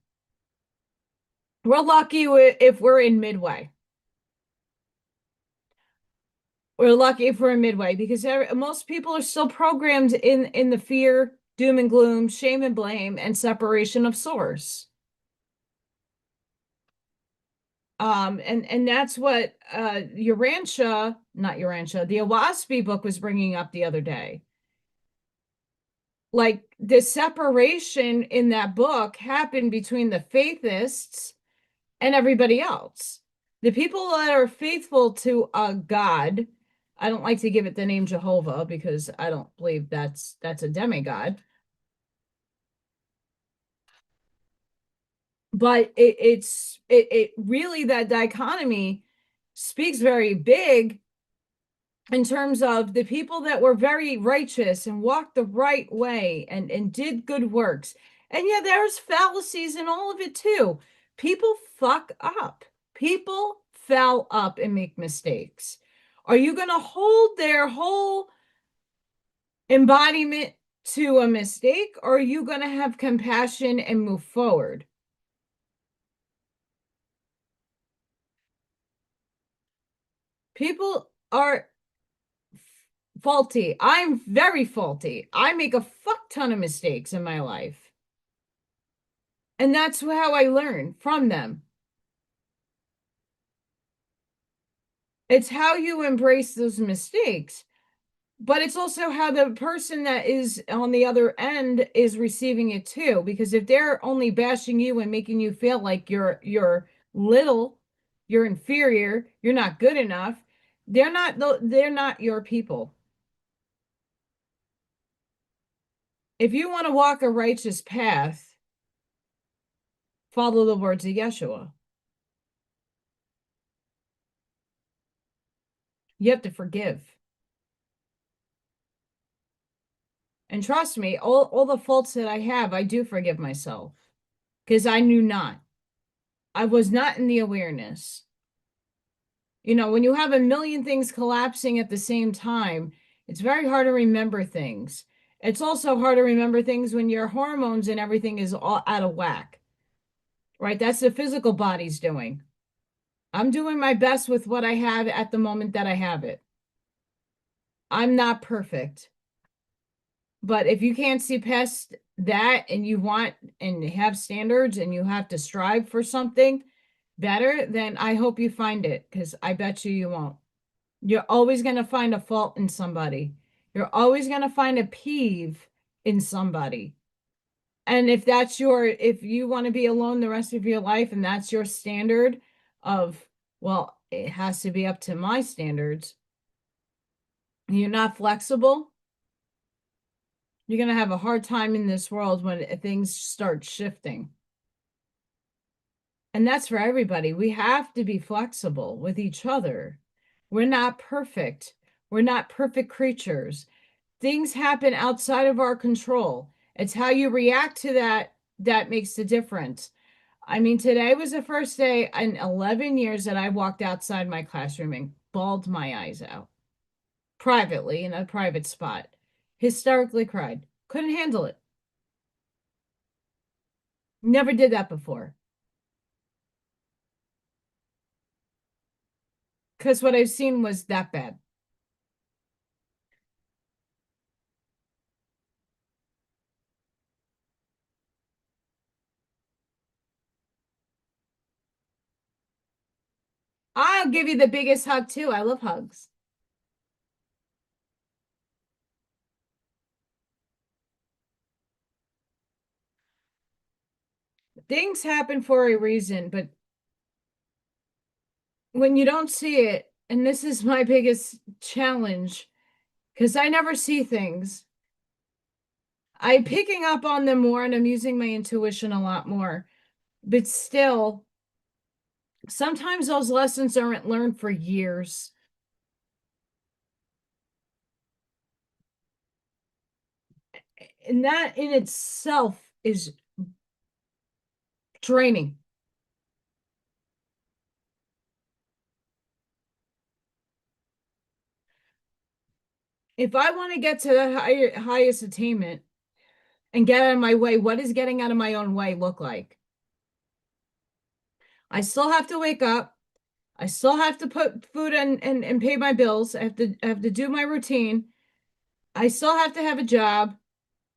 We're lucky if we're in midway. We're lucky if we're in midway because most people are still programmed in the fear, doom and gloom, shame and blame, and separation of source. And that's what not Urantia, the Awaspi book was bringing up the other day. Like the separation in that book happened between the faithists and everybody else. The people that are faithful to a God, I don't like to give it the name Jehovah because I don't believe that's a demigod. But it really that dichotomy speaks very big in terms of the people that were very righteous and walked the right way and did good works. And yeah, there's fallacies in all of it too. People fuck up. People foul up and make mistakes. Are you going to hold their whole embodiment to a mistake, or are you going to have compassion and move forward? People are faulty. I'm very faulty. I make a fuck ton of mistakes in my life. And that's how I learn from them. It's how you embrace those mistakes, but it's also how the person that is on the other end is receiving it too. Because if they're only bashing you and making you feel like you're little, you're inferior, you're not good enough, they're not your people. If you want to walk a righteous path, follow the words of Yeshua. You have to forgive. And trust me, all the faults that I have, I do forgive myself because I knew not. I was not in the awareness. When you have a million things collapsing at the same time, it's very hard to remember things. It's also hard to remember things when your hormones and everything is all out of whack, right? That's the physical body's doing. I'm doing my best with what I have at the moment that I have it. I'm not perfect. But if you can't see past that and you want and have standards and you have to strive for something better, then I hope you find it because I bet you won't. You're always going to find a fault in somebody. You're always going to find a peeve in somebody. And if you want to be alone the rest of your life and that's your standard of, well, it has to be up to my standards, you're not flexible, you're going to have a hard time in this world when things start shifting. And that's for everybody. We have to be flexible with each other. We're not perfect. We're not perfect creatures. Things happen outside of our control. It's how you react to that that makes the difference. I mean, today was the first day in 11 years that I walked outside my classroom and bawled my eyes out privately in a private spot. Hysterically cried. Couldn't handle it. Never did that before. Because what I've seen was that bad. I'll give you the biggest hug too. I love hugs. Things happen for a reason, but when you don't see it, and this is my biggest challenge, because I never see things, I'm picking up on them more and I'm using my intuition a lot more. But still, sometimes those lessons aren't learned for years. And that in itself is draining. If I want to get to the highest attainment and get out of my way, what does getting out of my own way look like? I still have to wake up. I still have to put food in and pay my bills. I have to do my routine. I still have to have a job.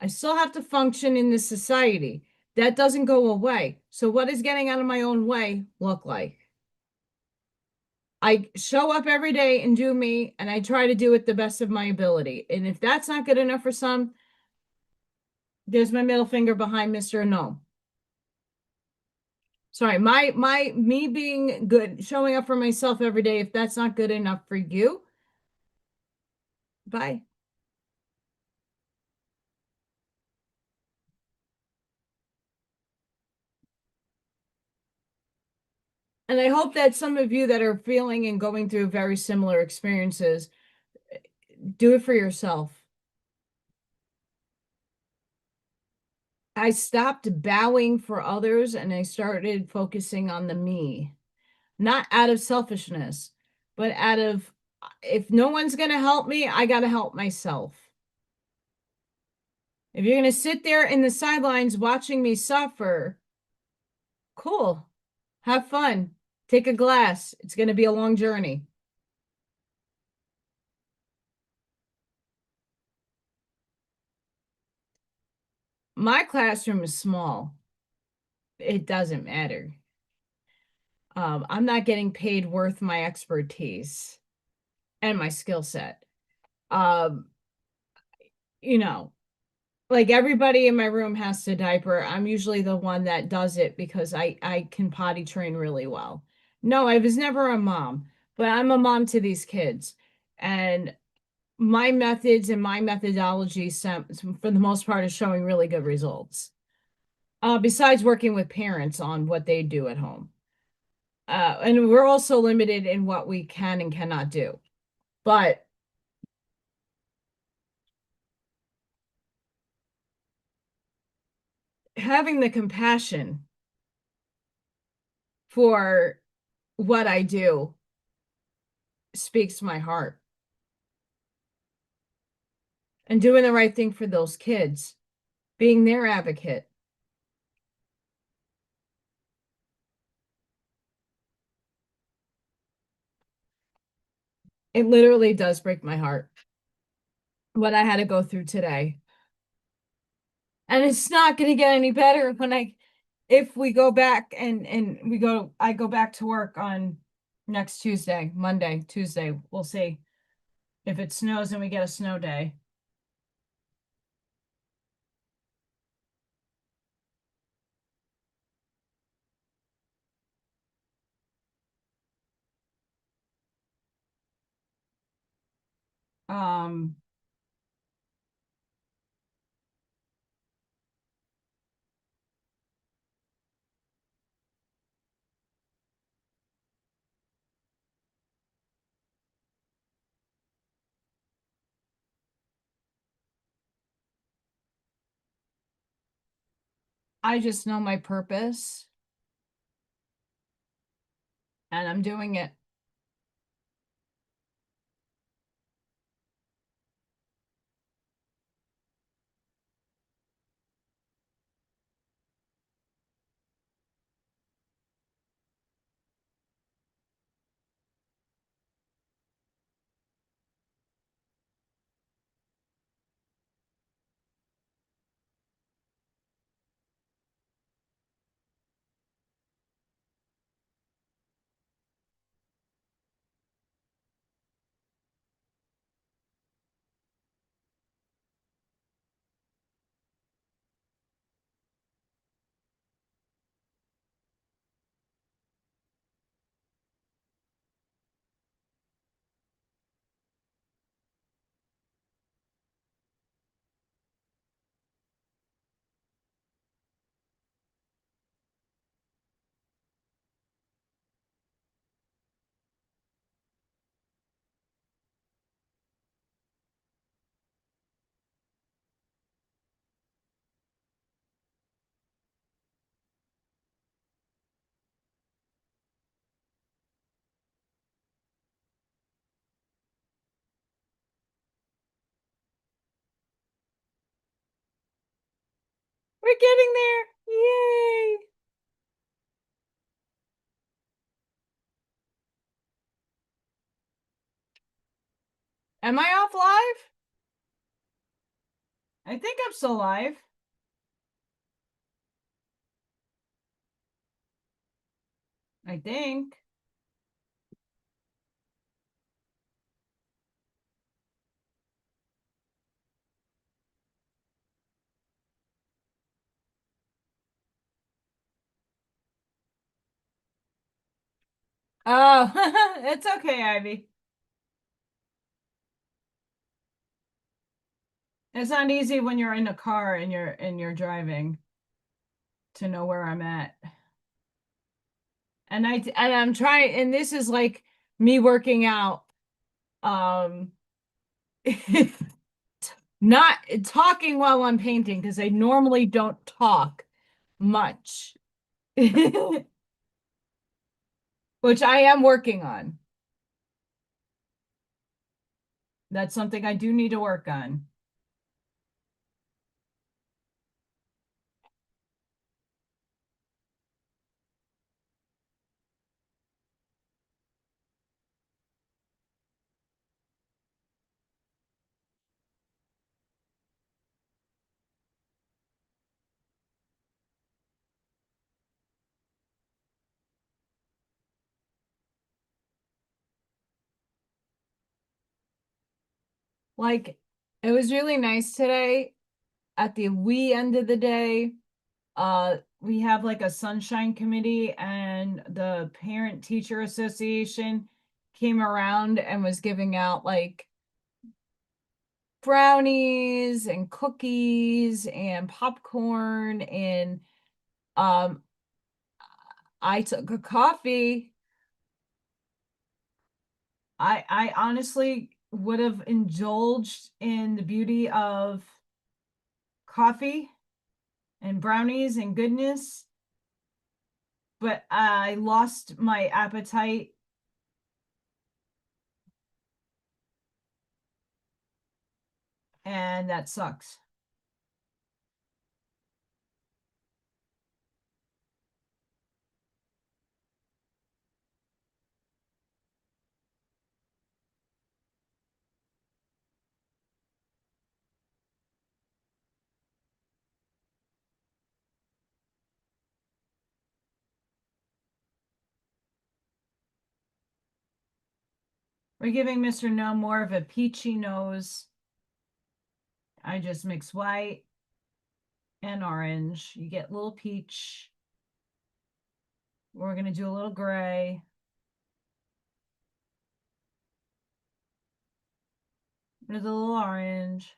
I still have to function in this society. That doesn't go away. So what does getting out of my own way look like? I show up every day and do me, and I try to do it the best of my ability. And if that's not good enough for some, there's my middle finger behind Mr. No. Sorry, my me being good, showing up for myself every day, if that's not good enough for you, bye. And I hope that some of you that are feeling and going through very similar experiences, do it for yourself. I stopped bowing for others and I started focusing on the me, not out of selfishness, but out of if no one's going to help me, I got to help myself. If you're going to sit there in the sidelines watching me suffer, cool. Have fun. Take a glass. It's going to be a long journey. My classroom is small. It doesn't matter. I'm not getting paid worth my expertise and my skill set. Um, you know, like everybody in my room has to diaper. I'm usually the one that does it because I can potty train really well. No, I was never a mom, but I'm a mom to these kids. And my methods and my methodology for the most part is showing really good results. Besides working with parents on what they do at home. And we're also limited in what we can and cannot do. But having the compassion for what I do speaks to my heart. And doing the right thing for those kids, being their advocate. It literally does break my heart what I had to go through today. And it's not going to get any better if we go back and I go back to work on next Tuesday, Monday, Tuesday. We'll see if it snows and we get a snow day. Um, I just know my purpose and I'm doing it. We're getting there. Yay. Am I off live? I think I'm still live. I think. Oh, it's okay, Ivy. It's not easy when you're in a car and you're driving to know where I'm at. And I'm trying, and this is like me working out. Um not talking while I'm painting because I normally don't talk much. Which I am working on. That's something I do need to work on. Like, it was really nice today at the wee end of the day. We have like a sunshine committee, and the parent teacher association came around and was giving out like brownies and cookies and popcorn, and um I took a coffee. I honestly would have indulged in the beauty of coffee and brownies and goodness, but I lost my appetite, and that sucks. We're giving Mr. No more of a peachy nose. I just mix white and orange. You get a little peach. We're going to do a little gray. There's a little orange.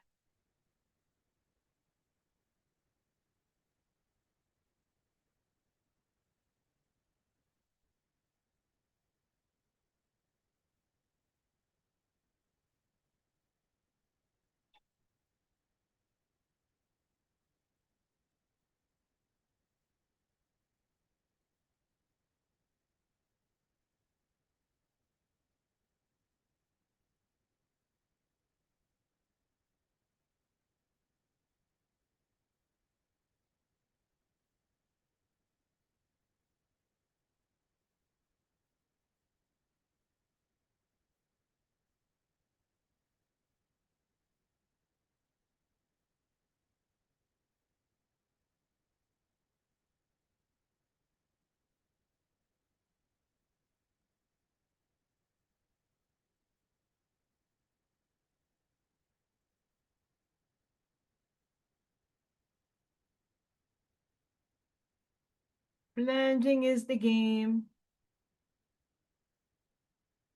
Blending is the game.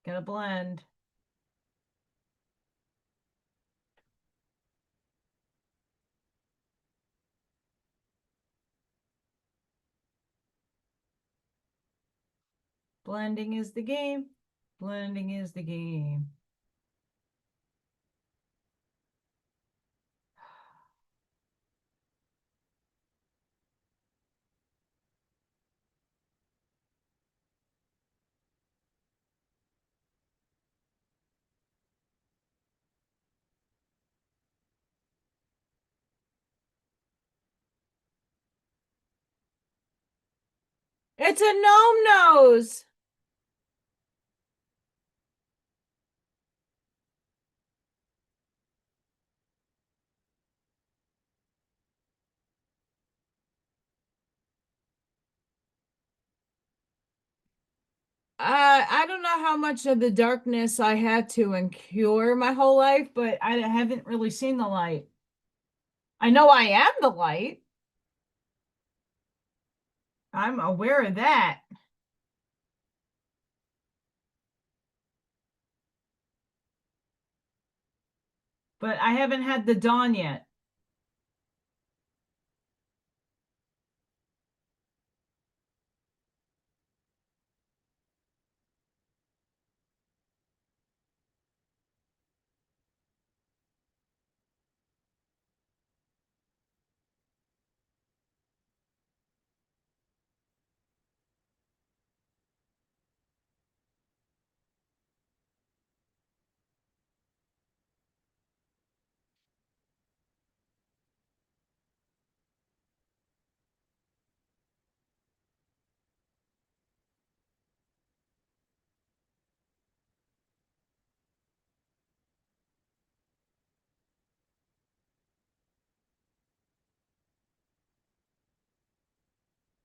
Gotta blend. Blending is the game. Blending is the game. It's a gnome nose. I don't know how much of the darkness I had to endure my whole life, but I haven't really seen the light. I know I am the light. I'm aware of that. But I haven't had the dawn yet.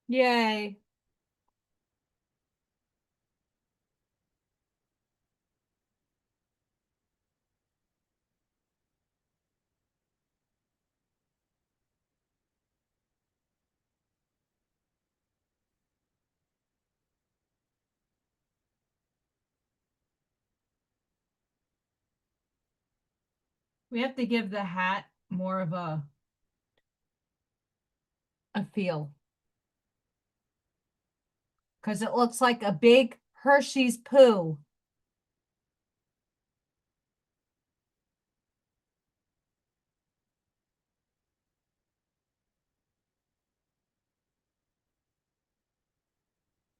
Yay. We have to give the hat more of a feel. Because it looks like a big Hershey's poo.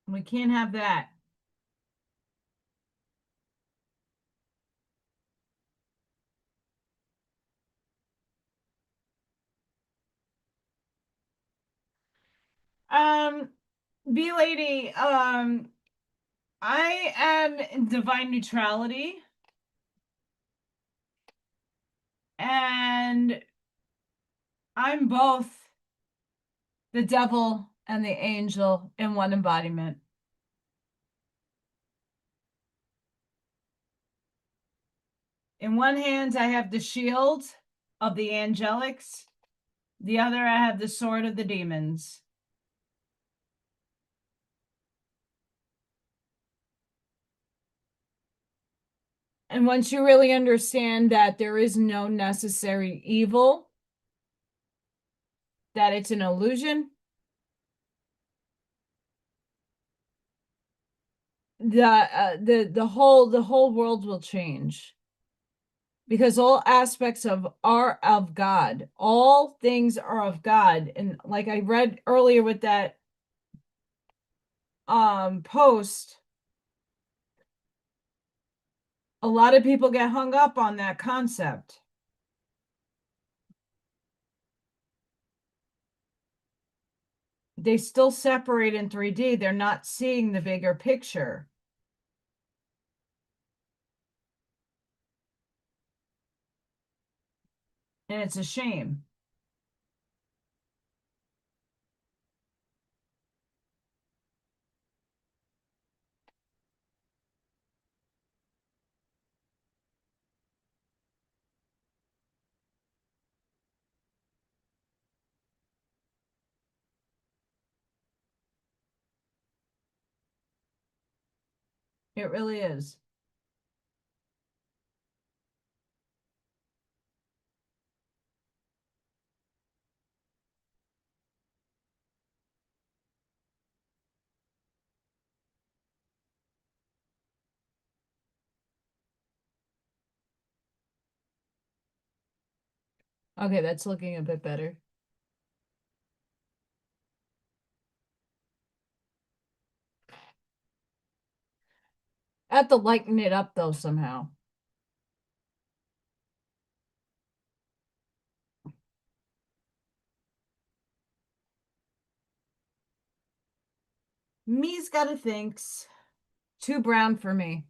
We can't have that. Um, B lady, I am in divine neutrality. And I'm both the devil and the angel in one embodiment. In one hand, I have the shield of the angelics. The other, I have the sword of the demons. And once you really understand that there is no necessary evil, that it's an illusion, the whole world will change. Because all aspects are of God. All things are of God. And like I read earlier with that post, a lot of people get hung up on that concept. They still separate in 3D. They're not seeing the bigger picture. And it's a shame. It really is. Okay, that's looking a bit better. I have to lighten it up though somehow. Me's gotta thinks. Too brown for me.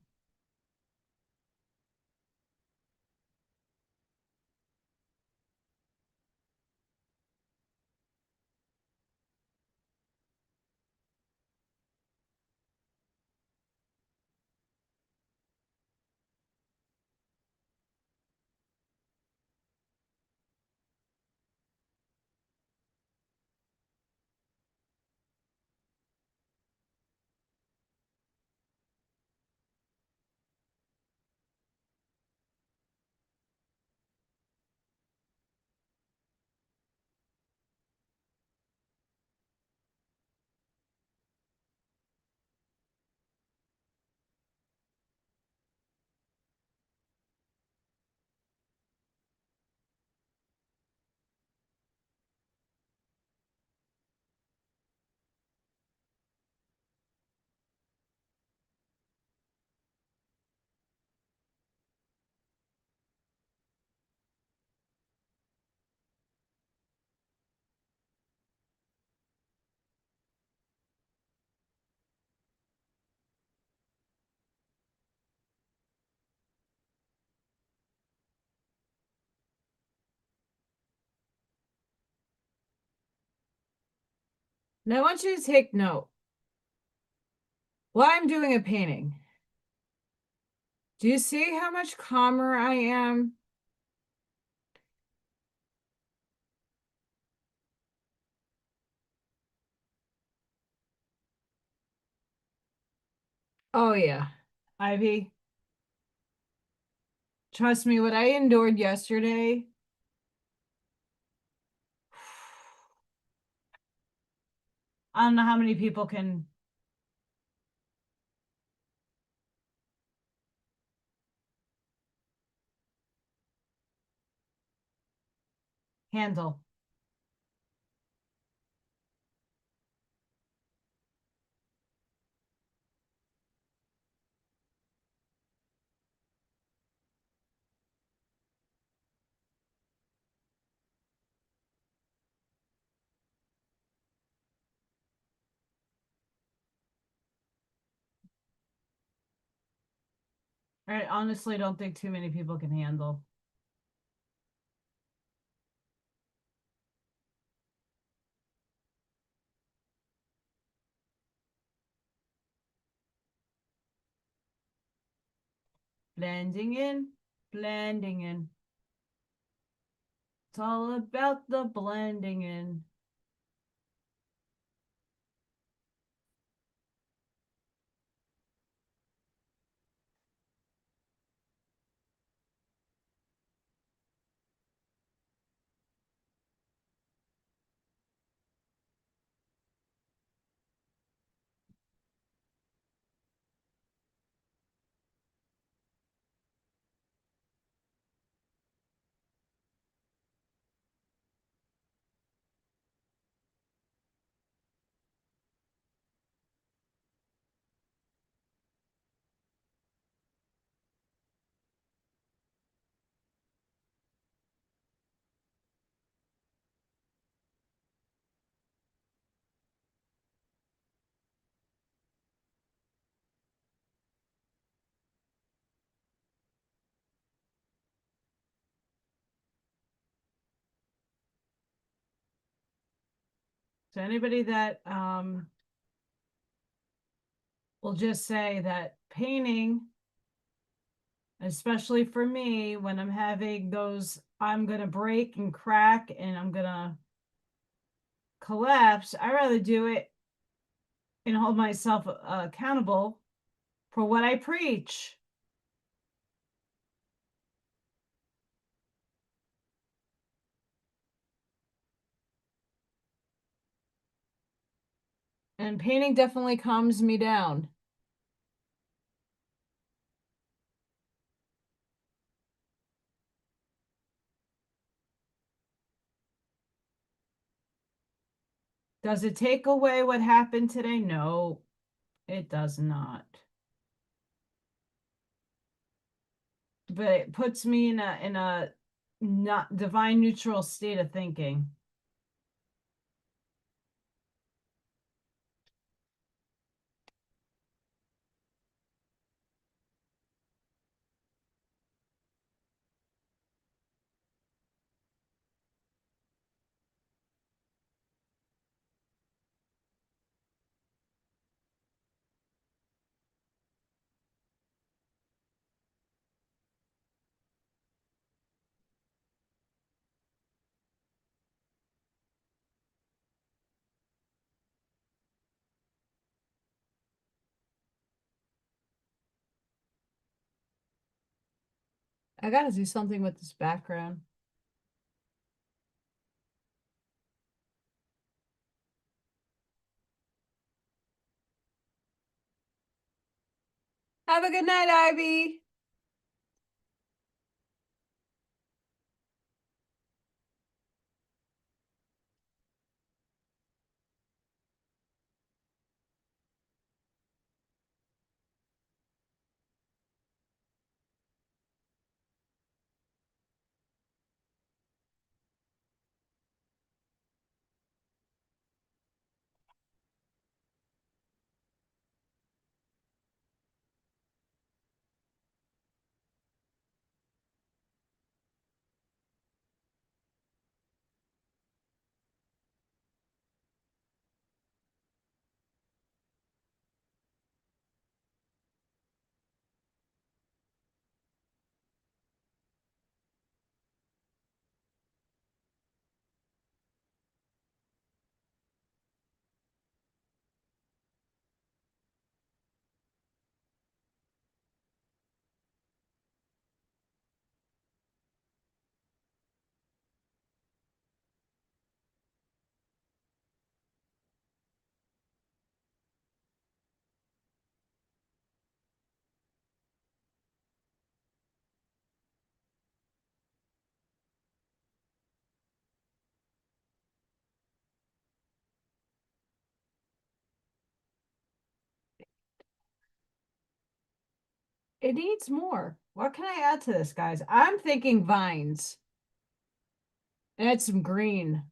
Now I want you to take note. While I'm doing a painting, do you see how much calmer I am? Oh yeah. Ivy, trust me, what I endured yesterday. I don't know how many people can handle. I honestly don't think too many people can handle. Blending in, blending in. It's all about the blending in. So anybody that will just say that painting, especially for me, when I'm having those, I'm gonna break and crack and I'm gonna collapse, I rather do it and hold myself accountable for what I preach. And painting definitely calms me down. Does it take away what happened today? No, it does not. But it puts me in a not divine neutral state of thinking. I gotta do something with this background. Have a good night, Ivy. It needs more. What can I add to this, guys? I'm thinking vines. Add some green.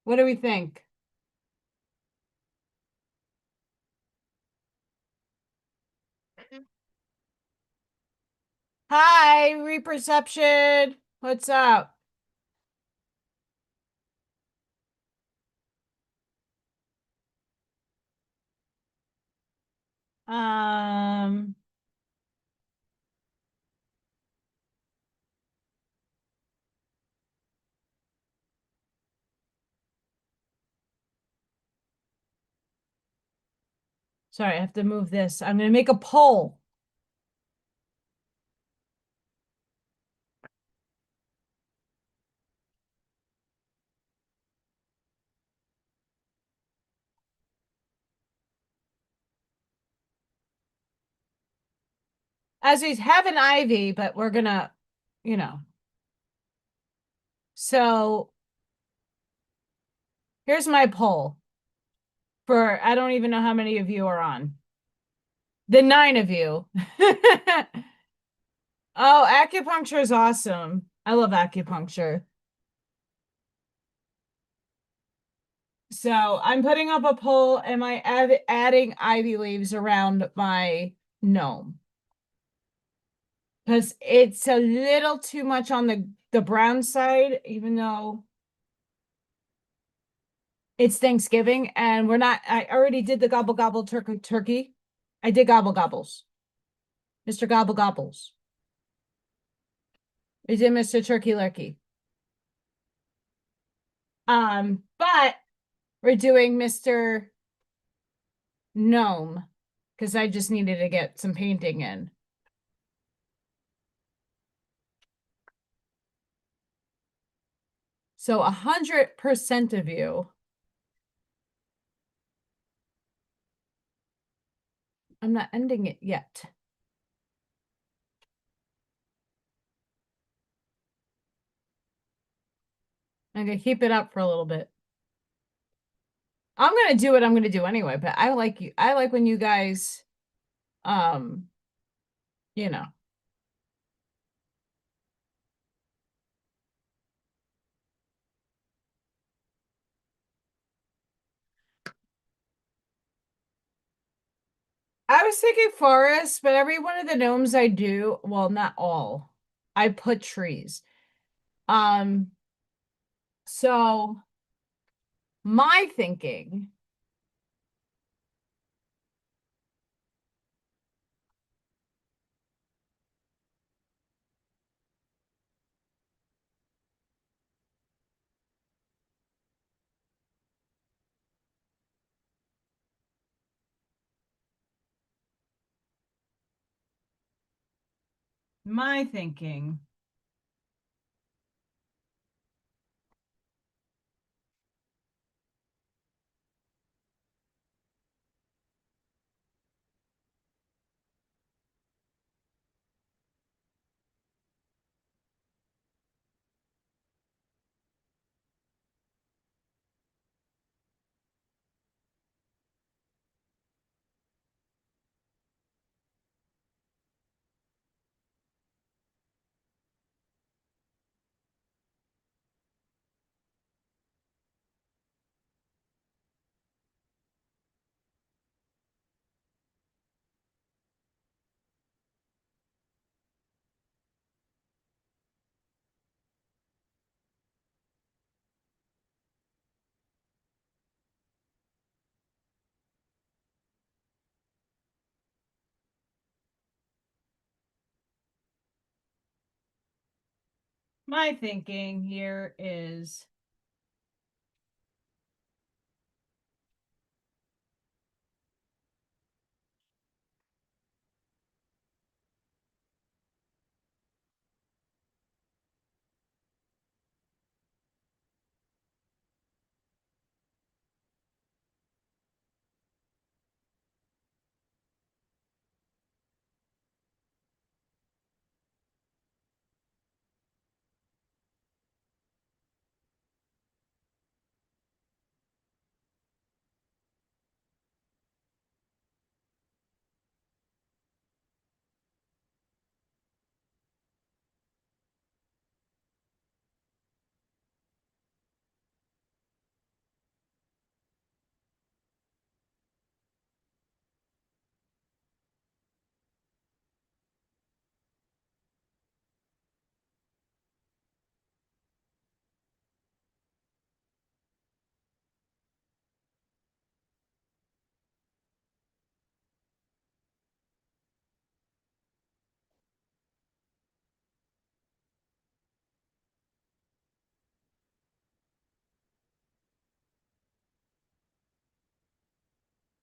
What do we think? Hi, Reperception. What's up? Um, sorry, I have to move this. I'm gonna make a poll. As we have an ivy, but we're gonna, you know. So here's my poll for I don't even know how many of you are on. The 9 of you. Oh, acupuncture is awesome. I love acupuncture. So I'm putting up a poll. Am I adding ivy leaves around my gnome? Because it's a little too much on the brown side, even though it's Thanksgiving and we're not. I already did the gobble gobble turkey. I did gobble gobbles. Mr. Gobble Gobbles. I did Mr. Turkey Lurkey. But we're doing Mr. Gnome. because I just needed to get some painting in. So 100% of you. I'm not ending it yet. I'm gonna keep it up for a little bit. I'm gonna do what I'm gonna do anyway, but I like you. I like when you guys, um, you know. I was thinking forest, but every one of the gnomes I do, well, not all. I put trees. Um, so my thinking, my thinking. My thinking here is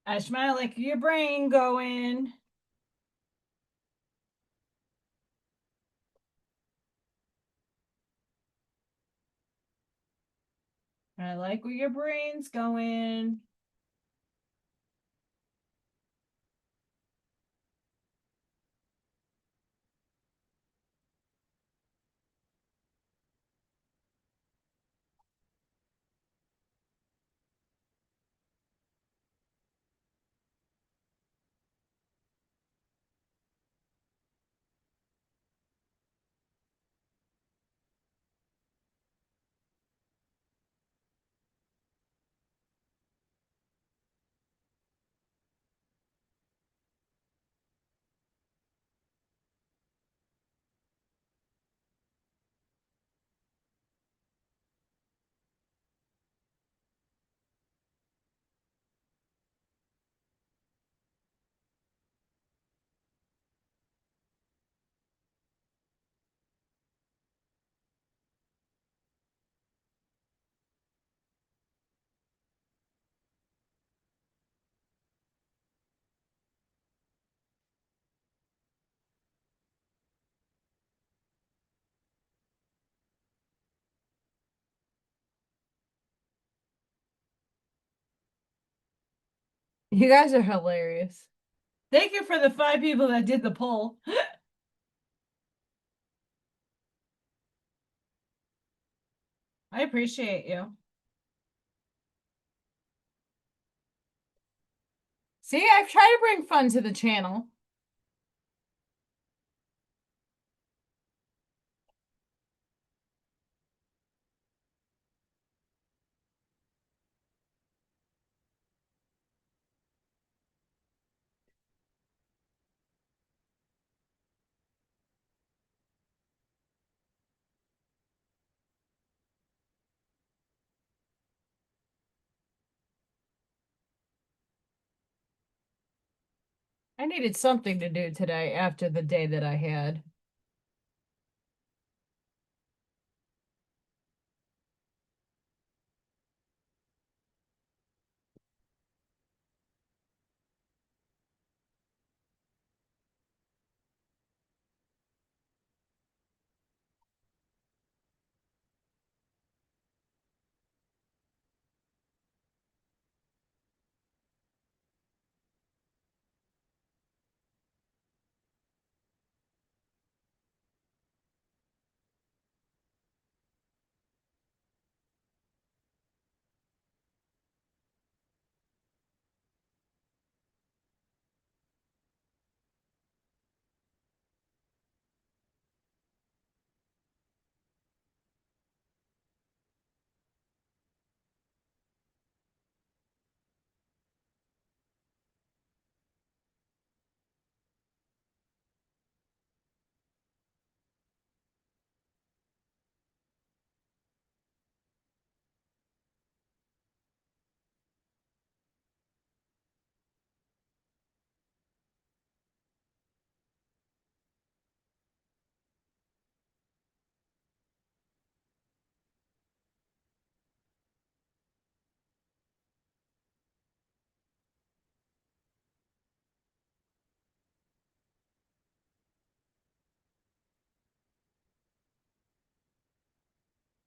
I smell like your brain going. I like where your brain's going. You guys are hilarious. Thank you for the 5 people that did the poll. I appreciate you. See, I've tried to bring fun to the channel. I needed something to do today after the day that I had.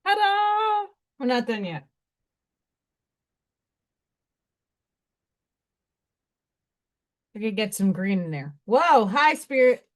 Ta-da! We're not done yet. I could get some green in there. Whoa, hi, Spirit.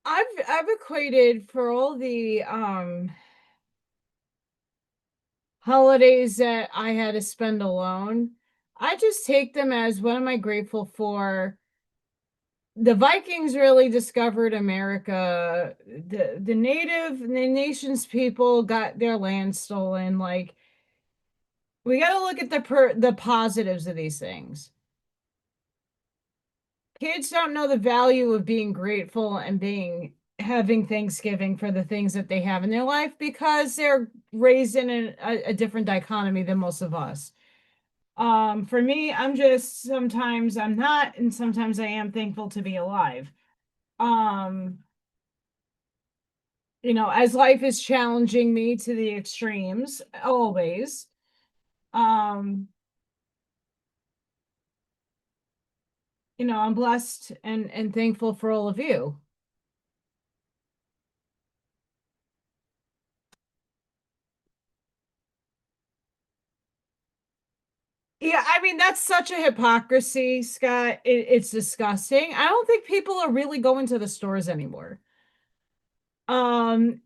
I've equated for all the holidays that I had to spend alone. I just take them as what am I grateful for? The Vikings really discovered America. The nation's people got their land stolen. Like we got to look at the positives of these things. Kids don't know the value of being grateful and being having Thanksgiving for the things that they have in their life because they're raised in a different dichotomy than most of us. For me, I'm just sometimes I'm not, and sometimes I am thankful to be alive. Um, as life is challenging me to the extremes, always. Um, I'm blessed and thankful for all of you. Yeah, I mean that's such a hypocrisy, Scott. It's disgusting. I don't think people are really going to the stores anymore. Um,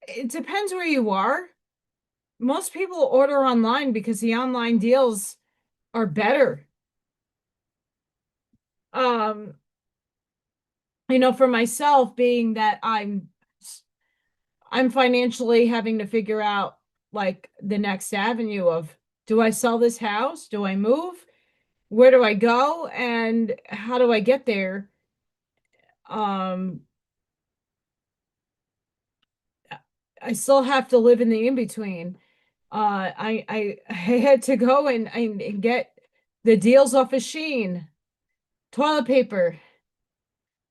it depends where you are. Most people order online because the online deals are better. Um, for myself, being that I'm financially having to figure out like the next avenue of Do I sell this house? Do I move? Where do I go? And how do I get there? Um, I still have to live in the in-between. I had to go and get the deals off of Shein, toilet paper.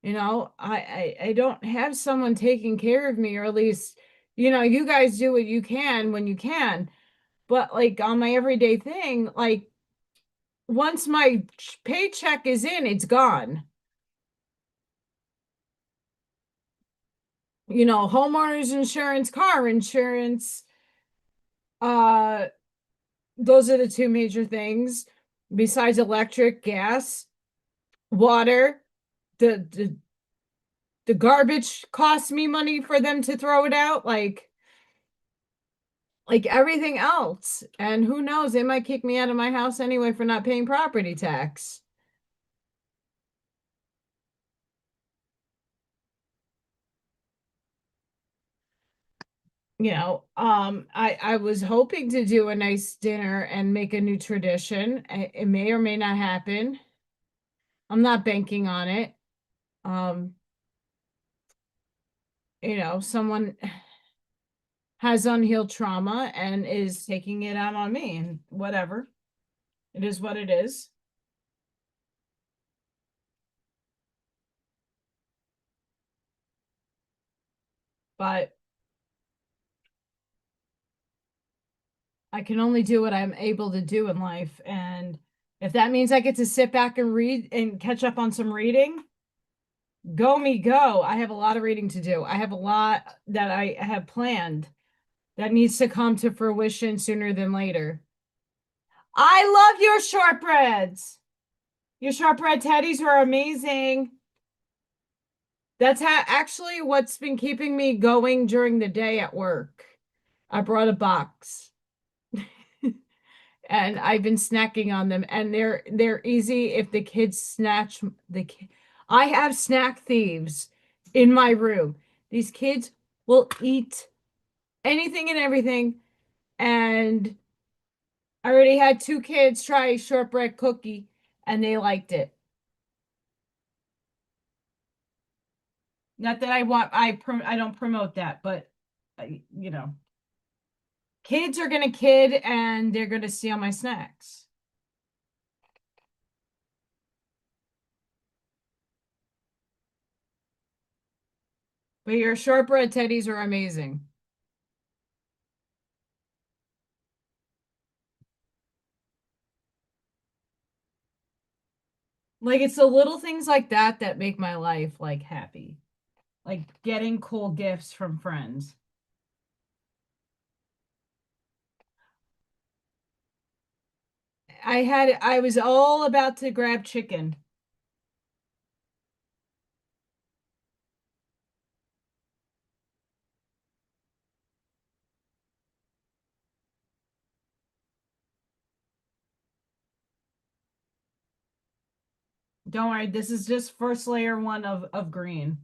I don't have someone taking care of me, or at least, you guys do what you can when you can. But like on my everyday thing, like once my paycheck is in, it's gone. Homeowners insurance, car insurance, uh, those are the two major things besides electric, gas, water. The garbage costs me money for them to throw it out, like everything else. And who knows, they might kick me out of my house anyway for not paying property tax. I was hoping to do a nice dinner and make a new tradition. It may or may not happen. I'm not banking on it. Um, someone has unhealed trauma and is taking it out on me, and whatever. It is what it is. But I can only do what I'm able to do in life. And if that means I get to sit back and read and catch up on some reading, go me go. I have a lot of reading to do. I have a lot that I have planned that needs to come to fruition sooner than later. I love your shortbreads. Your shortbread teddies were amazing. That's actually what's been keeping me going during the day at work. I brought a box and I've been snacking on them, and they're easy if the kids snatch I have snack thieves in my room. These kids will eat anything and everything, and I already had two kids try shortbread cookie and they liked it. Not that I don't promote that, but kids are gonna kid and they're gonna steal my snacks. But your shortbread teddies are amazing. Like it's the little things like that that make my life like happy. Like getting cool gifts from friends. I was all about to grab chicken. Don't worry, this is just first layer one of green.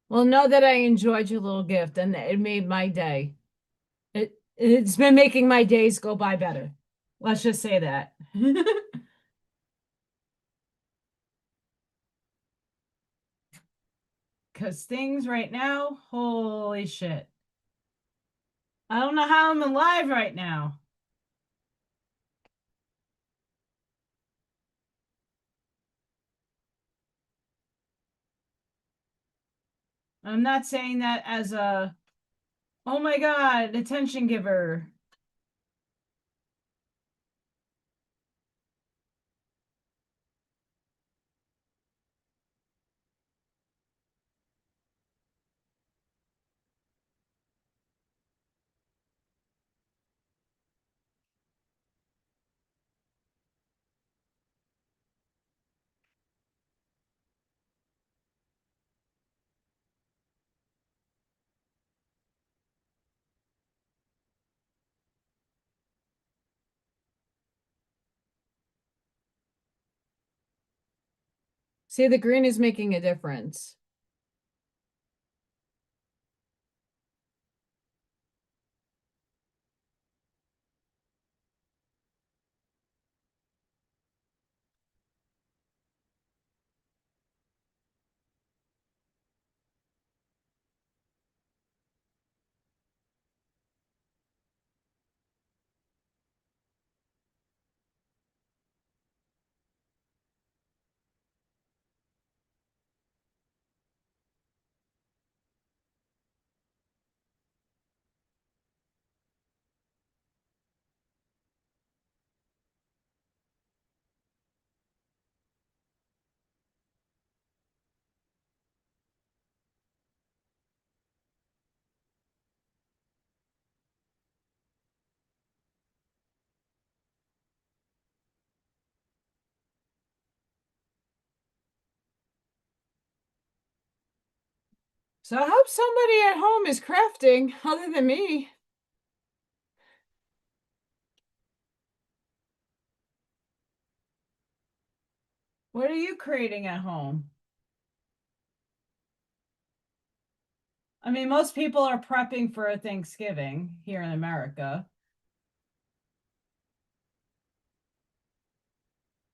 Well, know that I enjoyed your little gift and it made my day. It's been making my days go by better. Let's just say that. Because things right now, holy shit. I don't know how I'm alive right now. I'm not saying that as a, oh my God, attention giver. See, the green is making a difference. So I hope somebody at home is crafting other than me. What are you creating at home? I mean, most people are prepping for Thanksgiving here in America.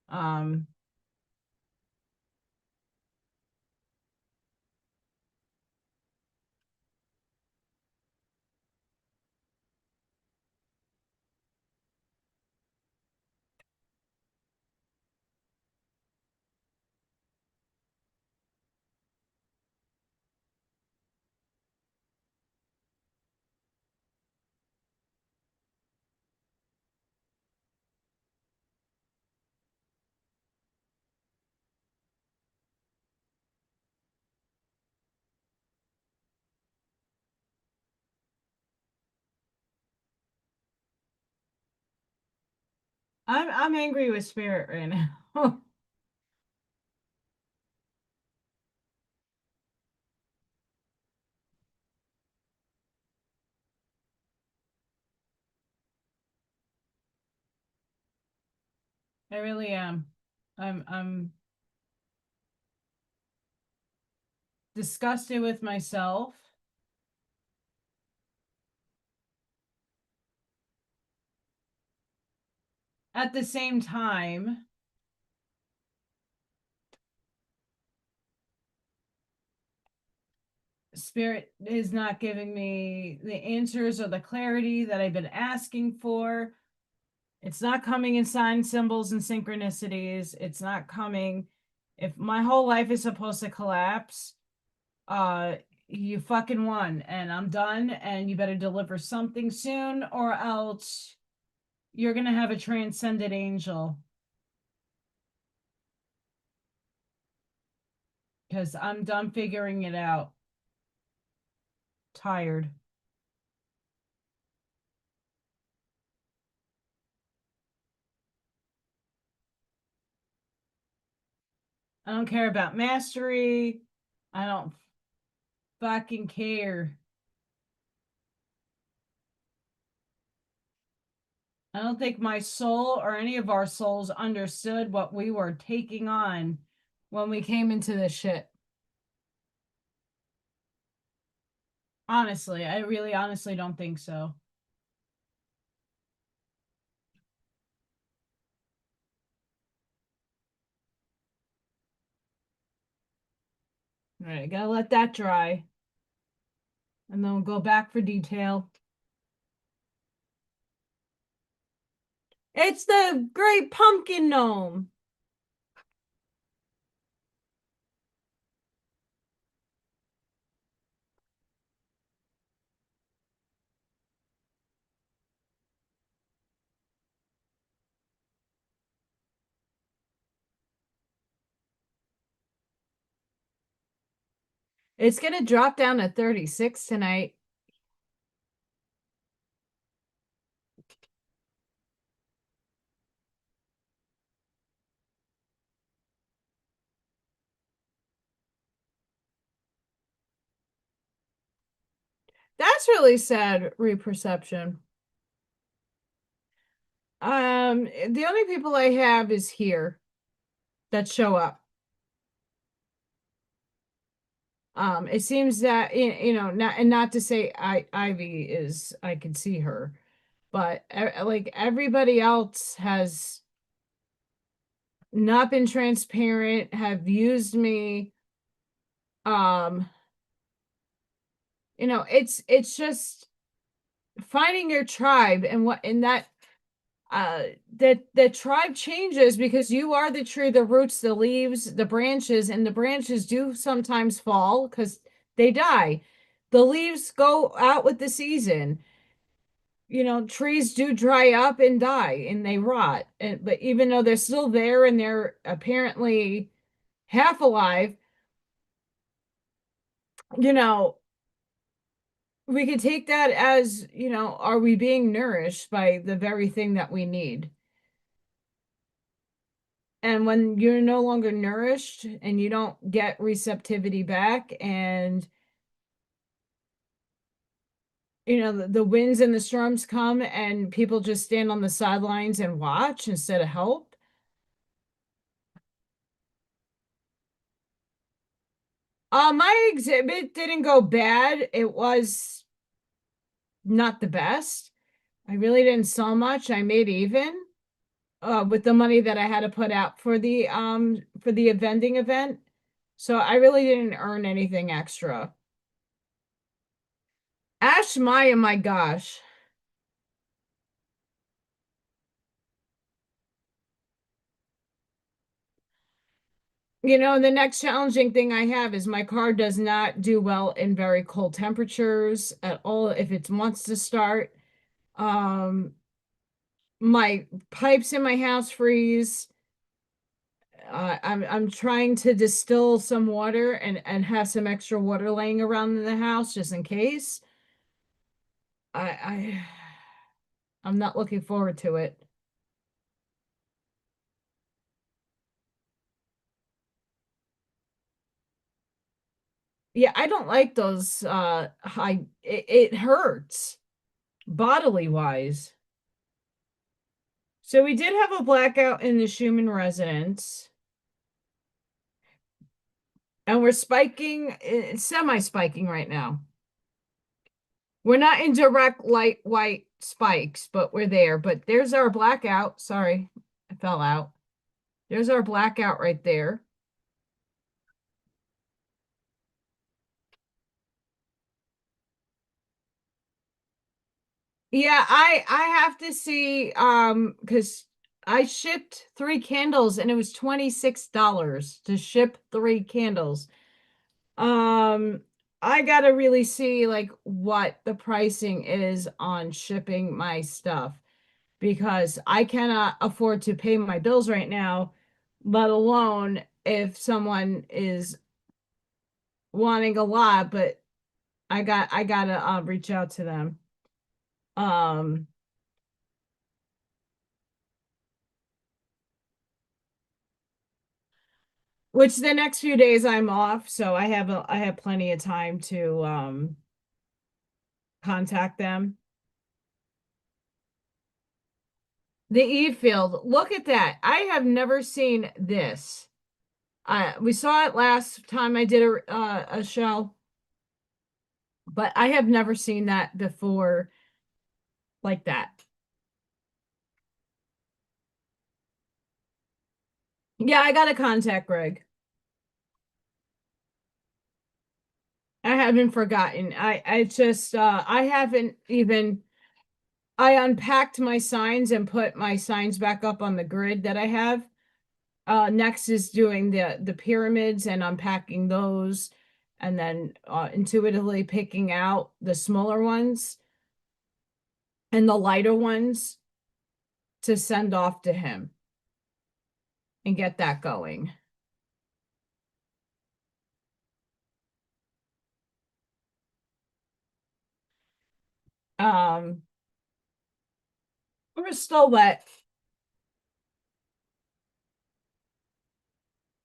Um, I'm angry with Spirit right now. I really am. I'm disgusted with myself. At the same time, Spirit is not giving me the answers or the clarity that I've been asking for. It's not coming in sign symbols and synchronicities. It's not coming. If my whole life is supposed to collapse, you fucking won and I'm done and you better deliver something soon or else you're gonna have a transcended angel. Because I'm done figuring it out. Tired. I don't care about mastery. I don't fucking care. I don't think my soul or any of our souls understood what we were taking on when we came into this shit. Honestly, I really honestly don't think so. All right, gotta let that dry. And then we'll go back for detail. It's the Great Pumpkin Gnome. It's gonna drop down to 36 tonight. That's really sad reperception. The only people I have is here that show up. It seems that not and not to say Ivy is I can see her, but like everybody else has not been transparent, have used me. Um, it's just finding your tribe and what and that that the tribe changes because you are the tree, the roots, the leaves, the branches, and the branches do sometimes fall because they die. The leaves go out with the season. Trees do dry up and die and they rot. But even though they're still there and they're apparently half alive, you know, we could take that as, are we being nourished by the very thing that we need? And when you're no longer nourished and you don't get receptivity back, and the winds and the storms come and people just stand on the sidelines and watch instead of help. My exhibit didn't go bad. It was not the best. I really didn't sell much. I made even with the money that I had to put out for the vending event. So I really didn't earn anything extra. Ash Maya, my gosh. The next challenging thing I have is my car does not do well in very cold temperatures at all if it wants to start. Um, my pipes in my house freeze. I'm trying to distill some water and have some extra water laying around in the house just in case. I I'm not looking forward to it. Yeah, I don't like those high it hurts bodily wise. So we did have a blackout in the Schumann residence, and we're spiking, semi-spiking right now. We're not in direct light white spikes, but we're there. But there's our blackout. Sorry, I fell out. There's our blackout right there. Yeah, I have to see because I shipped 3 candles and it was $26 to ship 3 candles. Um, I gotta really see like what the pricing is on shipping my stuff because I cannot afford to pay my bills right now, let alone if someone is wanting a lot, but I gotta reach out to them. Um, which the next few days I'm off, so I have plenty of time to contact them. The E field, look at that. I have never seen this. We saw it last time I did a show, but I have never seen that before like that. Yeah, I gotta contact Greg. I haven't forgotten. I just I haven't even I unpacked my signs and put my signs back up on the grid that I have. Next is doing the pyramids and unpacking those, and then intuitively picking out the smaller ones and the lighter ones to send off to him and get that going. Um, we're still wet.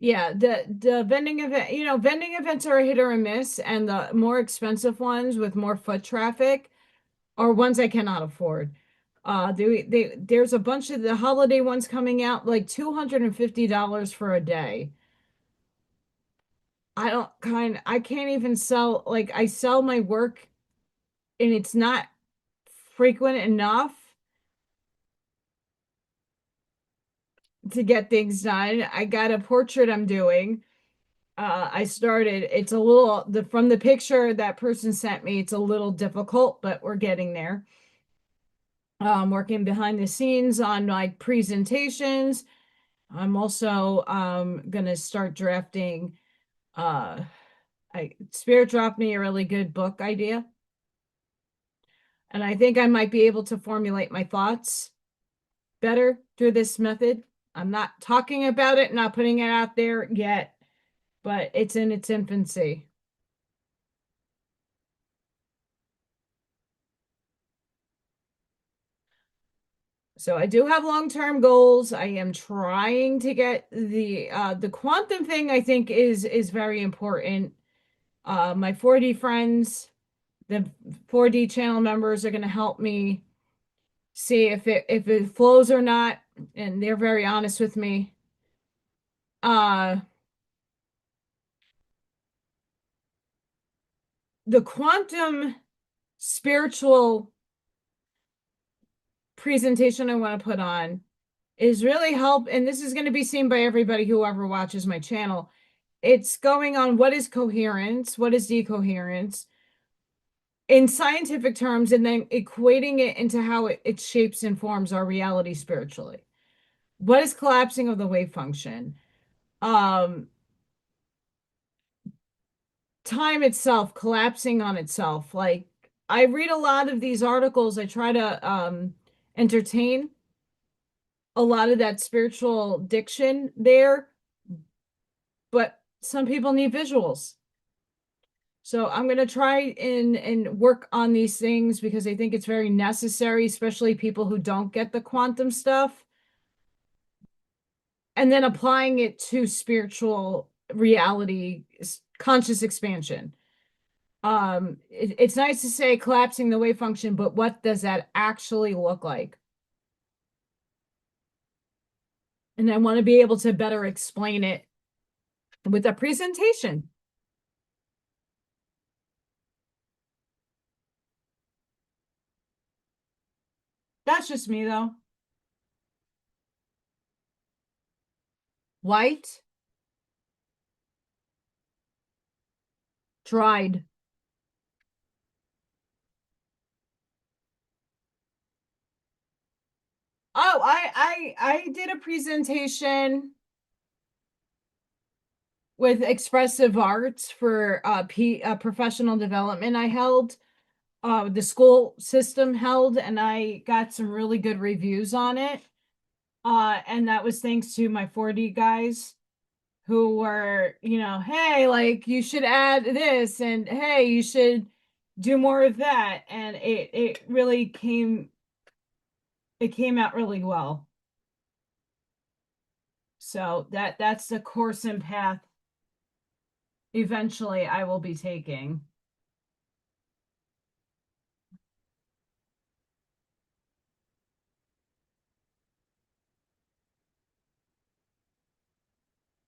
Yeah, the vending event, vending events are a hit or a miss, and the more expensive ones with more foot traffic are ones I cannot afford. There's a bunch of the holiday ones coming out like $250 for a day. I can't even sell, like I sell my work and it's not frequent enough to get things done. I got a portrait I'm doing. I started, it's a little, from the picture that person sent me, it's a little difficult, but we're getting there. Working behind the scenes on my presentations. I'm also gonna start drafting. Spirit dropped me a really good book idea, and I think I might be able to formulate my thoughts better through this method. I'm not talking about it, not putting it out there yet, but it's in its infancy. So I do have long-term goals. I am trying to get the quantum thing, I think is very important. My 4D friends, the 4D channel members are going to help me see if it flows or not, and they're very honest with me. The quantum spiritual presentation I want to put on is really help, and this is going to be seen by everybody whoever watches my channel. It's going on what is coherence, what is decoherence in scientific terms, and then equating it into how it shapes and forms our reality spiritually. What is collapsing of the wave function? Time itself collapsing on itself. Like, I read a lot of these articles. I try to entertain a lot of that spiritual diction there, but some people need visuals. So I'm going to try and work on these things because I think it's very necessary, especially people who don't get the quantum stuff. And then applying it to spiritual reality, conscious expansion. It's nice to say collapsing the wave function, but what does that actually look like? And I want to be able to better explain it with a presentation. That's just me though. White, dried. Oh, I did a presentation with expressive arts for professional development I held. The school system held, and I got some really good reviews on it. And that was thanks to my 4D guys who were, hey, like you should add this, and hey, you should do more of that. And it really came out really well. So that's the course and path eventually I will be taking.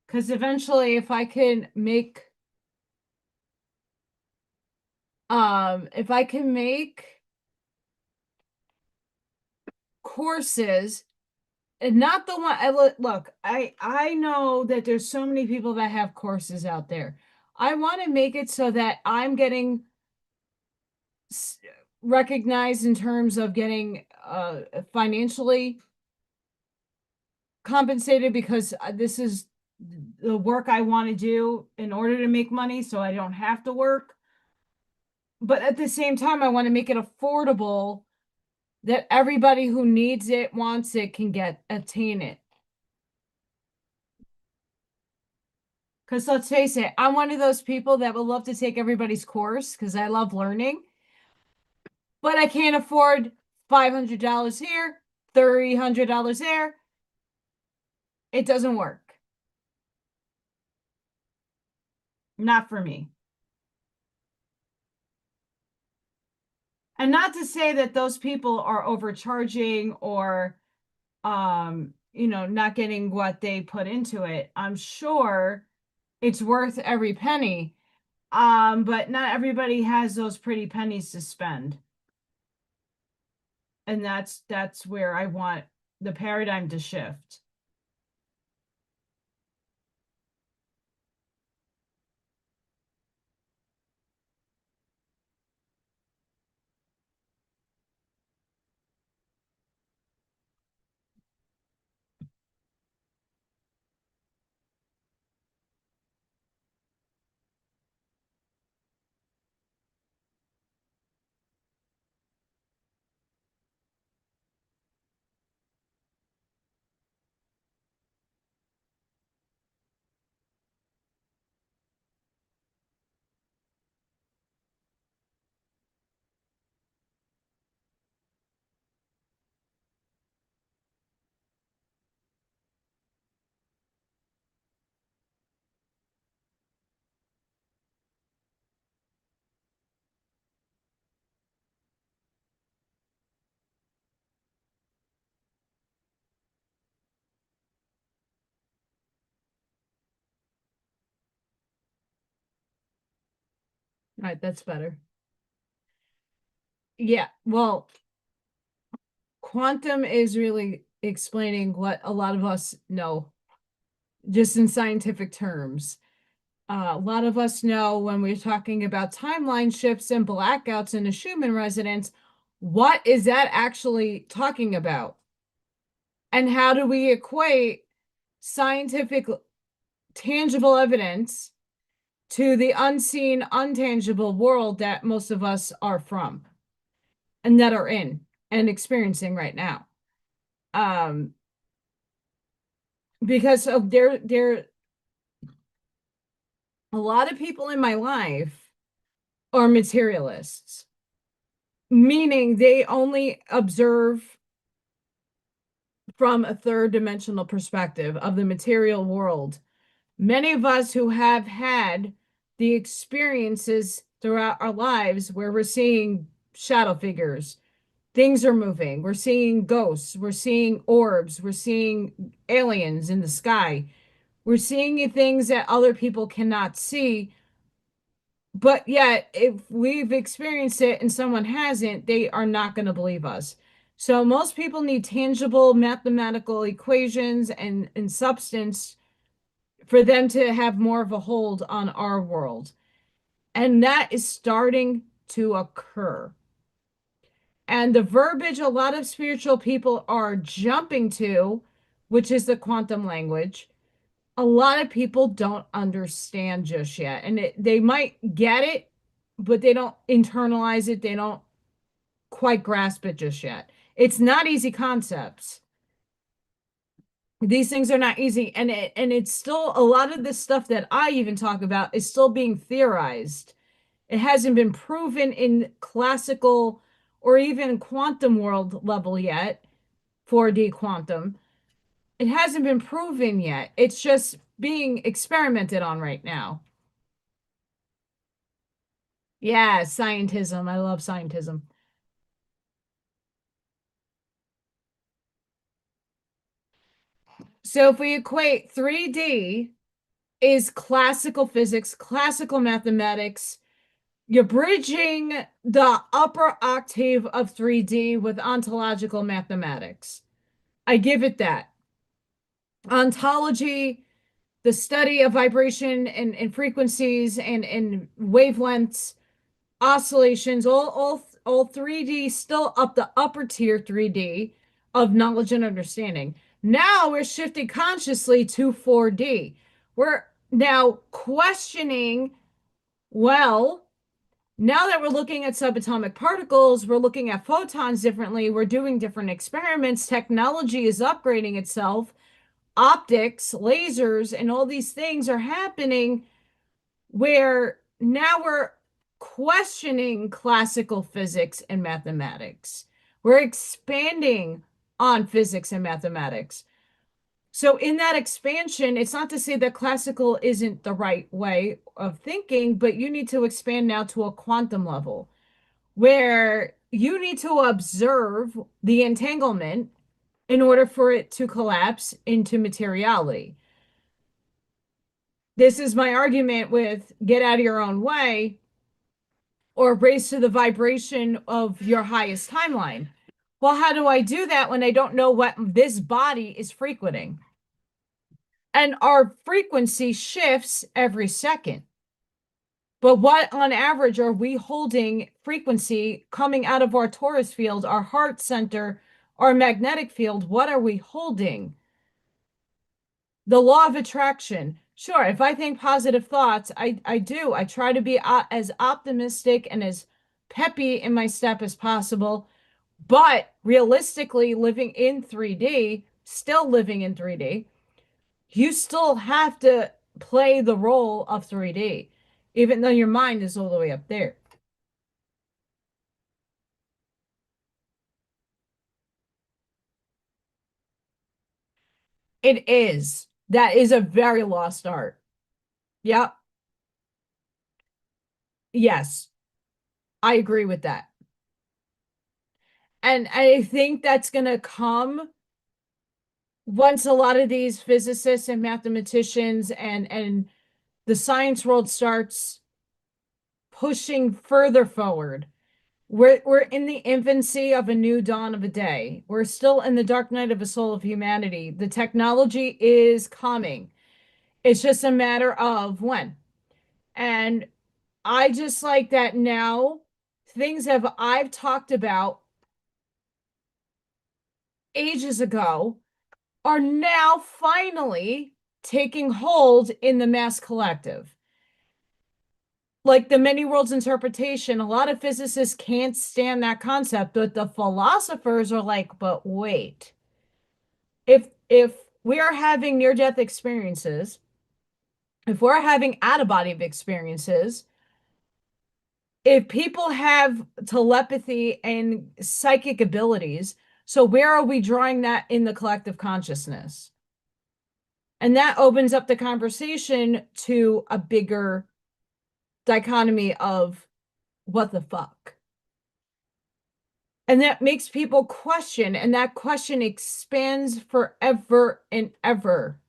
Because eventually if I can make courses, and not the one look, I know that there's so many people that have courses out there. I want to make it so that I'm getting recognized in terms of getting financially compensated, because this is the work I want to do in order to make money so I don't have to work. But at the same time, I want to make it affordable that everybody who needs it, wants it, can attain it. Because let's face it, I'm one of those people that would love to take everybody's course because I love learning, but I can't afford $500 here, $300 there. It doesn't work. Not for me. And not to say that those people are overcharging or, not getting what they put into it. I'm sure it's worth every penny. But not everybody has those pretty pennies to spend. And that's where I want the paradigm to shift. All right, that's better. Yeah, well, quantum is really explaining what a lot of us know, just in scientific terms. A lot of us know when we're talking about timeline shifts and blackouts in a Schumann resonance, what is that actually talking about? And how do we equate scientific tangible evidence to the unseen, untangible world that most of us are from and that are in and experiencing right now? Um, because of there a lot of people in my life are materialists, meaning they only observe from a third dimensional perspective of the material world. Many of us who have had the experiences throughout our lives where we're seeing shadow figures, things are moving, we're seeing ghosts, we're seeing orbs, we're seeing aliens in the sky, we're seeing things that other people cannot see. But yet, if we've experienced it and someone hasn't, they are not going to believe us. So most people need tangible mathematical equations and substance for them to have more of a hold on our world. And that is starting to occur. And the verbiage a lot of spiritual people are jumping to, which is the quantum language, a lot of people don't understand just yet. And they might get it, but they don't internalize it. They don't quite grasp it just yet. It's not easy concepts. These things are not easy. And it's still a lot of this stuff that I even talk about is still being theorized. It hasn't been proven in classical or even quantum world level yet, 4D quantum. It hasn't been proven yet. It's just being experimented on right now. Yeah, scientism. I love scientism. So if we equate 3D is classical physics, classical mathematics, you're bridging the upper octave of 3D with ontological mathematics. I give it that. Ontology, the study of vibration and frequencies and wavelengths, oscillations, all 3D, still up the upper tier 3D of knowledge and understanding. Now we're shifting consciously to 4D. We're now questioning, well, now that we're looking at subatomic particles, we're looking at photons differently, we're doing different experiments, technology is upgrading itself, optics, lasers, and all these things are happening where now we're questioning classical physics and mathematics. We're expanding on physics and mathematics. So, in that expansion, it's not to say that classical isn't the right way of thinking, but you need to expand now to a quantum level where you need to observe the entanglement in order for it to collapse into materiality. This is my argument with get out of your own way or race to the vibration of your highest timeline. Well, how do I do that when I don't know what this body is frequenting? And our frequency shifts every second. But what on average are we holding frequency coming out of our torus field, our heart center, our magnetic field? What are we holding? The law of attraction. Sure, if I think positive thoughts, I do. I try to be as optimistic and as peppy in my step as possible. But realistically, living in 3D, still living in 3D, you still have to play the role of 3D, even though your mind is all the way up there. It is. That is a very lost art. Yep. Yes, I agree with that. And I think that's going to come once a lot of these physicists and mathematicians and the science world starts pushing further forward. We're in the infancy of a new dawn of a day. We're still in the dark night of a soul of humanity. The technology is coming. It's just a matter of when. And I just like that now things have I've talked about ages ago are now finally taking hold in the mass collective. Like the many worlds interpretation, a lot of physicists can't stand that concept, but the philosophers are like, but wait, if we are having near-death experiences, if we're having out-of-body experiences, if people have telepathy and psychic abilities, so where are we drawing that in the collective consciousness? And that opens up the conversation to a bigger dichotomy of what the fuck. And that makes people question, and that question expands forever and ever.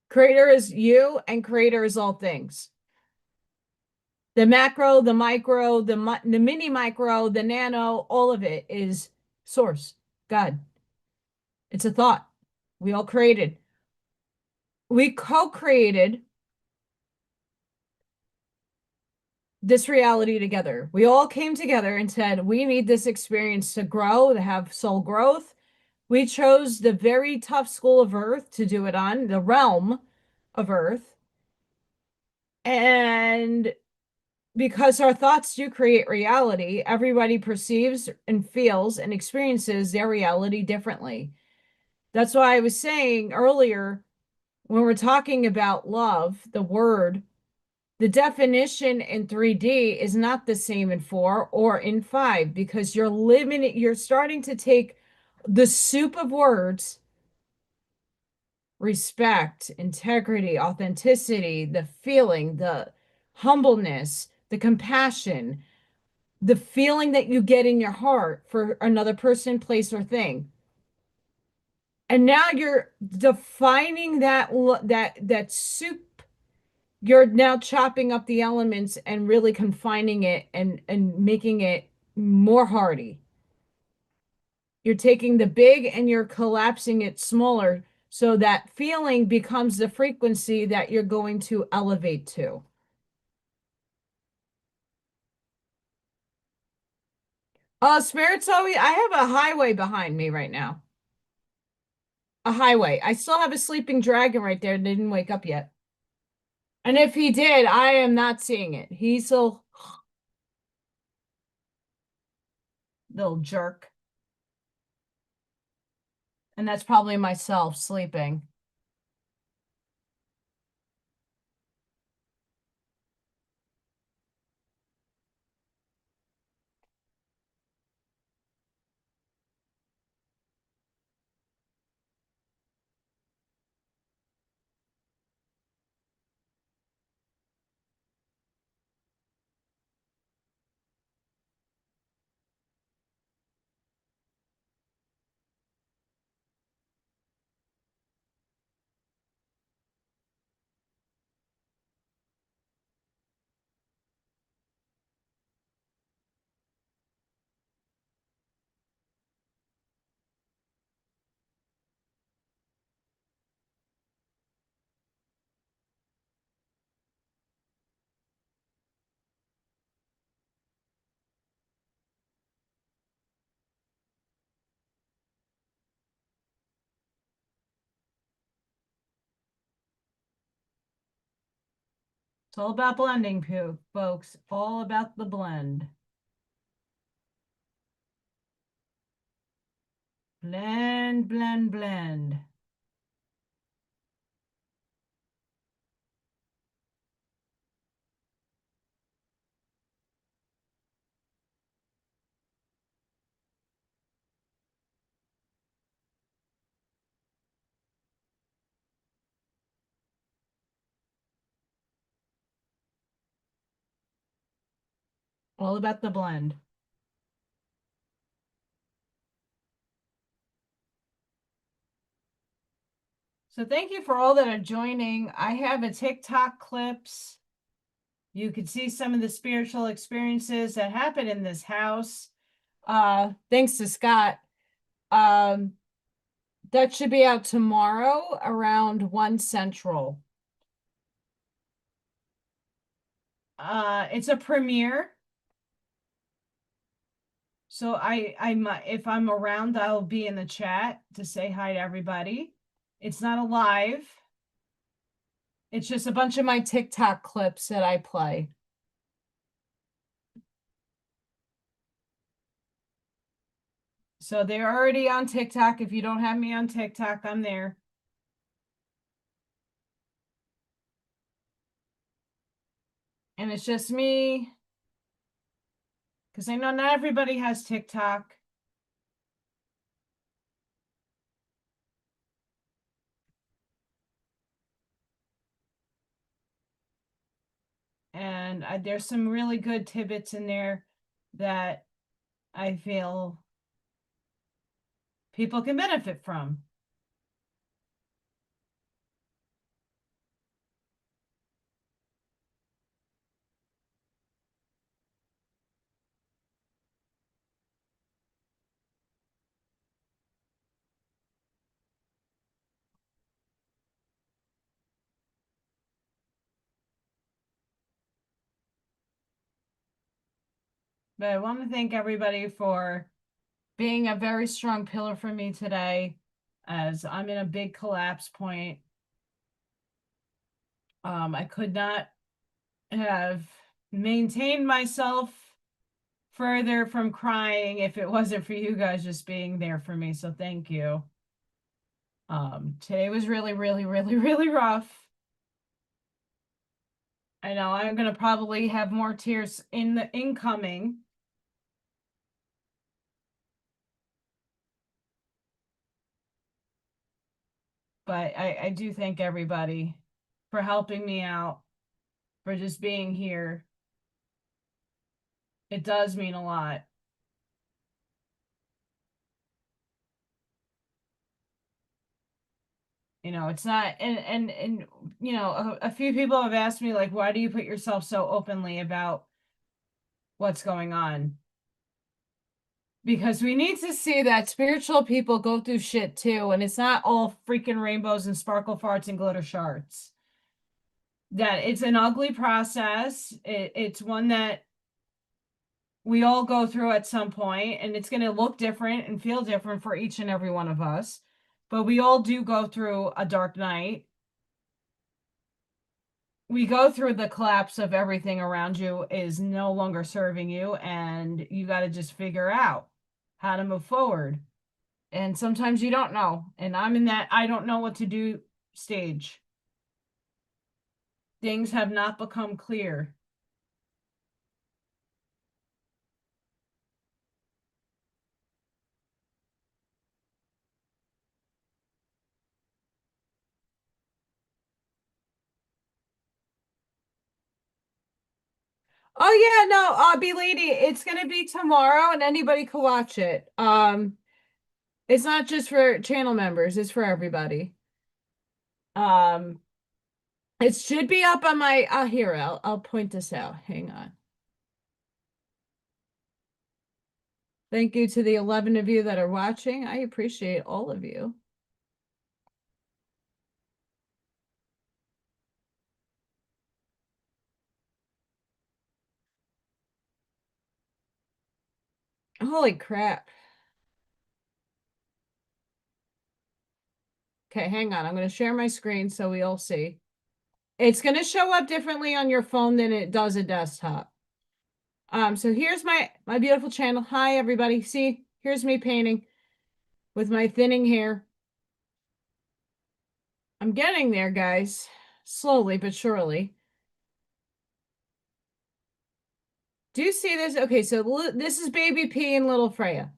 Creator is you, and creator is all things. The macro, the micro, the mini micro, the nano, all of it is source, God. It's a thought. We all created. We co-created this reality together. We all came together and said, we need this experience to grow, to have soul growth. We chose the very tough school of Earth to do it on, the realm of Earth. And because our thoughts do create reality, everybody perceives and feels and experiences their reality differently. That's why I was saying earlier, when we're talking about love, the word, the definition in 3D is not the same in 4 or in 5 because you're starting to take the soup of words, respect, integrity, authenticity, the feeling, the humbleness, the compassion, the feeling that you get in your heart for another person, place, or thing. And now you're defining that soup. You're now chopping up the elements and really confining it and making it more hearty. You're taking the big and you're collapsing it smaller so that feeling becomes the frequency that you're going to elevate to. Spirits always, I have a highway behind me right now. A highway. I still have a sleeping dragon right there that didn't wake up yet. And if he did, I am not seeing it. He's a little jerk. And that's probably myself sleeping. It's all about blending, folks. All about the blend. Blend, blend, blend. All about the blend. So thank you for all that are joining. I have a TikTok clips. You could see some of the spiritual experiences that happen in this house. Thanks to Scott. That should be out tomorrow around 1 Central. It's a premiere. So I might, if I'm around, I'll be in the chat to say hi to everybody. It's not a live. It's just a bunch of my TikTok clips that I play. So they're already on TikTok. If you don't have me on TikTok, I'm there. And it's just me. Because I know not everybody has TikTok. And there's some really good tidbits in there that I feel people can benefit from. But I want to thank everybody for being a very strong pillar for me today, as I'm in a big collapse point. I could not have maintained myself further from crying if it wasn't for you guys just being there for me. So thank you. Today was really, really, really, really rough. I know I'm gonna probably have more tears in the incoming. But I do thank everybody for helping me out, for just being here. It does mean a lot. You know, it's not, and you know, a few people have asked me, like, why do you put yourself so openly about what's going on? Because we need to see that spiritual people go through shit too, and it's not all freaking rainbows and sparkle farts and glitter shards. That it's an ugly process. It's one that we all go through at some point, and it's going to look different and feel different for each and every one of us. But we all do go through a dark night. We go through the collapse of everything around you is no longer serving you, and you got to just figure out how to move forward. And sometimes you don't know. And I'm in that I don't know what to do stage. Things have not become clear. Oh yeah, no, be lady, it's gonna be tomorrow and anybody can watch it. It's not just for channel members, it's for everybody. Um, it should be up on my here, I'll point this out. Hang on. Thank you to the 11 of you that are watching. I appreciate all of you. Holy crap. Okay, hang on. I'm going to share my screen so we all see. It's going to show up differently on your phone than it does a desktop. So here's my beautiful channel. Hi, everybody. See, here's me painting with my thinning hair. I'm getting there, guys. Slowly but surely. Do you see this? Okay, so this is Baby P and Little Freya,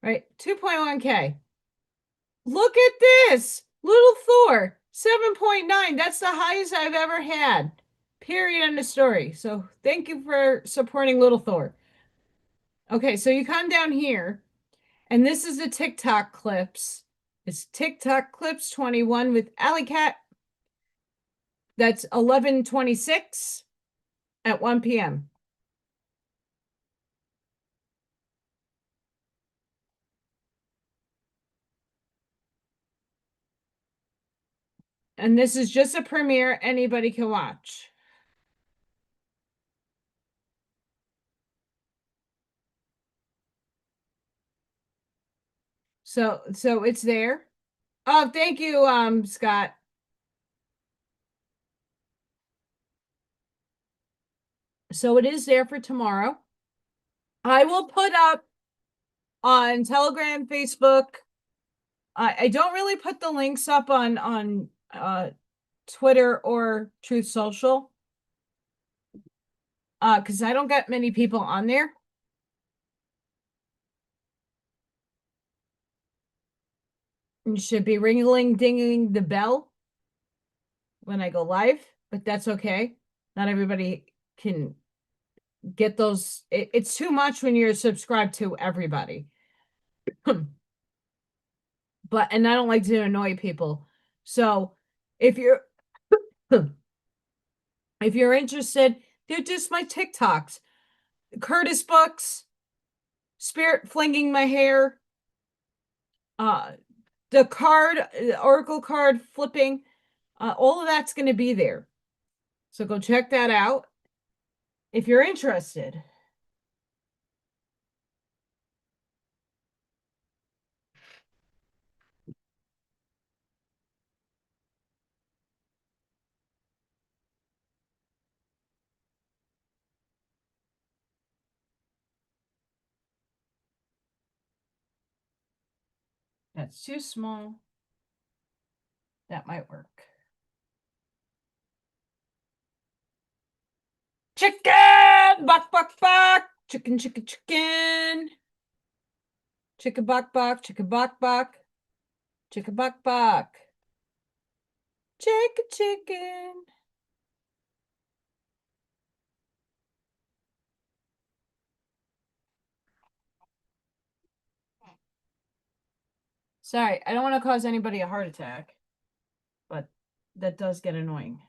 right? 2.1K. Look at this. Little Thor, 7.9. That's the highest I've ever had. Period. End of story. So thank you for supporting Little Thor. Okay, so you come down here, and this is the TikTok clips. It's TikTok clips 21 with AllyKat. That's 11:26 at 1 p.m. And this is just a premiere anybody can watch. So it's there. Oh, thank you, Scott. So it is there for tomorrow. I will put up on Telegram, Facebook. I don't really put the links up on Twitter or Truth Social because I don't get many people on there. You should be ringling dinging the bell when I go live, but that's okay. Not everybody can get those. It's too much when you're subscribed to everybody. But and I don't like to annoy people. So if you're if you're interested, they're just my TikToks. Curtis books, spirit flinging my hair, the card, oracle card flipping, all of that's going to be there. So go check that out if you're interested. That's too small. That might work. Chicken! Buck, buck, buck! Chicken, chicken, chicken! Chicken, buck, buck, chicken, buck, buck! Chicken, buck, buck! Chicken, chicken! Sorry, I don't want to cause anybody a heart attack, but that does get annoying.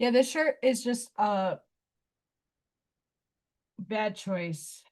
Yeah, this shirt is just a bad choice.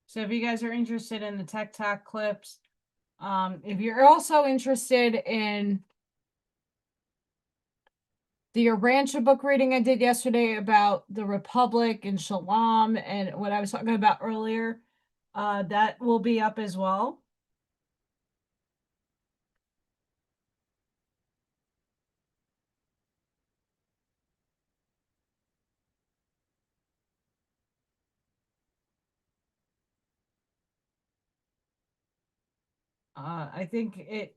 So if you guys are interested in the TikTok clips, if you're also interested in the Arancha book reading I did yesterday about the Republic and Shalom and what I was talking about earlier, that will be up as well. I think it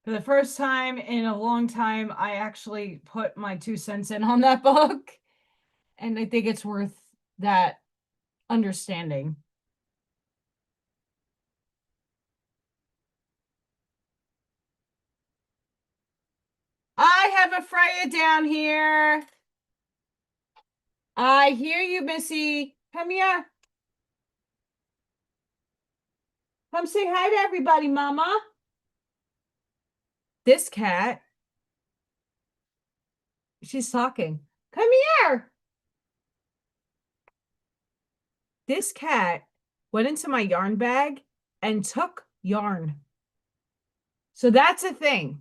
for the first time in a long time, I actually put my 2 cents in on that book, and I think it's worth that understanding. I have a Freya down here. I hear you, Missy. Come here. Come say hi to everybody, Mama. This cat, she's talking. Come here. This cat went into my yarn bag and took yarn. So that's a thing.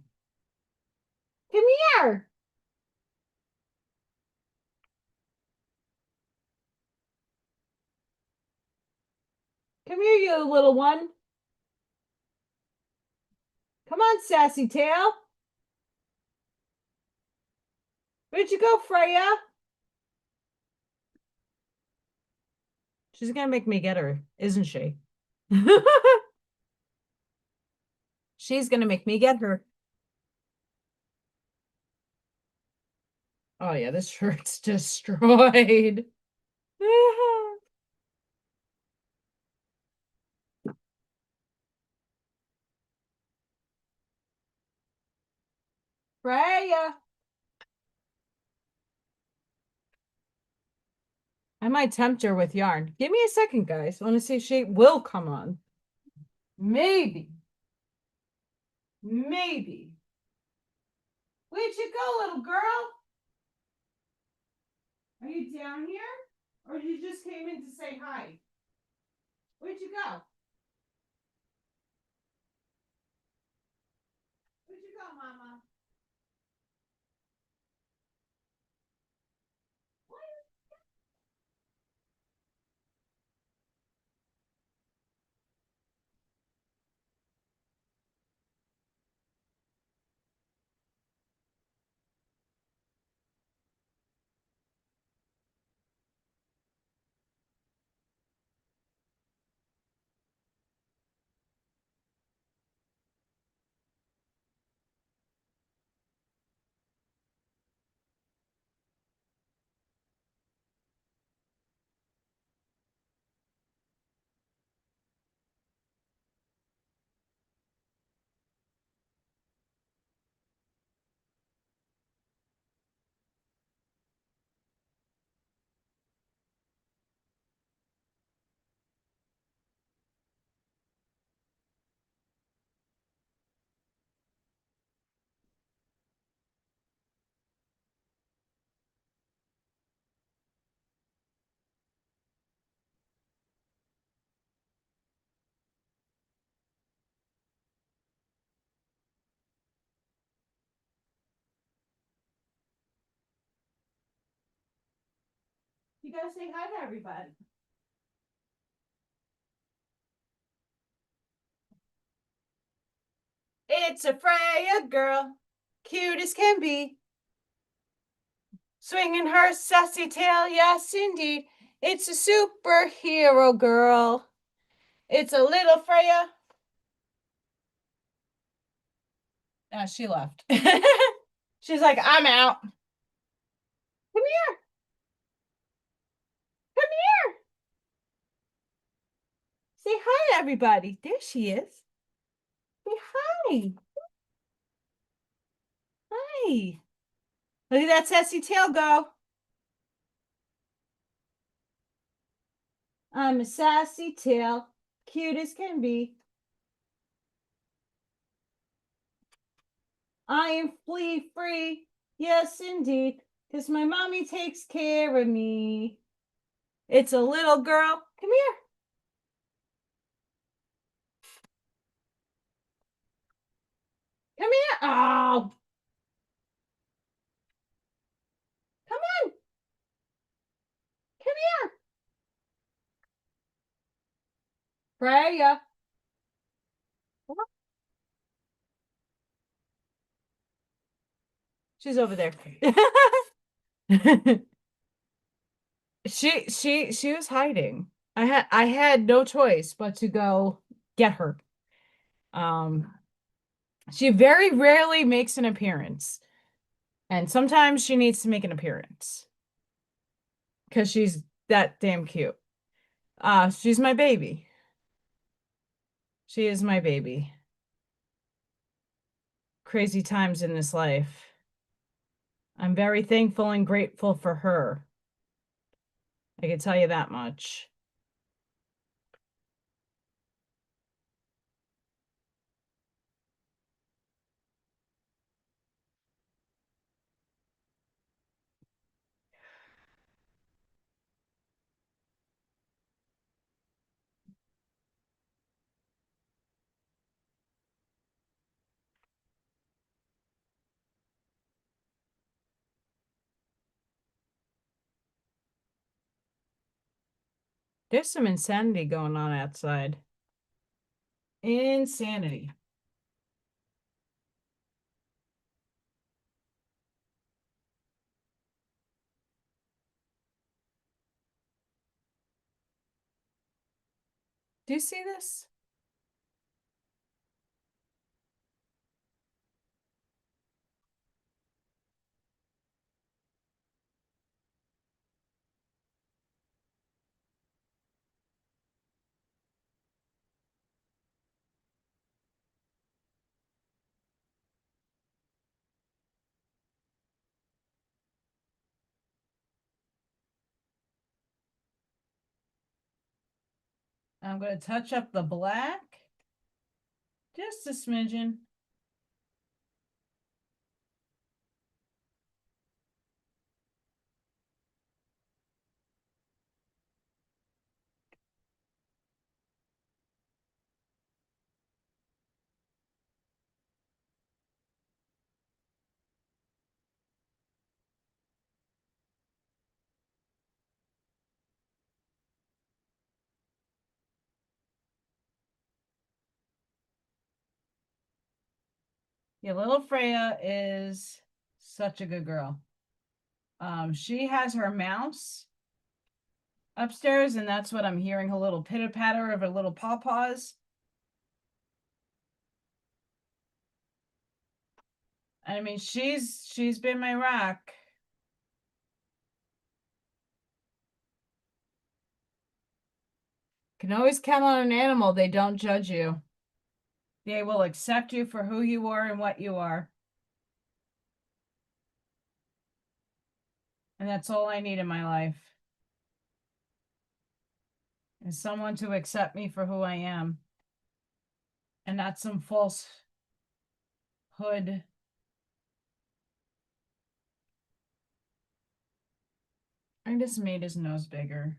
Come here. Come here, you little one. Come on, sassy tail. Where'd you go, Freya? She's gonna make me get her, isn't she? She's gonna make me get her. Oh yeah, this shirt's destroyed. Freya. I might tempt her with yarn. Give me a second, guys. I want to see if she will come on. Maybe. Maybe. Where'd you go, little girl? Are you down here? Or you just came in to say hi? Where'd you go? Where'd you go, Mama? You gotta say hi to everybody. It's a Freya girl, cute as can be. Swinging her sassy tail, yes indeed. It's a superhero girl. It's a little Freya. Oh, she left. She's like, I'm out. Come here. Come here. Say hi to everybody. There she is. Say hi. Hi. Look at that sassy tail go. I'm a sassy tail, cute as can be. I am flea free. Yes, indeed. Because my mommy takes care of me. It's a little girl. Come here. Come here. Oh, come on. Come here. Freya. She's over there. She was hiding. I had no choice but to go get her. She very rarely makes an appearance, and sometimes she needs to make an appearance because she's that damn cute. She's my baby. She is my baby. Crazy times in this life. I'm very thankful and grateful for her. I can tell you that much. There's some insanity going on outside. Insanity. Do you see this? I'm going to touch up the black. Just a smidgen. Yeah, little Freya is such a good girl. She has her mouse upstairs, and that's what I'm hearing, a little pitter patter of her little paws. I mean, she's been my rock. Can always count on an animal. They don't judge you. They will accept you for who you are and what you are. And that's all I need in my life. Is someone to accept me for who I am. And not some falsehood. I just made his nose bigger.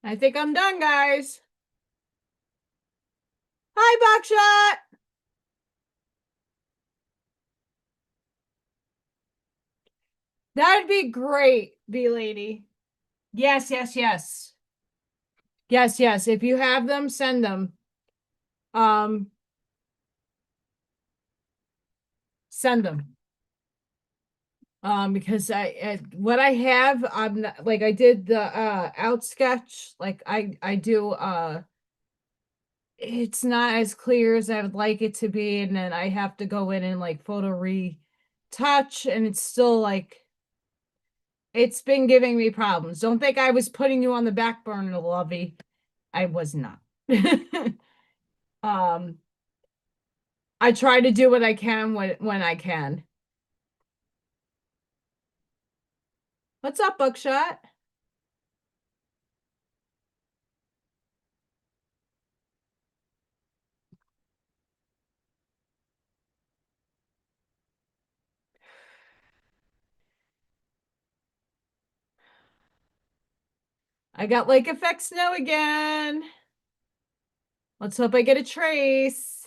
I think I'm done, guys. Hi, Buckshot. That'd be great, B lady. Yes, yes, yes. Yes, yes. If you have them, send them. Send them. Because what I have, I'm not, like, I did the out sketch, like I do it's not as clear as I would like it to be, and then I have to go in and like photo touch, and it's still like it's been giving me problems. Don't think I was putting you on the back burner, lovey. I was not. um, I try to do what I can when I can. What's up, Buckshot? I got lake effect snow again. Let's hope I get a trace.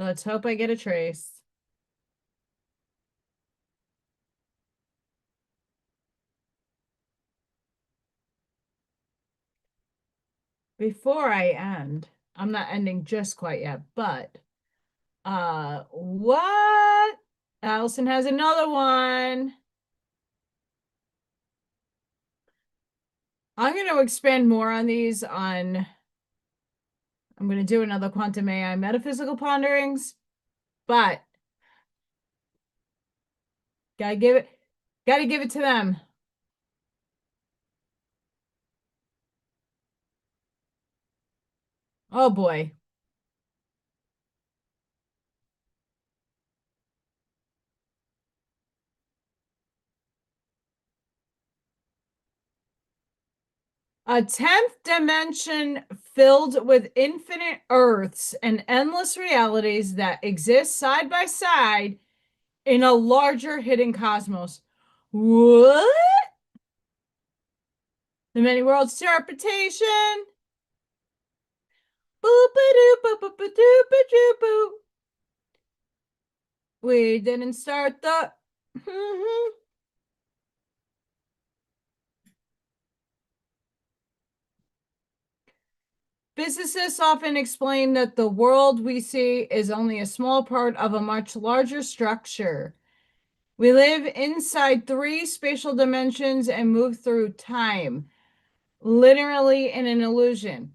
Let's hope I get a trace. Before I end, I'm not ending just quite yet, but what? Allison has another one. I'm going to expand more on these on I'm going to do another quantum AI metaphysical ponderings, but gotta give it gotta give it to them. Oh boy. A 10th dimension filled with infinite Earths and endless realities that exist side by side in a larger hidden cosmos. What? The many worlds interpretation. Boop a doo boop boop a doo boop boop. We didn't start the. Physicists often explain that the world we see is only a small part of a much larger structure. We live inside three spatial dimensions and move through time, literally in an illusion,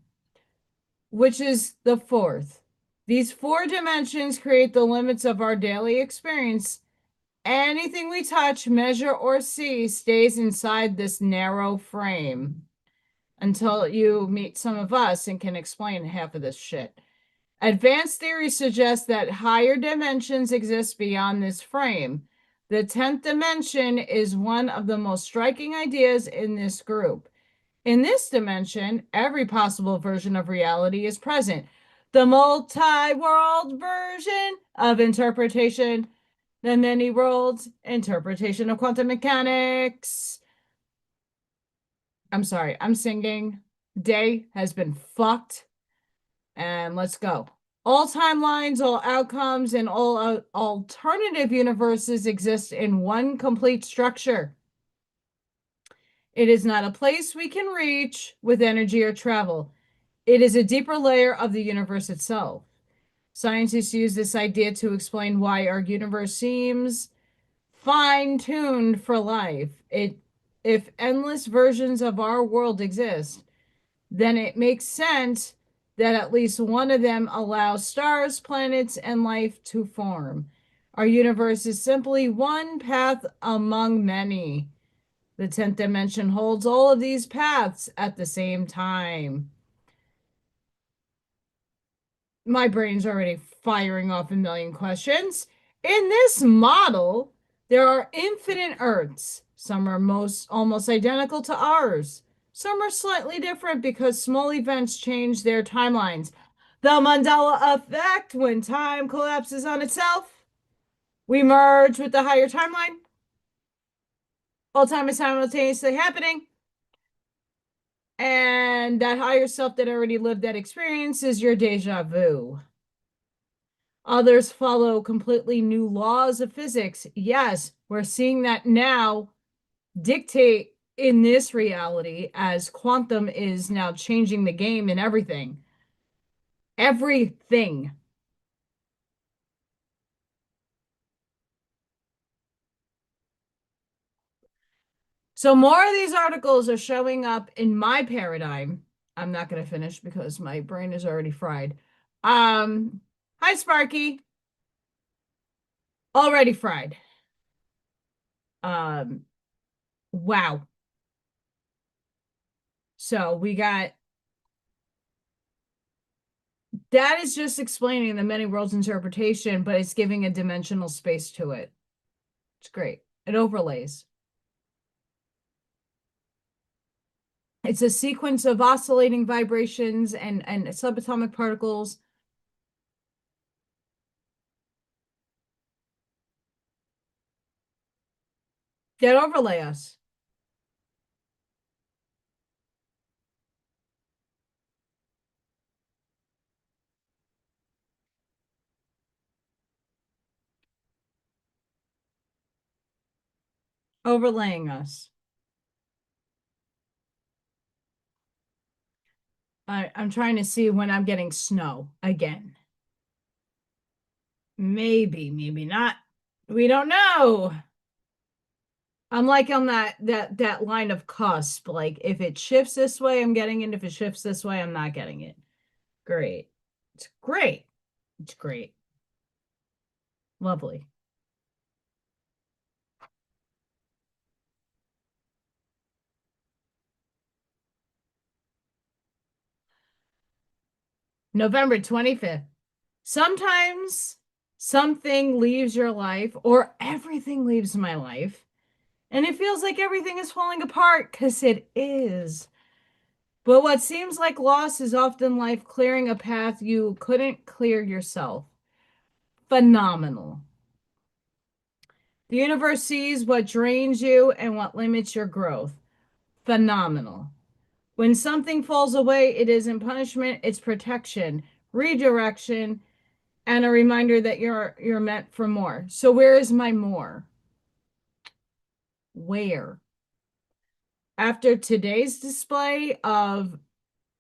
which is the fourth. These four dimensions create the limits of our daily experience. Anything we touch, measure, or see stays inside this narrow frame until you meet some of us and can explain half of this shit. Advanced theory suggests that higher dimensions exist beyond this frame. The 10th dimension is one of the most striking ideas in this group. In this dimension, every possible version of reality is present. The multi-world version of interpretation, the many worlds interpretation of quantum mechanics. I'm sorry, I'm singing. Day has been fucked. And let's go. All timelines, all outcomes, and all alternative universes exist in one complete structure. It is not a place we can reach with energy or travel. It is a deeper layer of the universe itself. Scientists use this idea to explain why our universe seems fine-tuned for life. If endless versions of our world exist, then it makes sense that at least one of them allows stars, planets, and life to form. Our universe is simply one path among many. The 10th dimension holds all of these paths at the same time. My brain's already firing off a million questions. In this model, there are infinite Earths. Some are almost identical to ours. Some are slightly different because small events change their timelines. The Mandela effect, when time collapses on itself, we merge with the higher timeline. All time is simultaneously happening. And that higher self that already lived that experience is your deja vu. Others follow completely new laws of physics. Yes, we're seeing that now dictate in this reality as quantum is now changing the game and everything. Everything. So more of these articles are showing up in my paradigm. I'm not going to finish because my brain is already fried. Hi Sparky. Already fried. Um, wow. So we got that is just explaining the many worlds interpretation, but it's giving a dimensional space to it. It's great. It overlays. It's a sequence of oscillating vibrations and subatomic particles that overlay us. Overlaying us. I'm trying to see when I'm getting snow again. Maybe, maybe not. We don't know. I'm like on that line of cusp. Like if it shifts this way, I'm getting it. If it shifts this way, I'm not getting it. Great. It's great. It's great. Lovely. November 25th. Sometimes something leaves your life or everything leaves my life. And it feels like everything is falling apart because it is. But what seems like loss is often life clearing a path you couldn't clear yourself. Phenomenal. The universe sees what drains you and what limits your growth. Phenomenal. When something falls away, it isn't punishment, it's protection, redirection, and a reminder that you're meant for more. So where is my more? Where? After today's display of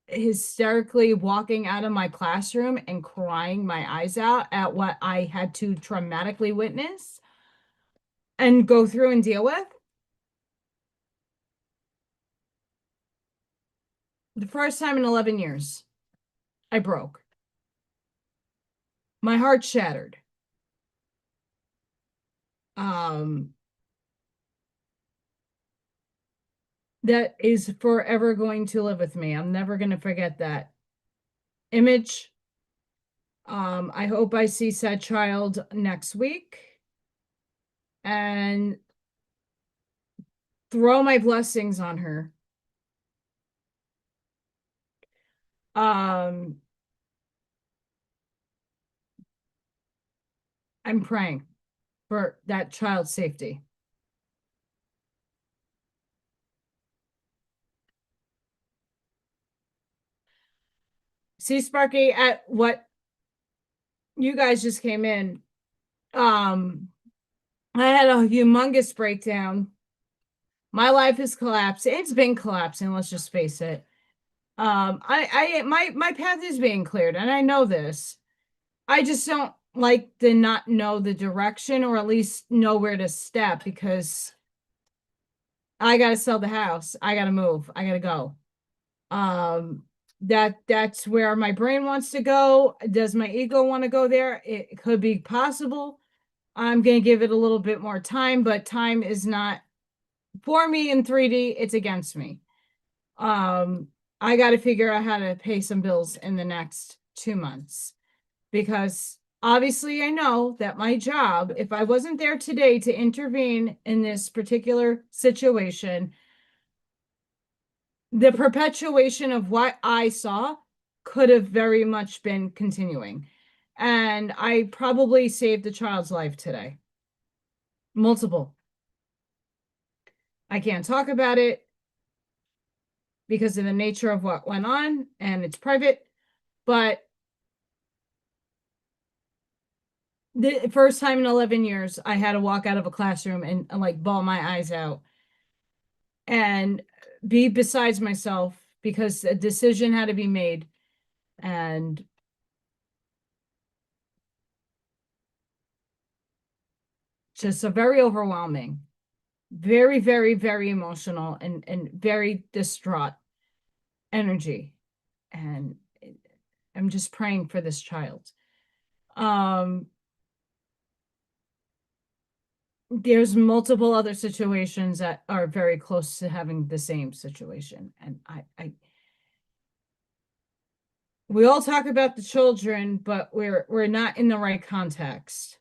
hysterically walking out of my classroom and crying my eyes out at what I had to traumatically witness and go through and deal with, the first time in 11 years, I broke. My heart shattered. Um, that is forever going to live with me. I'm never going to forget that image. I hope I see said child next week and throw my blessings on her. Um, I'm praying for that child's safety. See, Sparky, at what you guys just came in, I had a humongous breakdown. My life is collapsing. It's been collapsing, let's just face it. My path is being cleared, and I know this. I just don't like to not know the direction or at least know where to step because I gotta sell the house. I gotta move. I gotta go. Um, that's where my brain wants to go. Does my ego want to go there? It could be possible. I'm gonna give it a little bit more time, but time is not for me in 3D, it's against me. I got to figure out how to pay some bills in the next 2 months because obviously I know that my job, if I wasn't there today to intervene in this particular situation, the perpetuation of what I saw could have very much been continuing. And I probably saved a child's life today. Multiple. I can't talk about it because of the nature of what went on and it's private, but the first time in 11 years, I had to walk out of a classroom and like bawl my eyes out and be besides myself because a decision had to be made and just a very overwhelming. very, very, very emotional and very distraught energy. And I'm just praying for this child. Um, there's multiple other situations that are very close to having the same situation. And we all talk about the children, but we're not in the right context.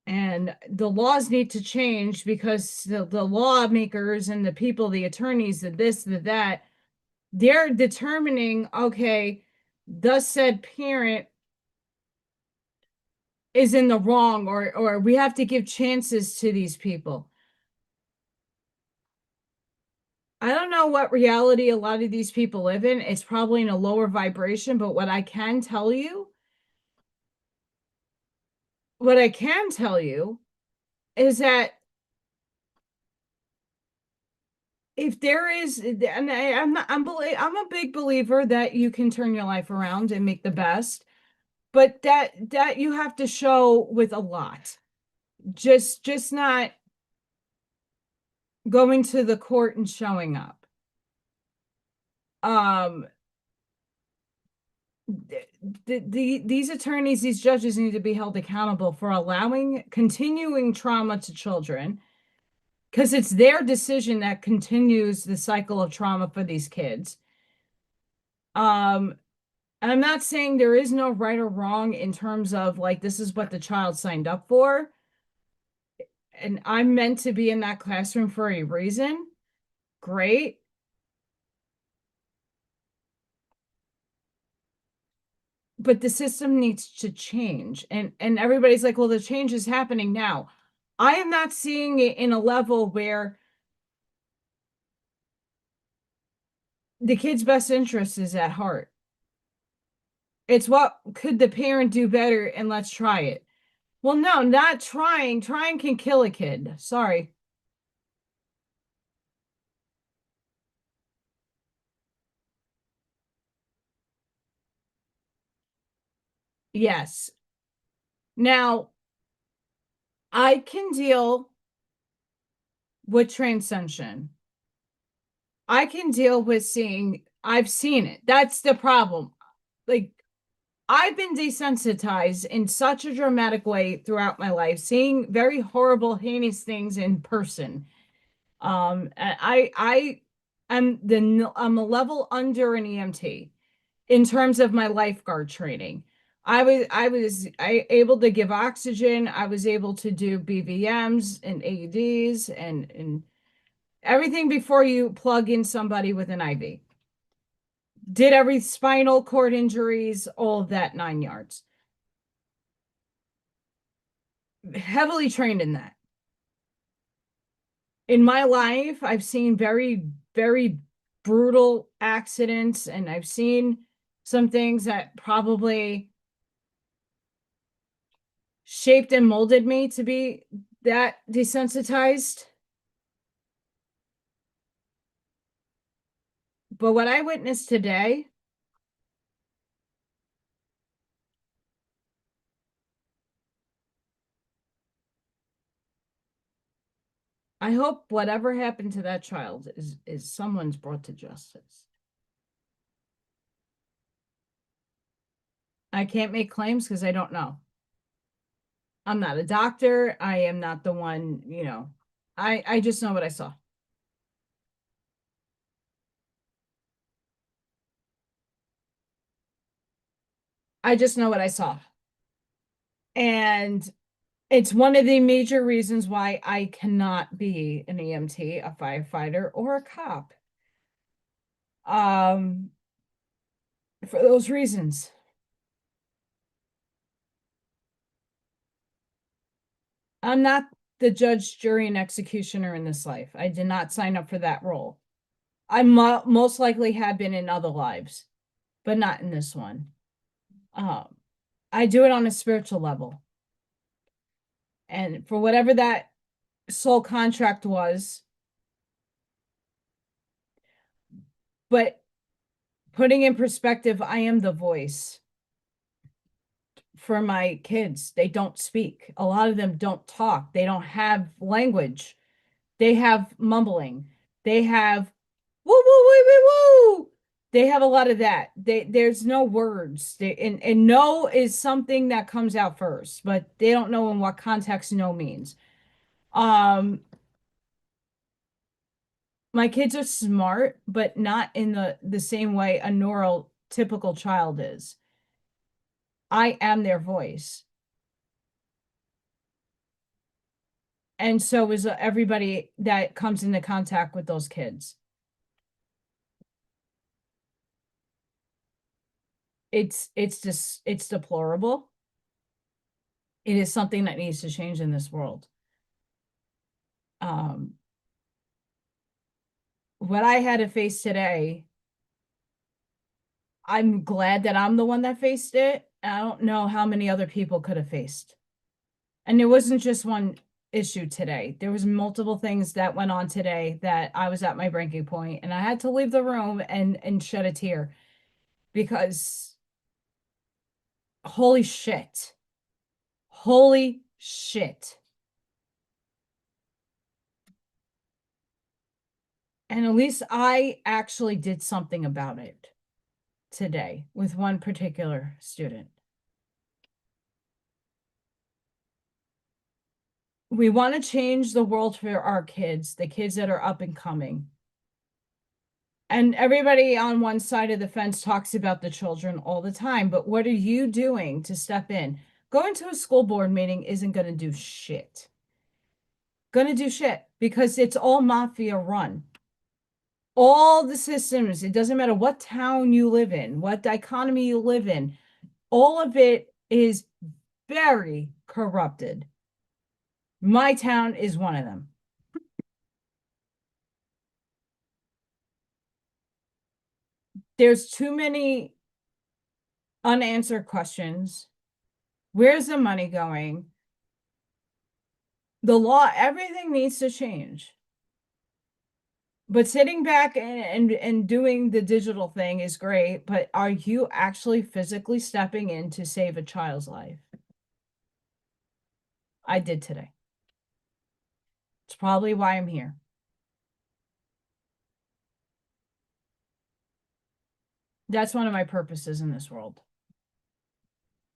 And the laws need to change because the lawmakers and the people, the attorneys, the this, the that, they're determining, okay, thus said parent is in the wrong, or we have to give chances to these people. I don't know what reality a lot of these people live in. It's probably in a lower vibration, but what I can tell you is that if there is, and I'm a big believer that you can turn your life around and make the best, but that you have to show with a lot. Just not going to the court and showing up. Um, these attorneys, these judges need to be held accountable for allowing continuing trauma to children, because it's their decision that continues the cycle of trauma for these kids. And I'm not saying there is no right or wrong in terms of like, this is what the child signed up for. And I'm meant to be in that classroom for a reason. Great. But the system needs to change. And everybody's like, well, the change is happening now. I am not seeing it in a level where the kid's best interest is at heart. It's what could the parent do better, and let's try it. Well, no, not trying. Trying can kill a kid. Sorry. Yes. Now, I can deal with transcension. I can deal with I've seen it. That's the problem. Like, I've been desensitized in such a dramatic way throughout my life, seeing very horrible, heinous things in person. I'm a level under an EMT in terms of my lifeguard training. I able to give oxygen. I was able to do BVMs and AEDs and everything before you plug in somebody with an IV. Did every spinal cord injuries, all of that 9 yards. Heavily trained in that. In my life, I've seen very, very brutal accidents, and I've seen some things that probably shaped and molded me to be that desensitized. But what I witnessed today, I hope whatever happened to that child is someone's brought to justice. I can't make claims because I don't know. I'm not a doctor. I am not the one, I just know what I saw. I just know what I saw. And it's one of the major reasons why I cannot be an EMT, a firefighter, or a cop. For those reasons. I'm not the judge, jury, and executioner in this life. I did not sign up for that role. I most likely have been in other lives, but not in this one. I do it on a spiritual level. And for whatever that soul contract was, but putting in perspective, I am the voice for my kids. They don't speak. A lot of them don't talk. They don't have language. They have mumbling. They have woo woo woo woo woo. They have a lot of that. There's no words. And no is something that comes out first, but they don't know in what context no means. Um, my kids are smart, but not in the same way a neurotypical child is. I am their voice. And so is everybody that comes into contact with those kids. It's just it's deplorable. It is something that needs to change in this world. Um, what I had to face today, I'm glad that I'm the one that faced it. I don't know how many other people could have faced. And it wasn't just one issue today. There was multiple things that went on today that I was at my breaking point and I had to leave the room and shed a tear because holy shit. Holy shit. And at least I actually did something about it today with one particular student. We want to change the world for our kids, the kids that are up and coming. And everybody on one side of the fence talks about the children all the time, but what are you doing to step in? Going to a school board meeting isn't going to do shit. Going to do shit because it's all mafia run. All the systems, it doesn't matter what town you live in, what economy you live in, all of it is very corrupted. My town is one of them. There's too many unanswered questions. Where's the money going? The law, everything needs to change. But sitting back and doing the digital thing is great, but are you actually physically stepping in to save a child's life? I did today. It's probably why I'm here. That's one of my purposes in this world.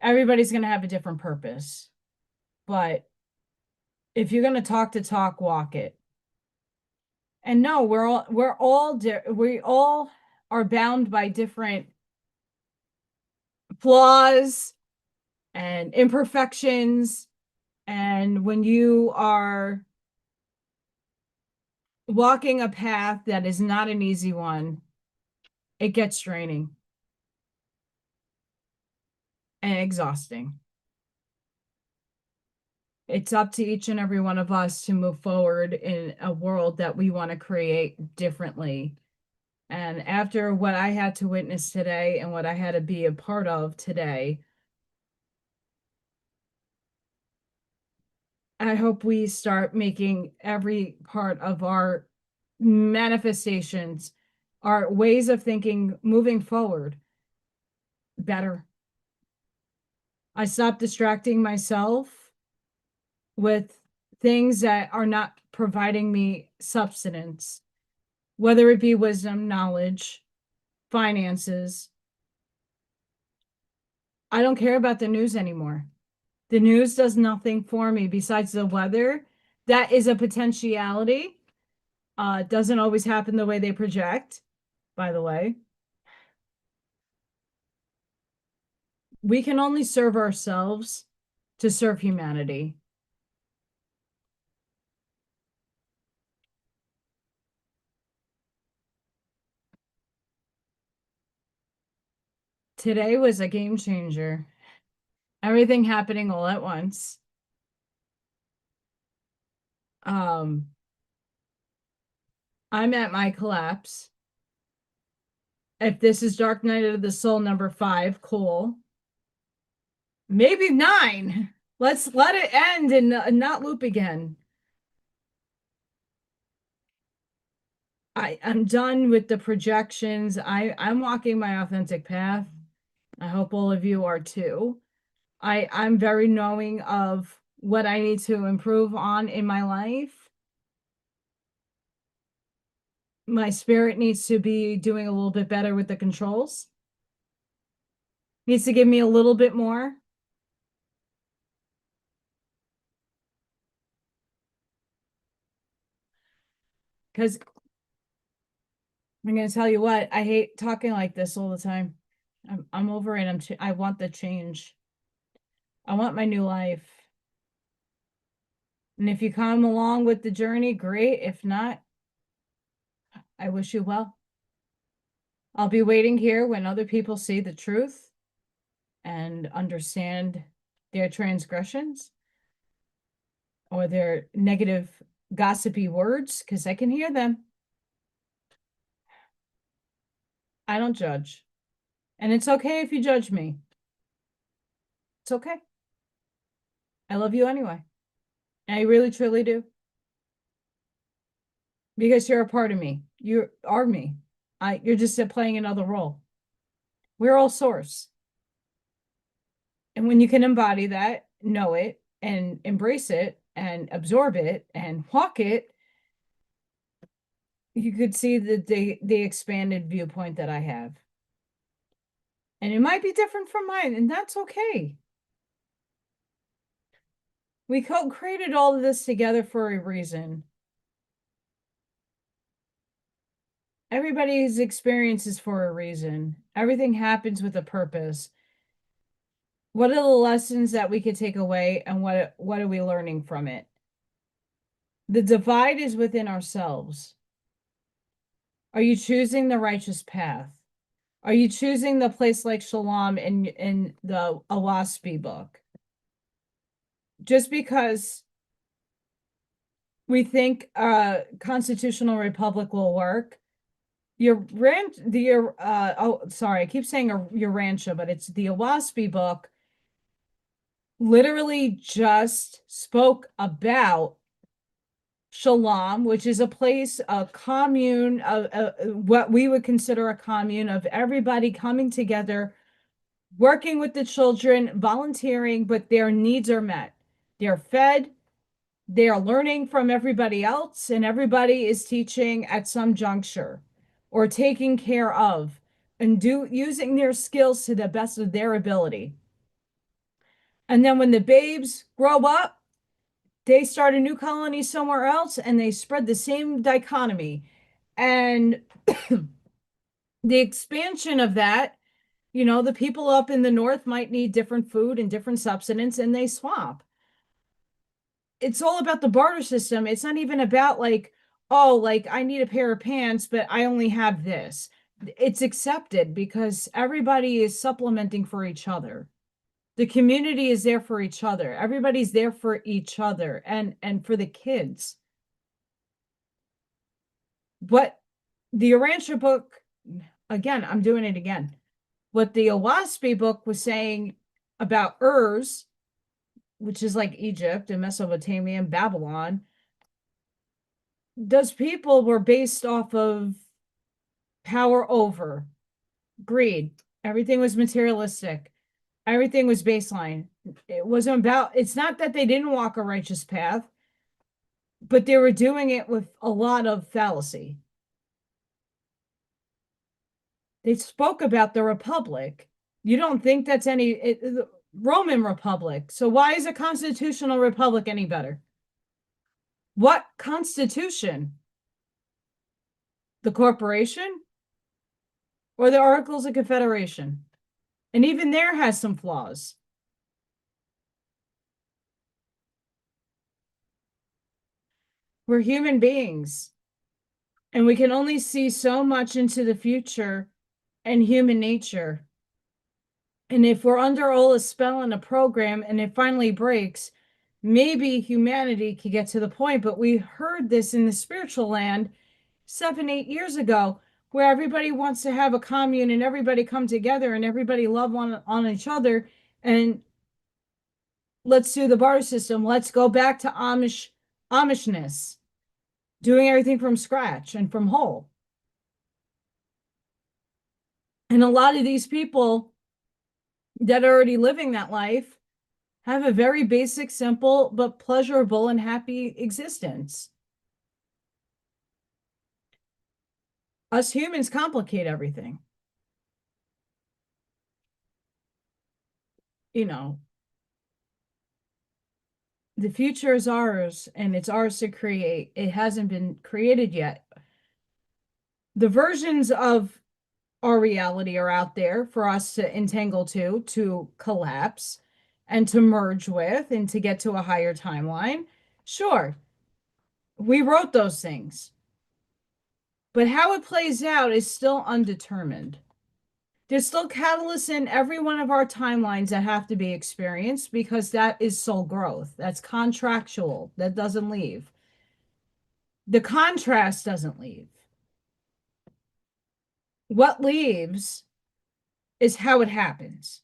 Everybody's going to have a different purpose, but if you're going to talk the talk, walk it. And no, we all are bound by different flaws and imperfections. And when you are walking a path that is not an easy one, it gets draining and exhausting. It's up to each and every one of us to move forward in a world that we want to create differently. And after what I had to witness today and what I had to be a part of today, I hope we start making every part of our manifestations, our ways of thinking moving forward better. I stop distracting myself with things that are not providing me substance, whether it be wisdom, knowledge, finances. I don't care about the news anymore. The news does nothing for me besides the weather. That is a potentiality. Doesn't always happen the way they project, by the way. We can only serve ourselves to serve humanity. Today was a game changer. Everything happening all at once. I'm at my collapse. If this is Dark Night of the Soul number 5, cool. Maybe 9. Let's let it end and not loop again. I'm done with the projections. I'm walking my authentic path. I hope all of you are too. I'm very knowing of what I need to improve on in my life. My spirit needs to be doing a little bit better with the controls. Needs to give me a little bit more. Because I'm going to tell you what, I hate talking like this all the time. I'm over it. I want the change. I want my new life. And if you come along with the journey, great. If not, I wish you well. I'll be waiting here when other people see the truth and understand their transgressions or their negative gossipy words, because I can hear them. I don't judge. And it's okay if you judge me. It's okay. I love you anyway. I really, truly do. Because you're a part of me. You are me. You're just playing another role. We're all source. And when you can embody that, know it, and embrace it, and absorb it, and walk it, you could see the expanded viewpoint that I have. And it might be different from mine, and that's okay. We co-created all of this together for a reason. Everybody's experience is for a reason. Everything happens with a purpose. What are the lessons that we could take away, and what are we learning from it? The divide is within ourselves. Are you choosing the righteous path? Are you choosing the place like Shalom in the Awaspi book? Just because we think a constitutional republic will work, I keep saying your Rancha, but it's the Awaspi book literally just spoke about Shalom, which is a place, a commune, what we would consider a commune of everybody coming together, working with the children, volunteering, but their needs are met. They're fed, they are learning from everybody else, and everybody is teaching at some juncture or taking care of and using their skills to the best of their ability. And then when the babes grow up, they start a new colony somewhere else and they spread the same dichotomy. And the expansion of that, the people up in the north might need different food and different subsistence, and they swap. It's all about the barter system. It's not even about like, oh, like I need a pair of pants, but I only have this. It's accepted because everybody is supplementing for each other. The community is there for each other. Everybody's there for each other and for the kids. What the Arancha book, again, I'm doing it again. What the Awaspi book was saying about Urs, which is like Egypt and Mesopotamia and Babylon, those people were based off of power over greed. Everything was materialistic. Everything was baseline. It wasn't about, it's not that they didn't walk a righteous path, but they were doing it with a lot of fallacy. They spoke about the Republic. You don't think that's Roman Republic. So why is a constitutional republic any better? What constitution? The corporation or the Articles of Confederation? And even there has some flaws. We're human beings, and we can only see so much into the future and human nature. And if we're under all a spell and a program and it finally breaks, maybe humanity could get to the point. But we heard this in the spiritual land 7-8 years ago, where everybody wants to have a commune and everybody come together and everybody love on each other. And let's do the barter system. Let's go back to Amishness, doing everything from scratch and from whole. And a lot of these people that are already living that life have a very basic, simple, but pleasurable and happy existence. Us humans complicate everything. You know, the future is ours and it's ours to create. It hasn't been created yet. The versions of our reality are out there for us to entangle to collapse, and to merge with, and to get to a higher timeline. Sure, we wrote those things, but how it plays out is still undetermined. There's still catalysts in every one of our timelines that have to be experienced because that is soul growth. That's contractual. That doesn't leave. The contrast doesn't leave. What leaves is how it happens.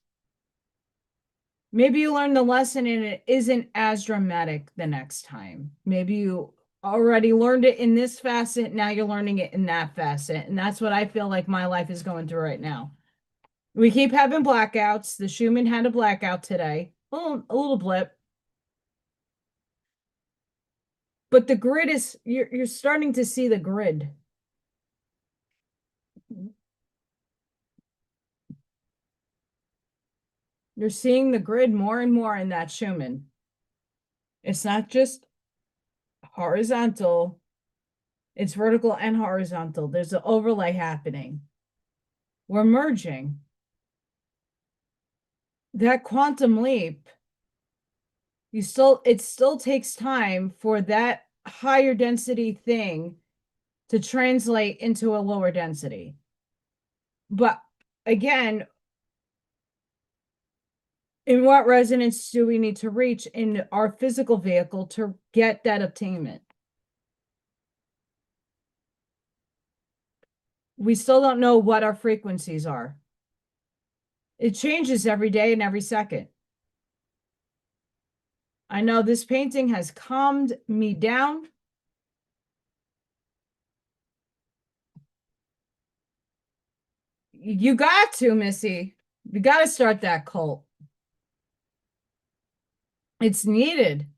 Maybe you learn the lesson and it isn't as dramatic the next time. Maybe you already learned it in this facet. Now you're learning it in that facet. And that's what I feel like my life is going through right now. We keep having blackouts. The Schumann had a blackout today, a little blip. But the grid is, you're starting to see the grid. You're seeing the grid more and more in that Schumann. It's not just horizontal, it's vertical and horizontal. There's an overlay happening. We're merging. That quantum leap, it still takes time for that higher density thing to translate into a lower density. But again, in what resonance do we need to reach in our physical vehicle to get that attainment? We still don't know what our frequencies are. It changes every day and every second. I know this painting has calmed me down. You got to, Missy. You got to start that cult. It's needed.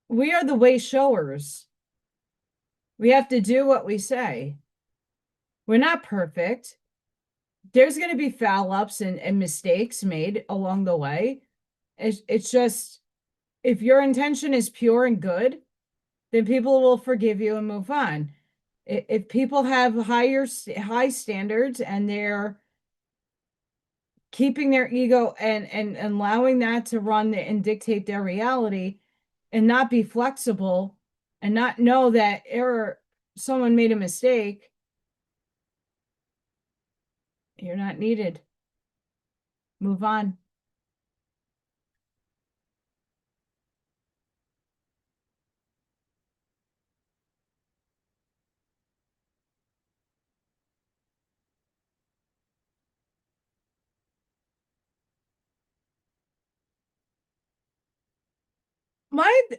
We are the way showers. We have to do what we say. We're not perfect. There's going to be foul ups and mistakes made along the way. It's just, if your intention is pure and good, then people will forgive you and move on. If people have high standards and they're keeping their ego and allowing that to run and dictate their reality, and not be flexible and not know that someone made a mistake, you're not needed. Move on.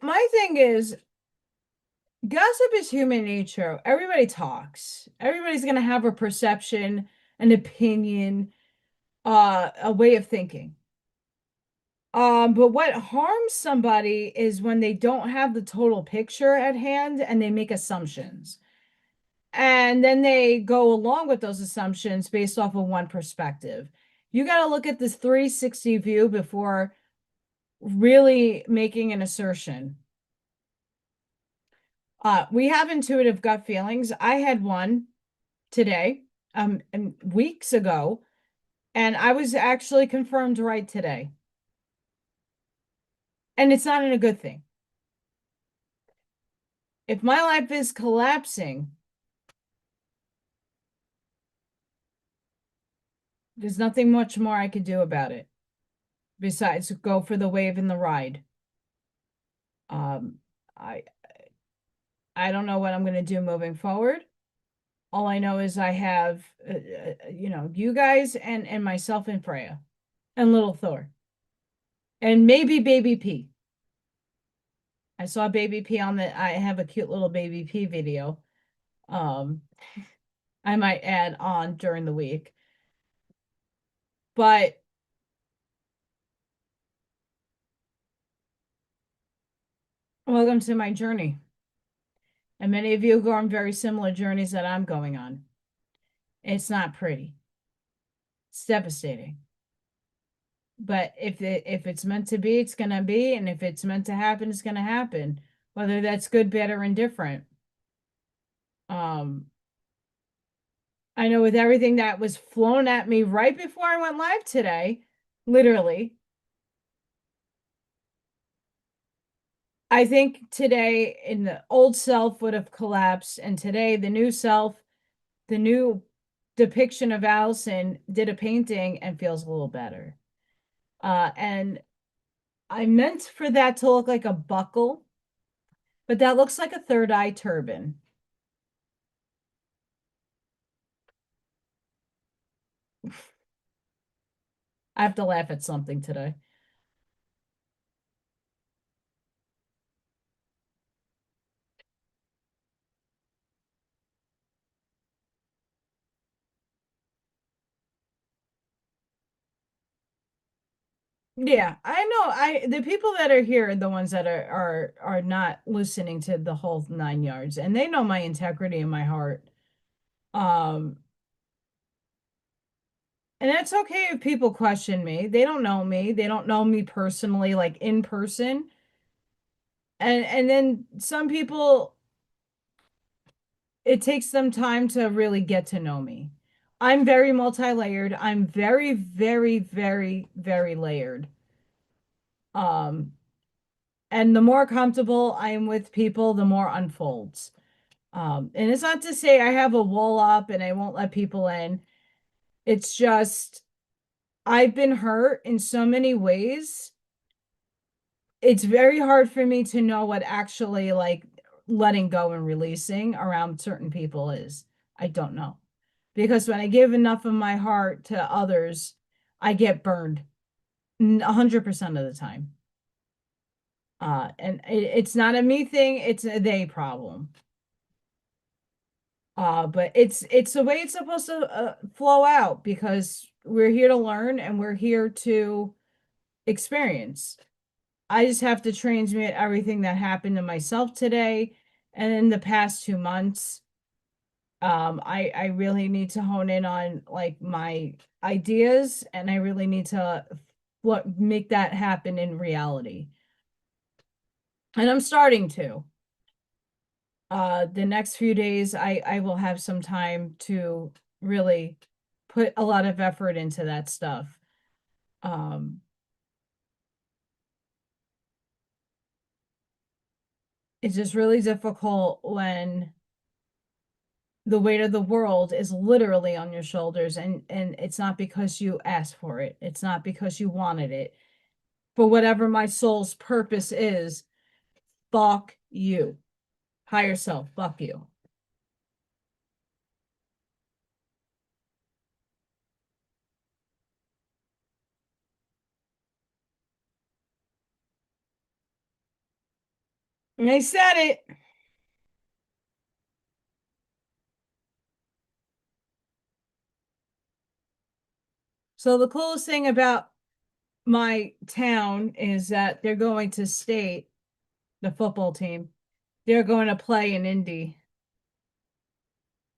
My thing is, gossip is human nature. Everybody talks. Everybody's going to have a perception, an opinion, a way of thinking. But what harms somebody is when they don't have the total picture at hand and they make assumptions. And then they go along with those assumptions based off of one perspective. You got to look at this 360 view before really making an assertion. We have intuitive gut feelings. I had one today, and weeks ago, and I was actually confirmed right today. And it's not in a good thing. If my life is collapsing, there's nothing much more I could do about it besides go for the wave and the ride. Um, I I don't know what I'm going to do moving forward. All I know is I have, you guys and myself and Freya and little Thor and maybe Baby P. I saw Baby P I have a cute little Baby P video. Um, I might add on during the week. But welcome to my journey. And many of you go on very similar journeys that I'm going on. It's not pretty. It's devastating. But if it's meant to be, it's gonna be, and if it's meant to happen, it's gonna happen. Whether that's good, bad, or indifferent. I know with everything that was flown at me right before I went live today, literally, I think today in the old self would have collapsed, and today the new self, the new depiction of Allison did a painting and feels a little better. And I meant for that to look like a buckle, but that looks like a third eye turban. I have to laugh at something today. Yeah, I know. The people that are here are the ones that are not listening to the whole 9 yards, and they know my integrity in my heart. Um, and it's okay if people question me. They don't know me. They don't know me personally, like in person. And then some people, it takes them time to really get to know me. I'm very multi-layered. I'm very, very, very, very layered. Um, and the more comfortable I am with people, the more unfolds. And it's not to say I have a wall up and I won't let people in. It's just I've been hurt in so many ways. It's very hard for me to know what actually like letting go and releasing around certain people is. I don't know. Because when I give enough of my heart to others, I get burned 100% of the time. And it's not a me thing, it's a they problem. But it's the way it's supposed to flow out because we're here to learn and we're here to experience. I just have to transmit everything that happened to myself today and in the past 2 months. I really need to hone in on like my ideas and I really need to what make that happen in reality. And I'm starting to. The next few days I will have some time to really put a lot of effort into that stuff. Um, it's just really difficult when the weight of the world is literally on your shoulders and it's not because you asked for it. It's not because you wanted it. For whatever my soul's purpose is, fuck you. Higher self, fuck you. And I said it. So the coolest thing about my town is that they're going to state, the football team. They're going to play in Indy.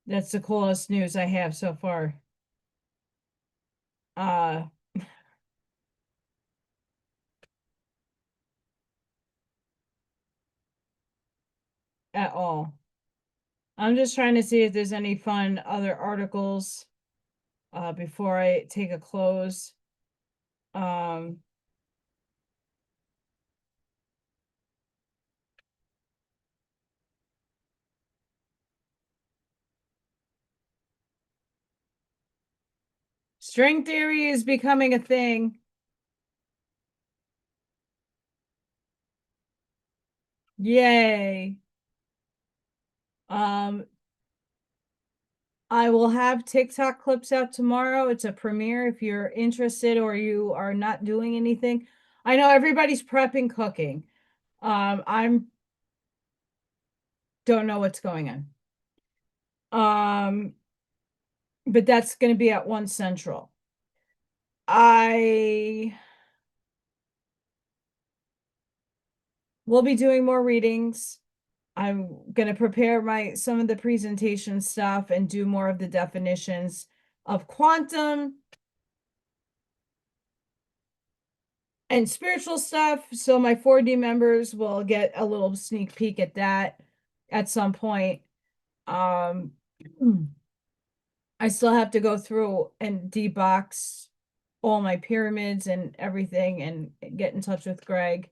That's the coolest news I have so far. Uh at all. I'm just trying to see if there's any fun other articles before I take a close. Um String theory is becoming a thing. Yay. Um I will have TikTok clips out tomorrow. It's a premiere if you're interested or you are not doing anything. I know everybody's prepping cooking. I'm don't know what's going on. Um, but that's going to be at 1 Central. I will be doing more readings. I'm gonna prepare some of the presentation stuff and do more of the definitions of quantum and spiritual stuff. So my 4D members will get a little sneak peek at that at some point. Um, I still have to go through and debox all my pyramids and everything and get in touch with Greg.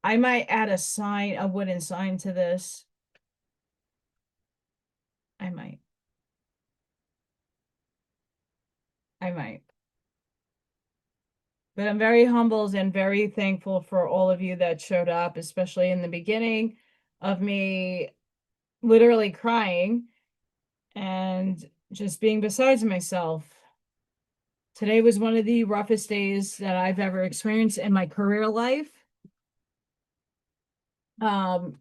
I might add a sign, a wooden sign to this. I might. I might. But I'm very humbled and very thankful for all of you that showed up, especially in the beginning of me literally crying and just being besides myself. Today was one of the roughest days that I've ever experienced in my career life. I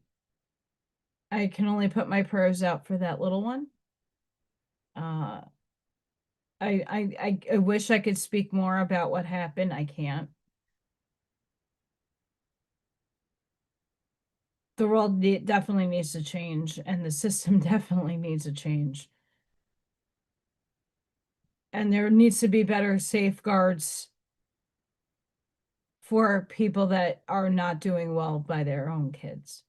can only put my prayers out for that little one. Uh, I wish I could speak more about what happened. I can't. The world definitely needs to change, and the system definitely needs to change. And there needs to be better safeguards for people that are not doing well by their own kids.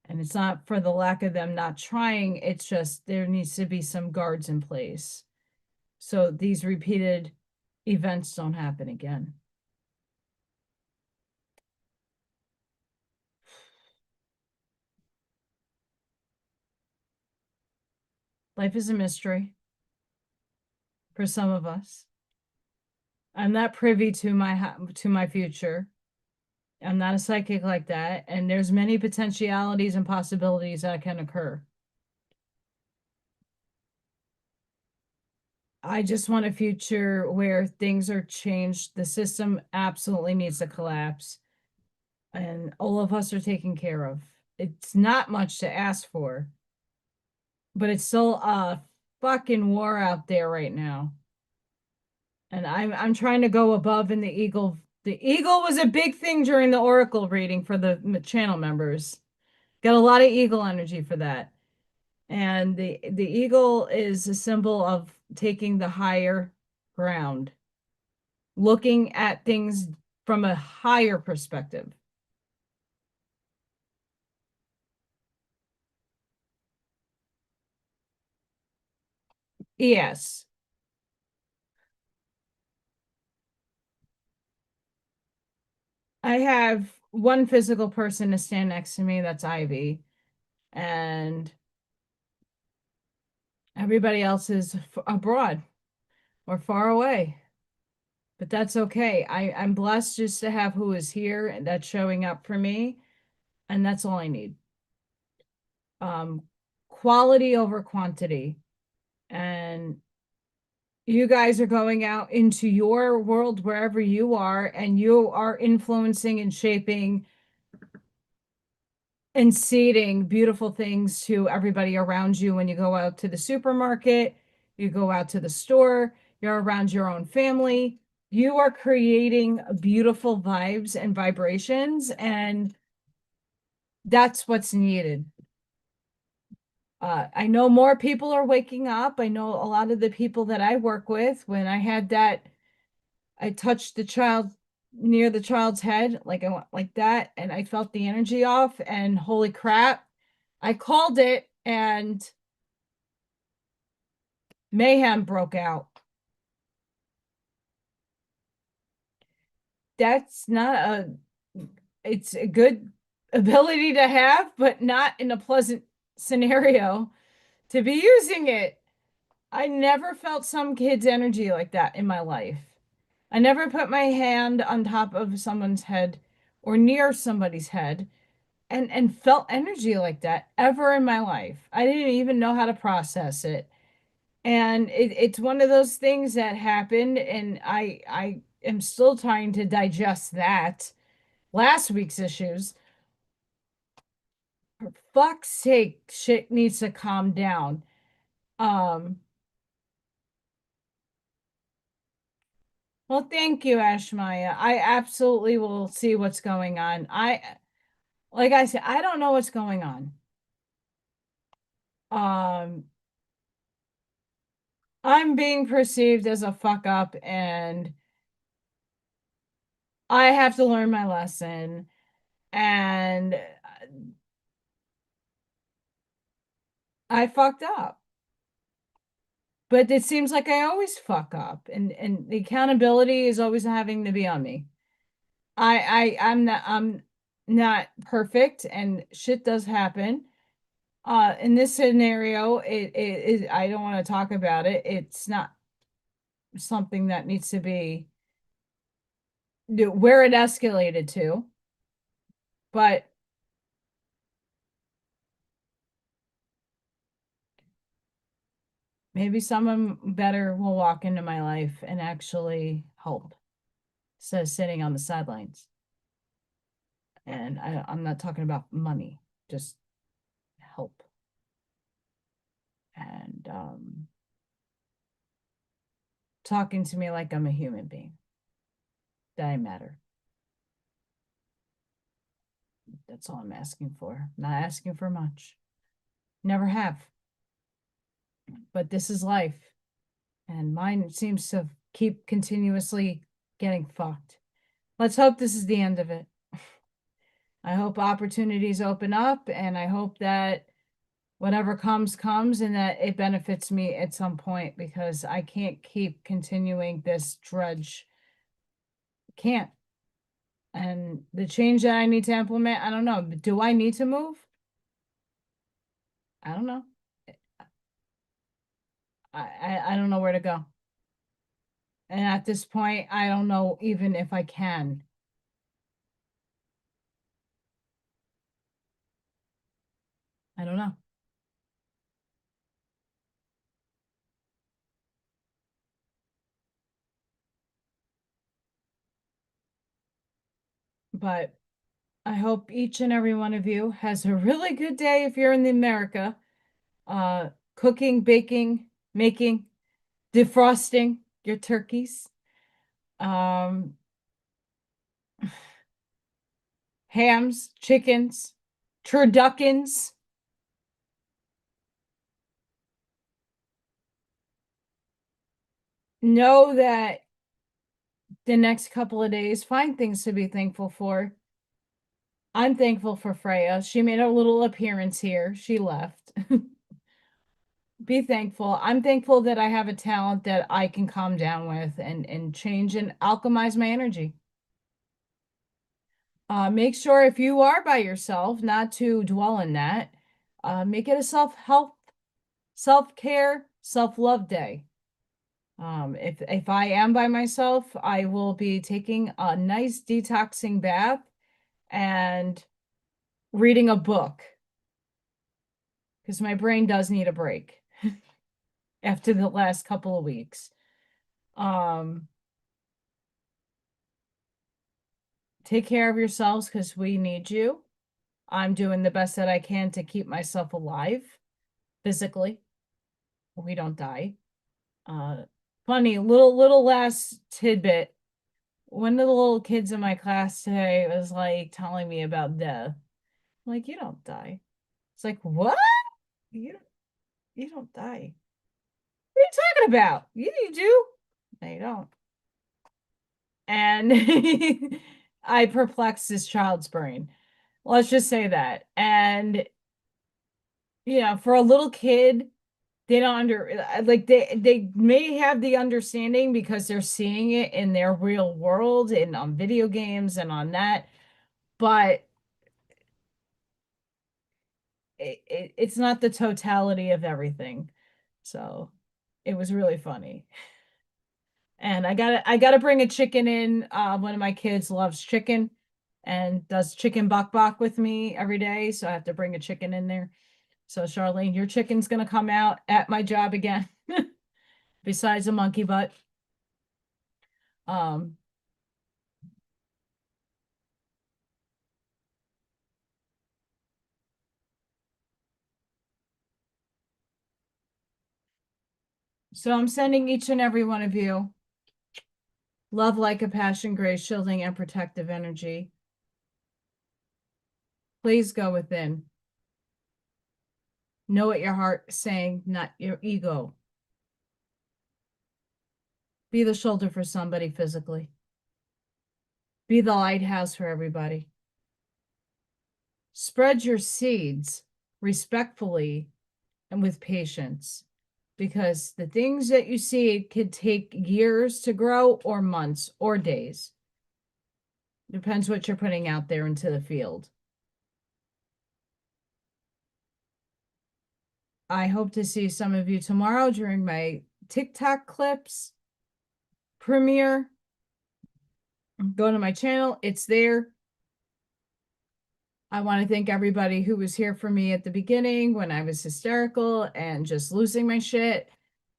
And it's not for the lack of them not trying, it's just there needs to be some guards in place so these repeated events don't happen again. Life is a mystery for some of us. I'm not privy to my future. I'm not a psychic like that, and there's many potentialities and possibilities that can occur. I just want a future where things are changed. The system absolutely needs to collapse, and all of us are taken care of. It's not much to ask for, but it's still a fucking war out there right now. And I'm trying to go above in the eagle. The eagle was a big thing during the oracle reading for the channel members. Got a lot of eagle energy for that. And the eagle is a symbol of taking the higher ground, looking at things from a higher perspective. Yes. I have one physical person to stand next to me, that's Ivy, and everybody else is abroad or far away. But that's okay. I'm blessed just to have who is here and that's showing up for me, and that's all I need. Um, Quality over quantity. And you guys are going out into your world wherever you are, and you are influencing and shaping and seeding beautiful things to everybody around you. When you go out to the supermarket, you go out to the store, you're around your own family, you are creating beautiful vibes and vibrations, and that's what's needed. I know more people are waking up. I know a lot of the people that I work with, when I had that, I touched the child near the child's head, like I went like that, and I felt the energy off, and holy crap, I called it, and mayhem broke out. That's not a, it's a good ability to have, but not in a pleasant scenario to be using it. I never felt some kid's energy like that in my life. I never put my hand on top of someone's head or near somebody's head and felt energy like that ever in my life. I didn't even know how to process it. And it's one of those things that happened, and I am still trying to digest that. Last week's issues. For fuck's sake, shit needs to calm down. Um, well, thank you, Ashmaya. I absolutely will see what's going on. Like I said, I don't know what's going on. Um, I'm being perceived as a fuck up and I have to learn my lesson. And I fucked up. But it seems like I always fuck up and the accountability is always having to be on me. I'm not perfect and shit does happen. In this scenario, it I don't want to talk about it. It's not something that needs to be where it escalated to, but maybe someone better will walk into my life and actually help instead of sitting on the sidelines. And I'm not talking about money, just help. And talking to me like I'm a human being, that I matter. That's all I'm asking for. Not asking for much. Never have. But this is life. And mine seems to keep continuously getting fucked. Let's hope this is the end of it. I hope opportunities open up and I hope that whatever comes, comes and that it benefits me at some point because I can't keep continuing this drudge. Can't. And the change that I need to implement, I don't know. Do I need to move? I don't know. I don't know where to go. And at this point, I don't know even if I can. I don't know. But I hope each and every one of you has a really good day if you're in the America. Cooking, baking, making, defrosting your turkeys. Um, hams, chickens, turduckens. Know that the next couple of days, find things to be thankful for. I'm thankful for Freya. She made a little appearance here. She left. Be thankful. I'm thankful that I have a talent that I can calm down with and change and alchemize my energy. Make sure if you are by yourself, not to dwell in that. Make it a self-help, self-care, self-love day. If I am by myself, I will be taking a nice detoxing bath and reading a book because my brain does need a break after the last couple of weeks. Um, take care of yourselves because we need you. I'm doing the best that I can to keep myself alive physically. We don't die. Uh, funny little last tidbit. One of the little kids in my class today was like telling me about death. I'm like, you don't die. It's like, what? You you don't die. What are you talking about? You do. No, you don't. And I perplexed this child's brain. Let's just say that. And for a little kid, they don't like they may have the understanding because they're seeing it in their real world and on video games and on that, but it's not the totality of everything. So it was really funny. And I gotta bring a chicken in. One of my kids loves chicken and does chicken bok bok with me every day. So I have to bring a chicken in there. So Charlene, your chicken's gonna come out at my job again, besides a monkey butt. Um, so I'm sending each and every one of you love, like a passion, grace, shielding, and protective energy. Please go within. Know what your heart is saying, not your ego. Be the shoulder for somebody physically. Be the lighthouse for everybody. Spread your seeds respectfully and with patience, because the things that you see could take years to grow or months or days. Depends what you're putting out there into the field. I hope to see some of you tomorrow during my TikTok clips premiere. Go to my channel, it's there. I want to thank everybody who was here for me at the beginning when I was hysterical and just losing my shit.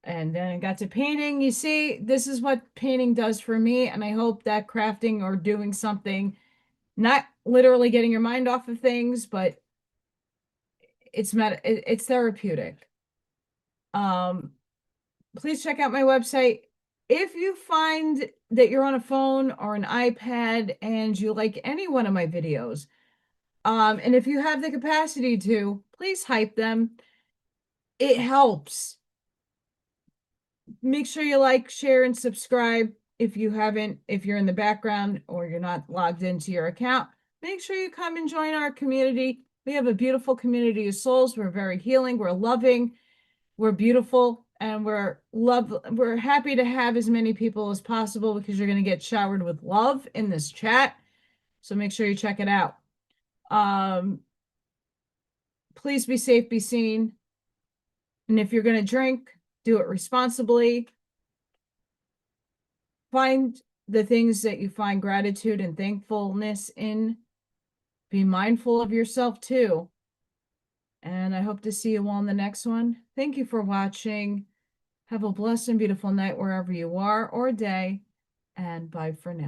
And then I got to painting. You see, this is what painting does for me. And I hope that crafting or doing something, not literally getting your mind off of things, but it's therapeutic. Please check out my website. If you find that you're on a phone or an iPad and you like any one of my videos, and if you have the capacity to, please hype them. It helps. Make sure you like, share, and subscribe. If you haven't, if you're in the background or you're not logged into your account, make sure you come and join our community. We have a beautiful community of souls. We're very healing. We're loving. We're beautiful. And we're happy to have as many people as possible, because you're going to get showered with love in this chat. So make sure you check it out. Please be safe, be seen. And if you're going to drink, do it responsibly. Find the things that you find gratitude and thankfulness in. Be mindful of yourself too. And I hope to see you all in the next one. Thank you for watching. Have a blessed and beautiful night wherever you are, or day. And bye for now.